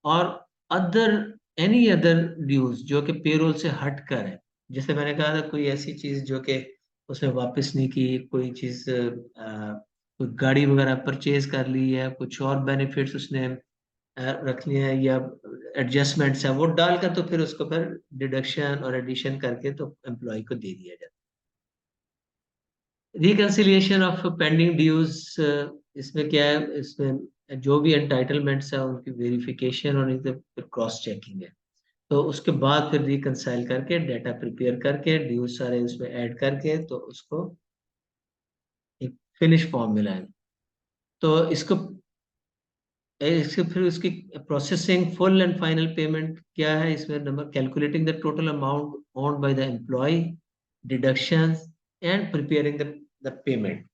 और अदर एनी अदर ड्यूज जो कि पेरोल से हट कर है। जैसे मैंने कहा था कोई ऐसी चीज जो कि उसने वापस नहीं की, कोई चीज कोई गाड़ी वगैरह परचेज कर ली है, कुछ और बेनिफिट्स उसने रख लिए हैं, या एडजस्टमेंट्स है वो डालकर तो फिर उसको फिर डिडक्शन और एडिशन करके तो एम्प्लॉय को दे दिया जाता है। रिकंसिलिएशन ऑफ पेंडिंग ड्यूज, इसमें क्या है, इसमें जो भी एंटाइटलमेंट्स है उनकी वेरिफिकेशन और फिर क्रॉस चेकिंग है। तो उसके बाद फिर रिकंसाइल करके डाटा प्रिपेयर करके ड्यूज सारे उसमें ऐड करके तो उसको एक फिनिश फॉर्म मिलाएंगे। तो इसके फिर उसकी processing full and final payment क्या है, इसमें number calculating the total amount owned by the employee, deductions and preparing the payment.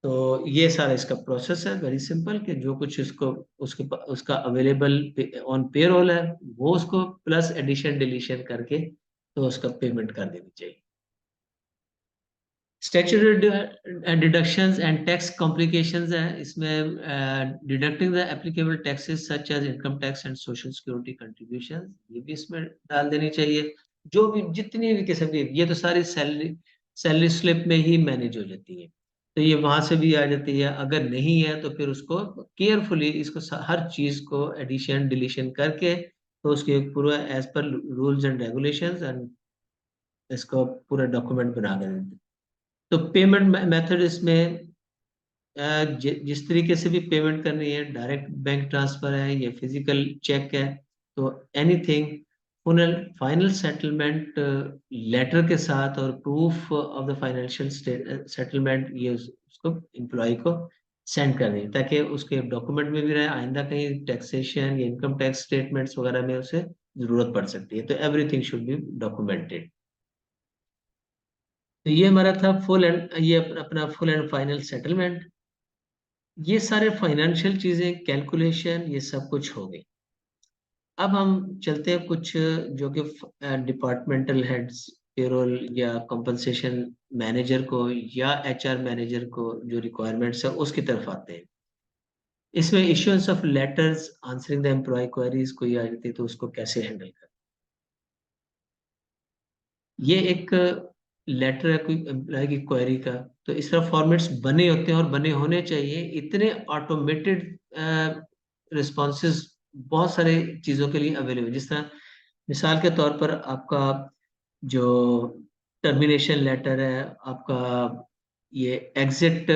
तो ये सारा इसका प्रोसेस है, वेरी सिंपल, कि जो कुछ इसको उसका अवेलेबल ऑन पेरोल है वो उसको प्लस एडिशन डिलीशन करके तो उसका पेमेंट कर देनी चाहिए। Statutory deductions and tax complications है इसमें, deducting the applicable taxes such as income tax and social security contributions, ये भी इसमें डाल देनी चाहिए। जो भी जितनी भी किस्म की, ये तो सारी सैलरी स्लिप में ही मैनेज हो जाती है, तो ये वहां से भी आ जाती है। अगर नहीं है तो फिर उसको केयरफुली इसको हर चीज को एडिशन डिलीशन करके तो उसके पूरा as per rules and regulations and इसको पूरा डॉक्यूमेंट बना कर देते हैं। तो पेमेंट मेथड इसमें जिस तरीके से भी पेमेंट करनी है, डायरेक्ट बैंक ट्रांसफर है या फिजिकल चेक है, तो एनीथिंग फाइनल सेटलमेंट लेटर के साथ और proof of the financial settlement ये उसको एम्प्लॉय को सेंड कर दें, ताकि उसके डॉक्यूमेंट में भी रहे, आइंदा कहीं टैक्सेशन या इनकम टैक्स स्टेटमेंट्स वगैरह में उसे जरूरत पड़ सकती है, तो एवरीथिंग शुड बी डॉक्यूमेंटेड। तो ये हमारा था फुल एंड ये अपना फुल एंड फाइनल सेटलमेंट। ये सारे फाइनेंशियल चीजें, कैलकुलेशन, ये सब कुछ हो गई। अब हम चलते हैं कुछ जो कि डिपार्टमेंटल हेड्स, पेरोल या कंपनसेशन मैनेजर को या एचआर मैनेजर को जो रिक्वायरमेंट्स है उसकी तरफ आते हैं। इसमें issuance of letters answering the employee queries कोई आ जाती है तो उसको कैसे हैंडल कर। ये एक लेटर है कोई एम्प्लॉय की क्वेरी का, तो इस तरह फॉर्मेट्स बने होते हैं और बने होने चाहिए। इतने ऑटोमेटेड रिस्पॉन्सेज बहुत सारे चीज़ों के लिए अवेलेबल, जिस तरह मिसाल के तौर पर आपका जो टर्मिनेशन लेटर है, आपका ये एग्जिट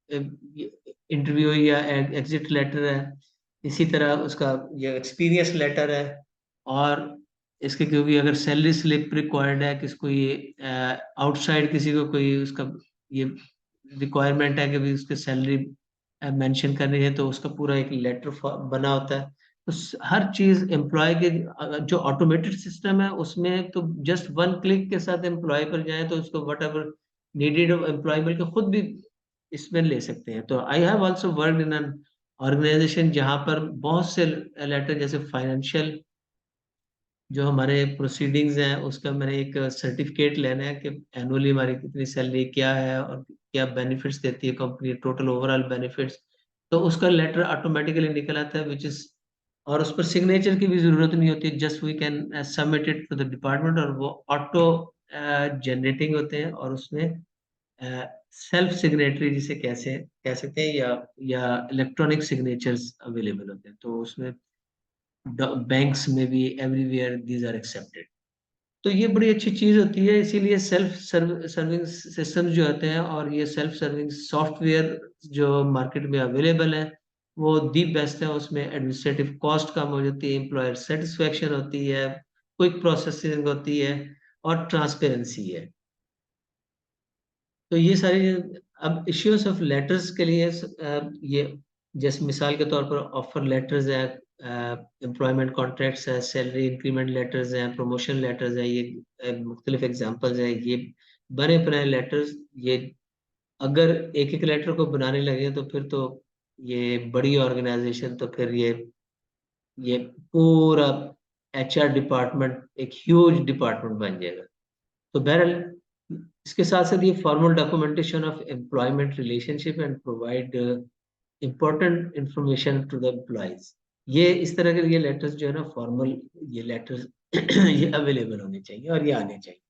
इंटरव्यू या एग्जिट लेटर है, इसी तरह उसका ये एक्सपीरियंस लेटर है, और इसके क्योंकि अगर सैलरी स्लिप रिक्वायर्ड है, किसको ये आउटसाइड किसी को कोई उसका ये रिक्वायरमेंट है कि भी उसके सैलरी मेंशन करनी है, तो उसका पूरा एक लेटर बना होता है। तो हर चीज एम्प्लॉय के जो ऑटोमेटेड सिस्टम है उसमें तो जस्ट वन क्लिक के साथ एम्प्लॉय पर जाए तो उसको वट एवर नीडेड एम्प्लॉय बल्कि खुद भी इसमें ले सकते हैं। तो I have also worked in an organisation जहां पर बहुत से लेटर, जैसे फाइनेंशियल जो हमारे प्रोसीडिंग्स हैं उसका मैंने एक सर्टिफिकेट लेना है कि एनुअली हमारी कितनी सैलरी क्या है और क्या बेनिफिट्स देती है कंपनी, टोटल ओवरऑल बेनिफिट्स, तो उसका लेटर ऑटोमेटिकली निकल आता है विच इज, और उस पर सिग्नेचर की भी जरूरत नहीं होती, just we can submit it to the department और वो ऑटो जनरेटिंग होते हैं, और उसमें सेल्फ सिग्नेटरी जिसे कैसे कह सकते हैं, या इलेक्ट्रॉनिक सिग्नेचर्स अवेलेबल होते हैं, तो उसमें बैंक्स में भी एवरीवेयर दीज आर एक्सेप्टेड। तो ये बड़ी अच्छी चीज होती है, इसीलिए सेल्फ सर्विंग सिस्टम जो होते हैं और ये सेल्फ सर्विंग सॉफ्टवेयर जो मार्केट में अवेलेबल है वो दी बेस्ट है। उसमें एडमिनिस्ट्रेटिव कॉस्ट कम हो जाती है, एम्प्लॉयर सेटिस्फेक्शन होती है, क्विक प्रोसेसिंग होती है, और ट्रांसपेरेंसी है। तो ये सारी, अब इश्यूज ऑफ लेटर्स के लिए ये जैसे मिसाल के तौर पर ऑफर लेटर्स है, एम्प्लॉयमेंट कॉन्ट्रैक्ट्स है, सैलरी इंक्रीमेंट लेटर्स हैं, प्रमोशन लेटर्स है, ये मुख्तलिफ एग्जांपल्स हैं, ये बने बनाए लेटर्स। ये अगर एक एक लेटर को बनाने लगे तो फिर तो ये बड़ी ऑर्गेनाइजेशन, तो फिर ये पूरा एचआर डिपार्टमेंट एक ह्यूज डिपार्टमेंट बन जाएगा। तो बहरहाल इसके साथ साथ ये formal documentation of employment relationship and provide important information to the employees, ये इस तरह के ये लेटर्स जो है ना फॉर्मल, ये लेटर्स ये अवेलेबल होने चाहिए और ये आने चाहिए।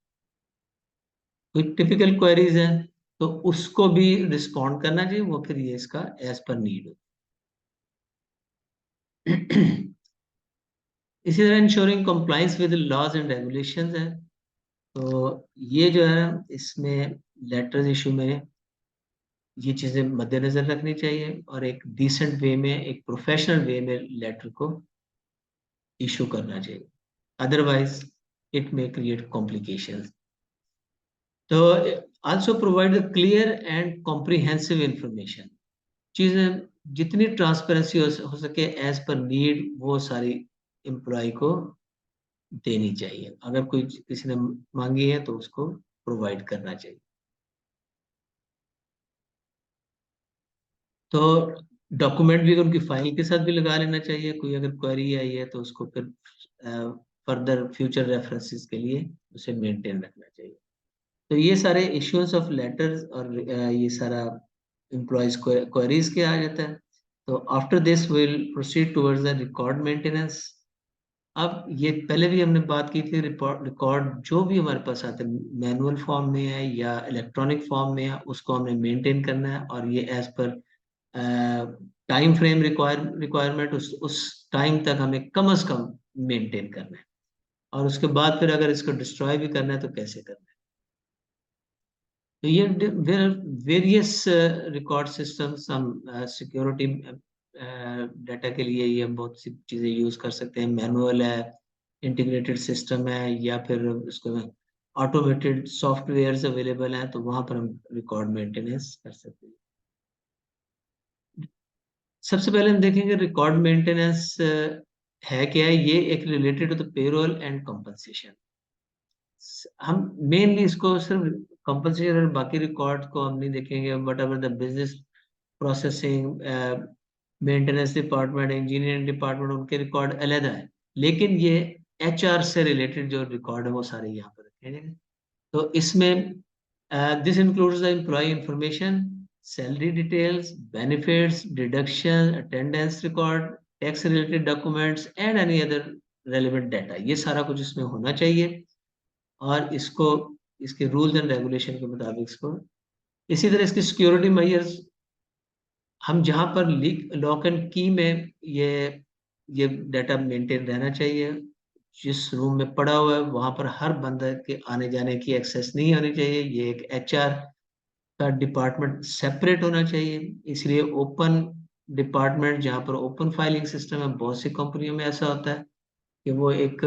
कोई टिपिकल क्वेरीज हैं तो उसको भी रिस्पॉन्ड करना चाहिए, वो फिर ये इसका एज पर नीड हो। इसी तरह ensuring compliance with laws and regulations है, तो ये जो है इसमें लेटर्स इशू में ये चीजें मद्देनजर रखनी चाहिए, और एक डिसेंट वे में, एक प्रोफेशनल वे में लेटर को इशू करना चाहिए, otherwise it may create complications. तो also provide clear and comprehensive information, चीजें जितनी ट्रांसपेरेंसी हो सके एज पर नीड वो सारी एम्प्लॉय को देनी चाहिए, अगर कोई किसी ने मांगी है तो उसको प्रोवाइड करना चाहिए। तो डॉक्यूमेंट भी उनकी फाइल के साथ भी लगा लेना चाहिए, कोई अगर क्वेरी आई है तो उसको फिर फर्दर फ्यूचर रेफरेंसेस के लिए उसे मेंटेन रखना चाहिए। तो ये सारे इश्यूज ऑफ लेटर्स और ये सारा एम्प्लॉयज क्वेरीज के आ जाता है। तो after this will proceed towards the record maintenance. अब ये पहले भी हमने बात की थी, रिकॉर्ड रिकॉर्ड जो भी हमारे पास आते हैं मैनुअल फॉर्म में है या इलेक्ट्रॉनिक फॉर्म में है, उसको हमने मेंटेन करना है, और ये as per time frame requirement उस टाइम तक हमें कम से कम मेंटेन करना है, और उसके बाद फिर अगर इसको डिस्ट्रॉय भी करना है तो कैसे करना है। तो ये वेरियस रिकॉर्ड सिस्टम्स हम सिक्योरिटी डाटा के लिए ये बहुत सी चीजें यूज कर सकते हैं। मैनुअल है, इंटीग्रेटेड सिस्टम है या फिर उसको ऑटोमेटेड सॉफ्टवेयर अवेलेबल हैं, तो वहां पर हम रिकॉर्ड मेंटेनेंस कर सकते हैं। सबसे पहले हम देखेंगे रिकॉर्ड मेंटेनेंस है क्या है। ये एक related to the payroll and compensation. हम मेनली इसको सिर्फ कंपनसेशन और बाकी रिकॉर्ड को हम नहीं देखेंगे, but ever the business processing, maintenance department, engineering department, उनके रिकॉर्ड अलग है। लेकिन ये एचआर से रिलेटेड जो रिकॉर्ड है वो सारे यहाँ पर रखे जाएंगे। तो इसमें this includes the employee information, salary details, benefits, deduction, attendance record, tax related documents and any other relevant data. ये सारा कुछ इसमें होना चाहिए और इसको इसके रूल्स एंड रेगुलेशन के मुताबिक इसको, इसी तरह इसकी सिक्योरिटी मेजर्स, हम जहां पर लीक लॉक एंड की में ये डाटा मेंटेन रहना चाहिए। जिस रूम में पड़ा हुआ है वहां पर हर बंदे के आने जाने की एक्सेस नहीं होनी चाहिए। ये एक एचआर का डिपार्टमेंट सेपरेट होना चाहिए। इसलिए ओपन डिपार्टमेंट, जहाँ पर ओपन फाइलिंग सिस्टम है, बहुत सी कंपनियों में ऐसा होता है कि वो एक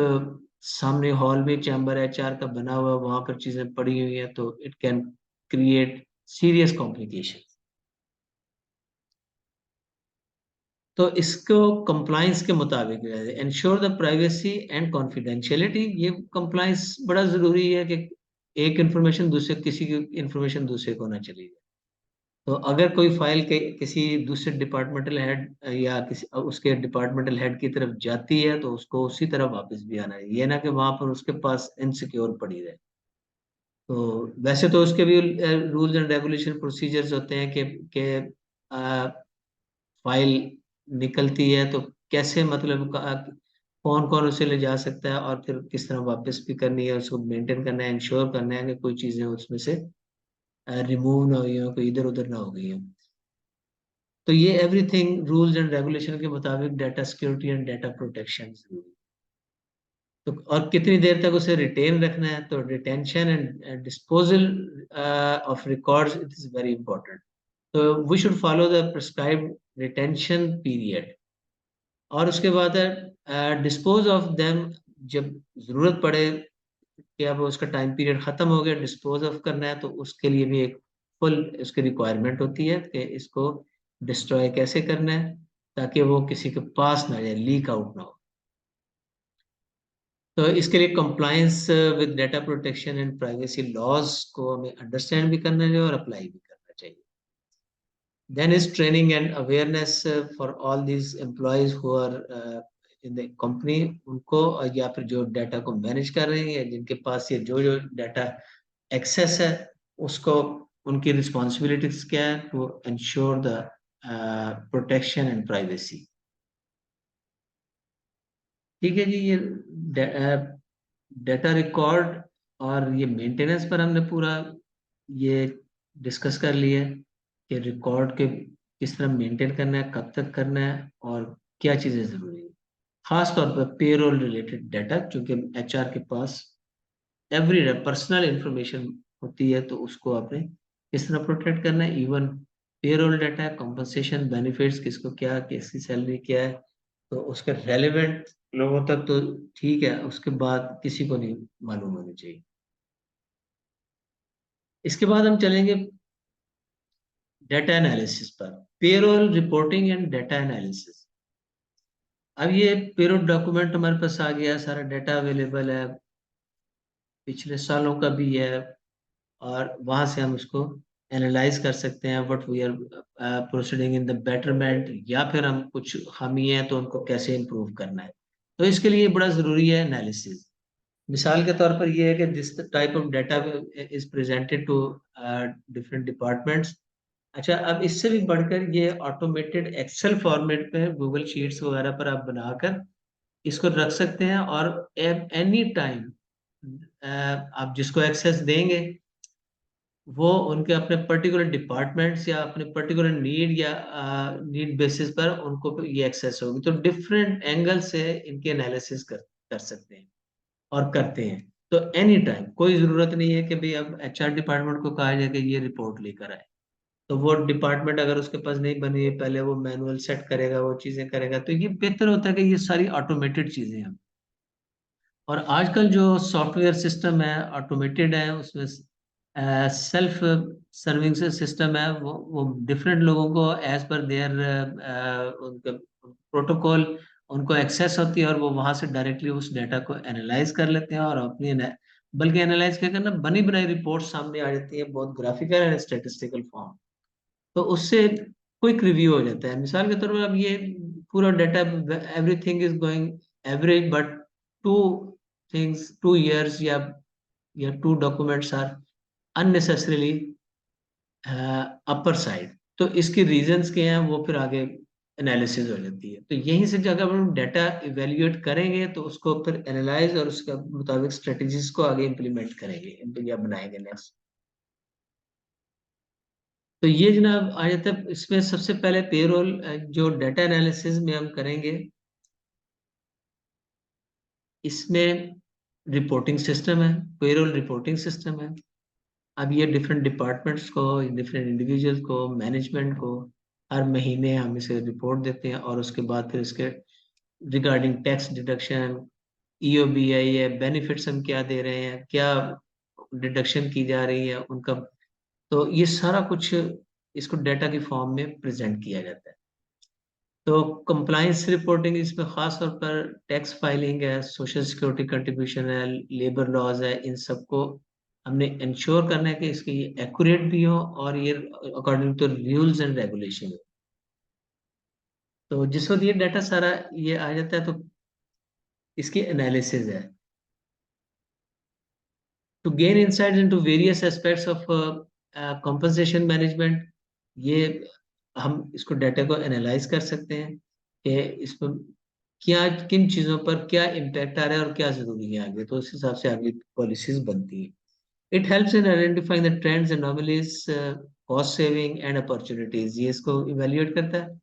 सामने हॉल में चैम्बर एचआर का बना हुआ है, वहां पर चीजें पड़ी हुई हैं, तो it can create serious complication. तो इसको कंप्लाइंस के मुताबिक ensure the privacy and confidentiality. ये कंप्लाइंस बड़ा जरूरी है कि एक इंफॉर्मेशन दूसरे, किसी की इंफॉर्मेशन दूसरे को ना चली जाए। तो अगर कोई फाइल के किसी दूसरे डिपार्टमेंटल हेड या किसी उसके डिपार्टमेंटल हेड की तरफ जाती है, तो उसको उसी तरह वापस भी आना है, ये ना कि वहां पर उसके पास इनसिक्योर पड़ी रहे। तो वैसे तो उसके भी रूल्स एंड रेगुलेशन प्रोसीजर्स होते हैं कि फाइल निकलती है तो कैसे, मतलब कौन कौन उसे ले जा सकता है और फिर किस तरह वापस भी करनी है, उसको मेंटेन करना है, इंश्योर करना है कि कोई चीजें उसमें से रिमूव ना हुई हो, कोई इधर उधर ना हो गई हो। तो ये एवरीथिंग रूल्स एंड रेगुलेशन के मुताबिक data security and data protection जरूरी। तो और कितनी देर तक उसे रिटेन रखना है, तो retention and disposal of records it is very important. तो we should follow the prescribed retention period. और उसके बाद है डिस्पोज ऑफ देम। जब जरूरत पड़े कि अब उसका टाइम पीरियड खत्म हो गया, डिस्पोज ऑफ करना है, तो उसके लिए भी एक फुल उसकी रिक्वायरमेंट होती है कि इसको डिस्ट्रॉय कैसे करना है ताकि वो किसी के पास ना जाए, लीक आउट ना हो। तो इसके लिए compliance with data protection and privacy laws को हमें अंडरस्टैंड भी करना चाहिए और अप्लाई भी करना चाहिए। Then is training and awareness for all these employees who are in the company, उनको या फिर जो डाटा को मैनेज कर रहे हैं या जिनके पास ये जो जो डाटा एक्सेस है, उसको उनकी रिस्पॉन्सिबिलिटीज क्या है to ensure the protection and privacy. ठीक है जी। ये डाटा रिकॉर्ड और ये मेंटेनेंस पर हमने पूरा ये डिस्कस कर लिया है कि रिकॉर्ड के किस तरह मेंटेन करना है, कब तक करना है और क्या चीज़ें ज़रूरी है। खास तौर पर पेरोल रिलेटेड डाटा, क्योंकि एचआर के पास एवरी पर्सनल इंफॉर्मेशन होती है, तो उसको आपने किस तरह प्रोटेक्ट करना है। Even payroll data, compensation, benefits, किसको क्या, किसकी सैलरी क्या है, तो उसके रेलेवेंट लोगों तक तो ठीक है, उसके बाद किसी को नहीं मालूम होनी चाहिए। इसके बाद हम चलेंगे डेटा एनालिसिस पर, payroll reporting and data analysis. अब ये पेरोल डॉक्यूमेंट हमारे पास आ गया, सारा डाटा अवेलेबल है, पिछले सालों का भी है, और वहां से हम उसको एनालाइज कर सकते हैं what we are proceeding in the betterment, या फिर हम कुछ खामी है तो उनको कैसे इम्प्रूव करना है। तो इसके लिए बड़ा जरूरी है एनालिसिस। मिसाल के तौर पर यह है कि this type of data is presented to different departments. अच्छा, अब इससे भी बढ़कर ये ऑटोमेटेड एक्सेल फॉर्मेट पे गूगल शीट्स वगैरह पर आप बनाकर इसको रख सकते हैं, और एनी टाइम आप जिसको एक्सेस देंगे वो उनके अपने पर्टिकुलर डिपार्टमेंट्स या अपने पर्टिकुलर नीड या नीड बेसिस पर उनको ये एक्सेस होगी, तो डिफरेंट एंगल से इनके एनालिसिस कर सकते हैं और करते हैं। तो एनी टाइम कोई जरूरत नहीं है कि भाई अब एचआर डिपार्टमेंट को कहा जाए कि ये रिपोर्ट लेकर आए, तो वो डिपार्टमेंट अगर उसके पास नहीं बनी है, पहले वो मैनुअल सेट करेगा, वो चीजें करेगा। तो ये बेहतर होता है कि ये सारी ऑटोमेटेड चीजें हैं। और आजकल जो सॉफ्टवेयर सिस्टम है ऑटोमेटेड है, उसमें सेल्फ सर्विंग सिस्टम है, वो डिफरेंट लोगों को एज पर देयर उनका प्रोटोकॉल उनको एक्सेस होती है, और वो वहां से डायरेक्टली उस डाटा को एनालाइज कर लेते हैं और अपनी बल्कि एनालाइज क्या करना, बनी बनाई रिपोर्ट सामने आ जाती है, बहुत ग्राफिकल एंड स्टेटिस्टिकल फॉर्म। तो उससे क्विक रिव्यू हो जाता है। मिसाल के तौर पर अब ये पूरा data, everything is going average, but two things, 2 years या 2 documents are unnecessarily upper side. तो इसके रीजंस क्या हैं, वो फिर आगे एनालिसिस हो जाती है। तो यहीं से अगर हम डाटा इवेल्युएट करेंगे तो उसको फिर एनालाइज और उसके मुताबिक स्ट्रेटजीज को आगे इम्प्लीमेंट करेंगे या बनाएंगे नेक्स्ट। तो ये जनाब आ जाता है इसमें। सबसे पहले पेरोल जो डाटा एनालिसिस में हम करेंगे, इसमें रिपोर्टिंग सिस्टम है, पेरोल रिपोर्टिंग सिस्टम है। अब ये डिफरेंट डिपार्टमेंट्स को, डिफरेंट इंडिविजुअल को, मैनेजमेंट को हर महीने हम इसे रिपोर्ट देते हैं, और उसके बाद फिर इसके रिगार्डिंग टैक्स डिडक्शन, ईओबीआई है, बेनिफिट्स हम क्या दे रहे हैं, क्या डिडक्शन की जा रही है उनका। तो ये सारा कुछ इसको डाटा की फॉर्म में प्रेजेंट किया जाता है। तो कंप्लाइंस रिपोर्टिंग इसमें खास तौर पर टैक्स फाइलिंग है, सोशल सिक्योरिटी कंट्रीब्यूशन है, लेबर लॉज है, इन सबको हमने इंश्योर करना है कि इसके ये एक्यूरेट भी हो और ये according to rules and regulation हो। तो जिस वक्त ये डाटा सारा ये आ जाता है, तो इसकी एनालिसिस है to gain insight into various aspects of compensation management. ये हम इसको डाटा को एनालाइज कर सकते हैं कि इसमें क्या, किन चीजों पर क्या इम्पैक्ट आ रहा है और क्या जरूरी है आगे, तो उस हिसाब से आगे पॉलिसीज बनती है। It helps in identifying the trends, anomalies, cost saving and opportunities, ये इसको इवेल्युएट करता है।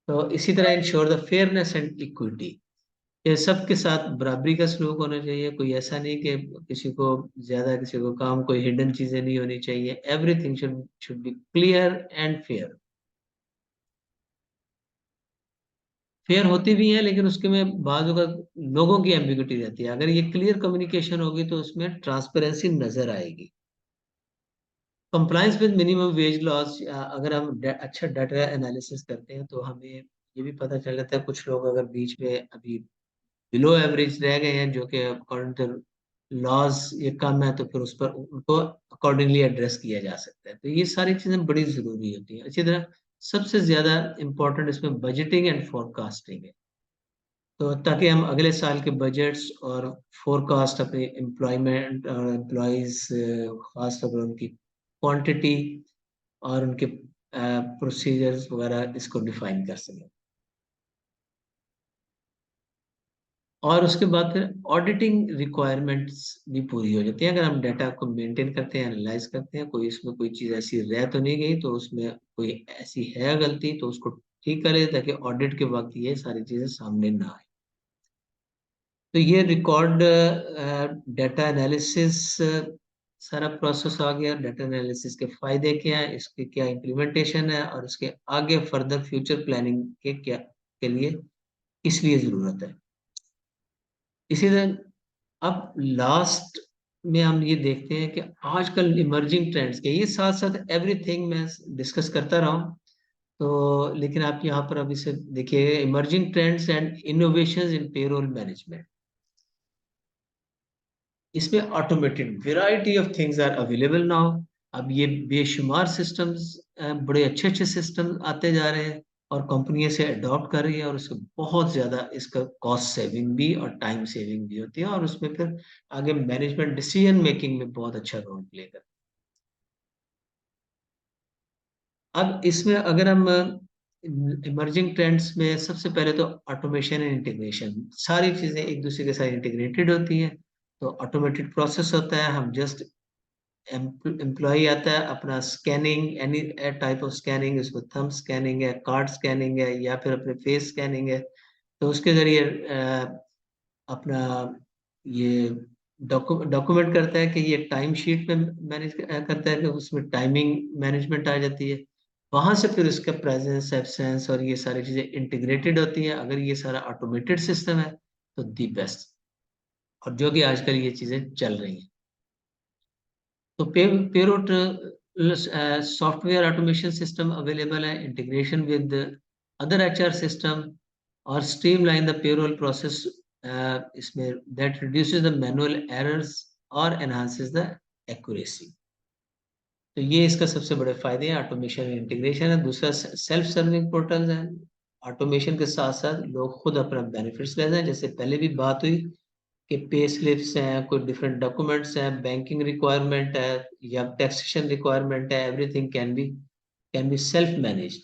तो इसी तरह ensure the fairness and equity, ये सबके साथ बराबरी का सलूक होना चाहिए। कोई ऐसा नहीं कि किसी को ज्यादा किसी को कम, कोई हिडन चीजें नहीं होनी चाहिए। Everything should should be clear and fair. Fair होती भी है, लेकिन उसके में बाजू का लोगों की एम्बिग्यूटी रहती है। अगर ये क्लियर कम्युनिकेशन होगी तो उसमें ट्रांसपेरेंसी नजर आएगी। Compliance with minimum wage loss, अगर हम अच्छा डाटा एनालिसिस करते हैं तो हमें ये भी पता चल जाता है कुछ लोग अगर बीच में अभी बिलो एवरेज रह गए हैं, जो कि अकॉर्डिंग टू लॉज ये कम है, तो फिर उस पर उनको अकॉर्डिंगली एड्रेस किया जा सकता है। तो ये सारी चीजें बड़ी जरूरी होती हैं। इसी तरह सबसे ज्यादा इंपॉर्टेंट इसमें बजटिंग एंड फोरकास्टिंग है। तो ताकि हम अगले साल के बजट्स और फोरकास्ट अपने एम्प्लॉयमेंट और एम्प्लॉयज, खासतौर पर उनकी क्वांटिटी और उनके प्रोसीजर्स वगैरह इसको डिफाइन कर सकें। और उसके बाद फिर ऑडिटिंग रिक्वायरमेंट्स भी पूरी हो जाती है। अगर हम डाटा को मेंटेन करते हैं, एनालाइज करते हैं, कोई इसमें कोई चीज़ ऐसी रह तो नहीं गई, तो उसमें कोई ऐसी है गलती तो उसको ठीक करें, ताकि ऑडिट के वक्त ये सारी चीज़ें सामने ना आए। तो ये रिकॉर्ड डाटा एनालिसिस सारा प्रोसेस आ गया। डाटा एनालिसिस के फायदे क्या हैं, इसके क्या इम्प्लीमेंटेशन है, और इसके आगे फर्दर फ्यूचर प्लानिंग के क्या के लिए किस लिए जरूरत है। इसी तरह अब लास्ट में हम ये देखते हैं कि आजकल इमर्जिंग ट्रेंड्स के, ये साथ साथ एवरीथिंग मैं डिस्कस करता रहा हूँ, तो लेकिन आप यहाँ पर अभी से देखिए emerging trends and innovations in payroll management. इसमें automated variety of things are available now. अब ये बेशुमार सिस्टम्स, बड़े अच्छे अच्छे सिस्टम आते जा रहे हैं, और कंपनियां से अडॉप्ट कर रही है, और उससे बहुत ज्यादा इसका कॉस्ट सेविंग भी और टाइम सेविंग भी होती है, और उसमें फिर आगे मैनेजमेंट डिसीजन मेकिंग में बहुत अच्छा रोल प्ले करता है। अब इसमें अगर हम इमर्जिंग ट्रेंड्स में सबसे पहले तो ऑटोमेशन एंड इंटीग्रेशन, सारी चीजें एक दूसरे के साथ इंटीग्रेटेड होती हैं। तो ऑटोमेटेड प्रोसेस होता है, हम जस्ट एम्प्लॉय आता है, अपना scanning, any type of scanning, उसको थंब स्कैनिंग है, कार्ड स्कैनिंग है, या फिर अपने फेस स्कैनिंग है, तो उसके जरिए अपना ये डॉक्यूमेंट करता है कि ये टाइम शीट में मैनेज करता है कि उसमें टाइमिंग मैनेजमेंट आ जाती है। वहां से फिर उसका प्रेजेंस, एब्सेंस और ये सारी चीजें इंटीग्रेटेड होती हैं। अगर ये सारा ऑटोमेटेड सिस्टम है तो दी बेस्ट। और जो कि आजकल ये चीजें चल रही हैं। तो payroll software automation system available है, integration with other HR system, और स्ट्रीमलाइन द पेरोल प्रोसेस, इसमें that reduces the manual errors और एनहांसेस द एक्यूरेसी। तो ये इसका सबसे बड़े फायदे हैं, ऑटोमेशन इंटीग्रेशन है। दूसरा सेल्फ सर्विंग पोर्टल्स हैं। ऑटोमेशन के साथ साथ लोग खुद अपना बेनिफिट्स लेते हैं, जैसे पहले भी बात हुई कि पे स्लिप्स हैं, कोई डिफरेंट डॉक्यूमेंट्स हैं, बैंकिंग रिक्वायरमेंट है या टैक्सेशन रिक्वायरमेंट है, everything can be self managed.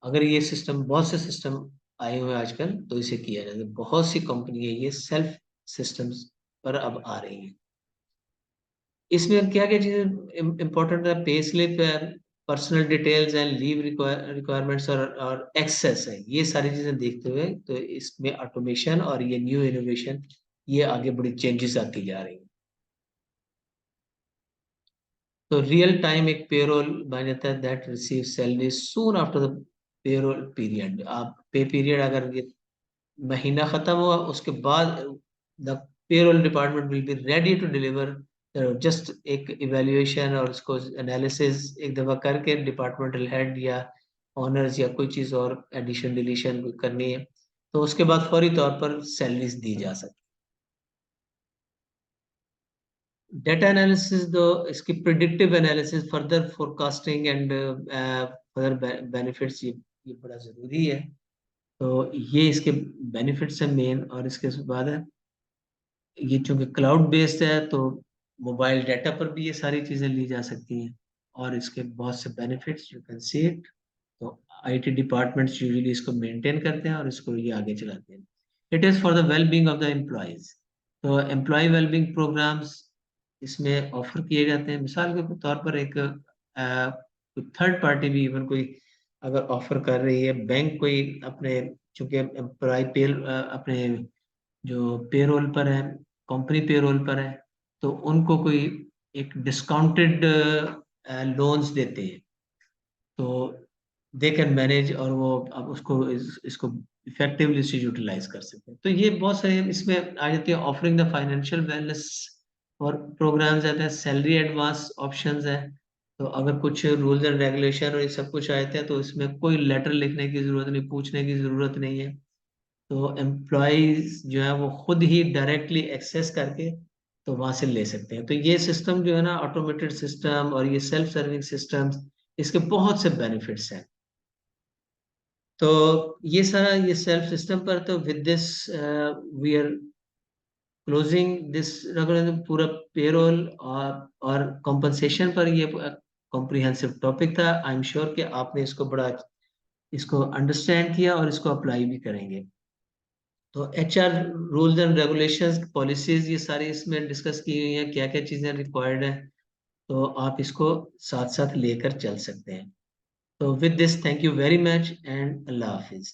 अगर ये सिस्टम, बहुत से सिस्टम आए हुए हैं आजकल, तो इसे किया जाए। बहुत सी कंपनी है ये सेल्फ सिस्टम्स पर अब आ रही हैं। इसमें क्या क्या चीजें इंपॉर्टेंट है, पे स्लिप है, पर्सनल डिटेल्स हैं, लीव रिक्वायरमेंट्स और एक्सेस है, ये सारी चीजें देखते हुए तो इसमें ऑटोमेशन और ये न्यू इनोवेशन, ये आगे बड़ी चेंजेस आती जा रही हैं। तो रियल टाइम एक पेरोल बन जाता है that receive salary soon after the payroll period. आप पे पीरियड अगर ये महीना खत्म हुआ, उसके बाद the payroll department will be ready to deliver. Just एक इवेल्युएशन और उसको एनालिसिस एक दफा करके डिपार्टमेंटल हेड या ऑनर्स या कोई चीज और एडिशन डिलीशन करनी है, तो उसके बाद फौरी तौर पर सैलरीज दी जा सकती। डेटा एनालिसिस, दो इसकी predictive analysis, further forecasting and further benefits, ये बड़ा जरूरी है। तो ये इसके बेनिफिट्स हैं मेन। और इसके बाद है, ये चूंकि क्लाउड बेस्ड है तो मोबाइल डाटा पर भी ये सारी चीजें ली जा सकती हैं, और इसके बहुत से benefits you can see it. तो आईटी डिपार्टमेंट्स यूजुअली इसको मेंटेन करते हैं और इसको ये आगे चलाते हैं। It is for the well being of the employees. तो एम्प्लॉय वेलबींग प्रोग्राम्स इसमें ऑफर किए जाते हैं। मिसाल के तौर पर एक थर्ड पार्टी भी इवन कोई अगर ऑफर कर रही है, बैंक कोई अपने, चूंकि एम्प्लॉय अपने जो पेरोल पर है, कंपनी पेरोल पर है, तो उनको कोई एक डिस्काउंटेड लोन्स देते हैं, तो दे कैन मैनेज, और वो अब उसको इसको इफेक्टिवली से यूटिलाइज कर सकते हैं। तो ये बहुत सारे इसमें आ जाती है। ऑफरिंग द फाइनेंशियल वेलनेस और प्रोग्राम्स आते हैं, सैलरी एडवांस ऑप्शंस है। तो अगर कुछ रूल्स एंड रेगुलेशन और ये सब कुछ आते हैं, तो इसमें कोई लेटर लिखने की जरूरत नहीं, पूछने की जरूरत नहीं है। तो एम्प्लॉयज जो है वो खुद ही डायरेक्टली एक्सेस करके तो वहां से ले सकते हैं। तो ये सिस्टम जो है ना, ऑटोमेटेड सिस्टम और ये सेल्फ सर्विंग सिस्टम्स, इसके बहुत से बेनिफिट्स हैं। तो ये सारा ये सेल्फ सिस्टम पर, तो with this we are closing this पूरा पेरोल और कॉम्पनसेशन पर ये कॉम्प्रिहेंसिव टॉपिक था। आई एम श्योर कि आपने इसको बड़ा इसको अंडरस्टैंड किया और इसको अप्लाई भी करेंगे। तो HR rules and regulations, policies, ये सारी इसमें डिस्कस की हुई हैं, क्या क्या चीजें रिक्वायर्ड हैं। तो आप इसको साथ साथ लेकर चल सकते हैं। तो with this, thank you very much and Allah Hafiz.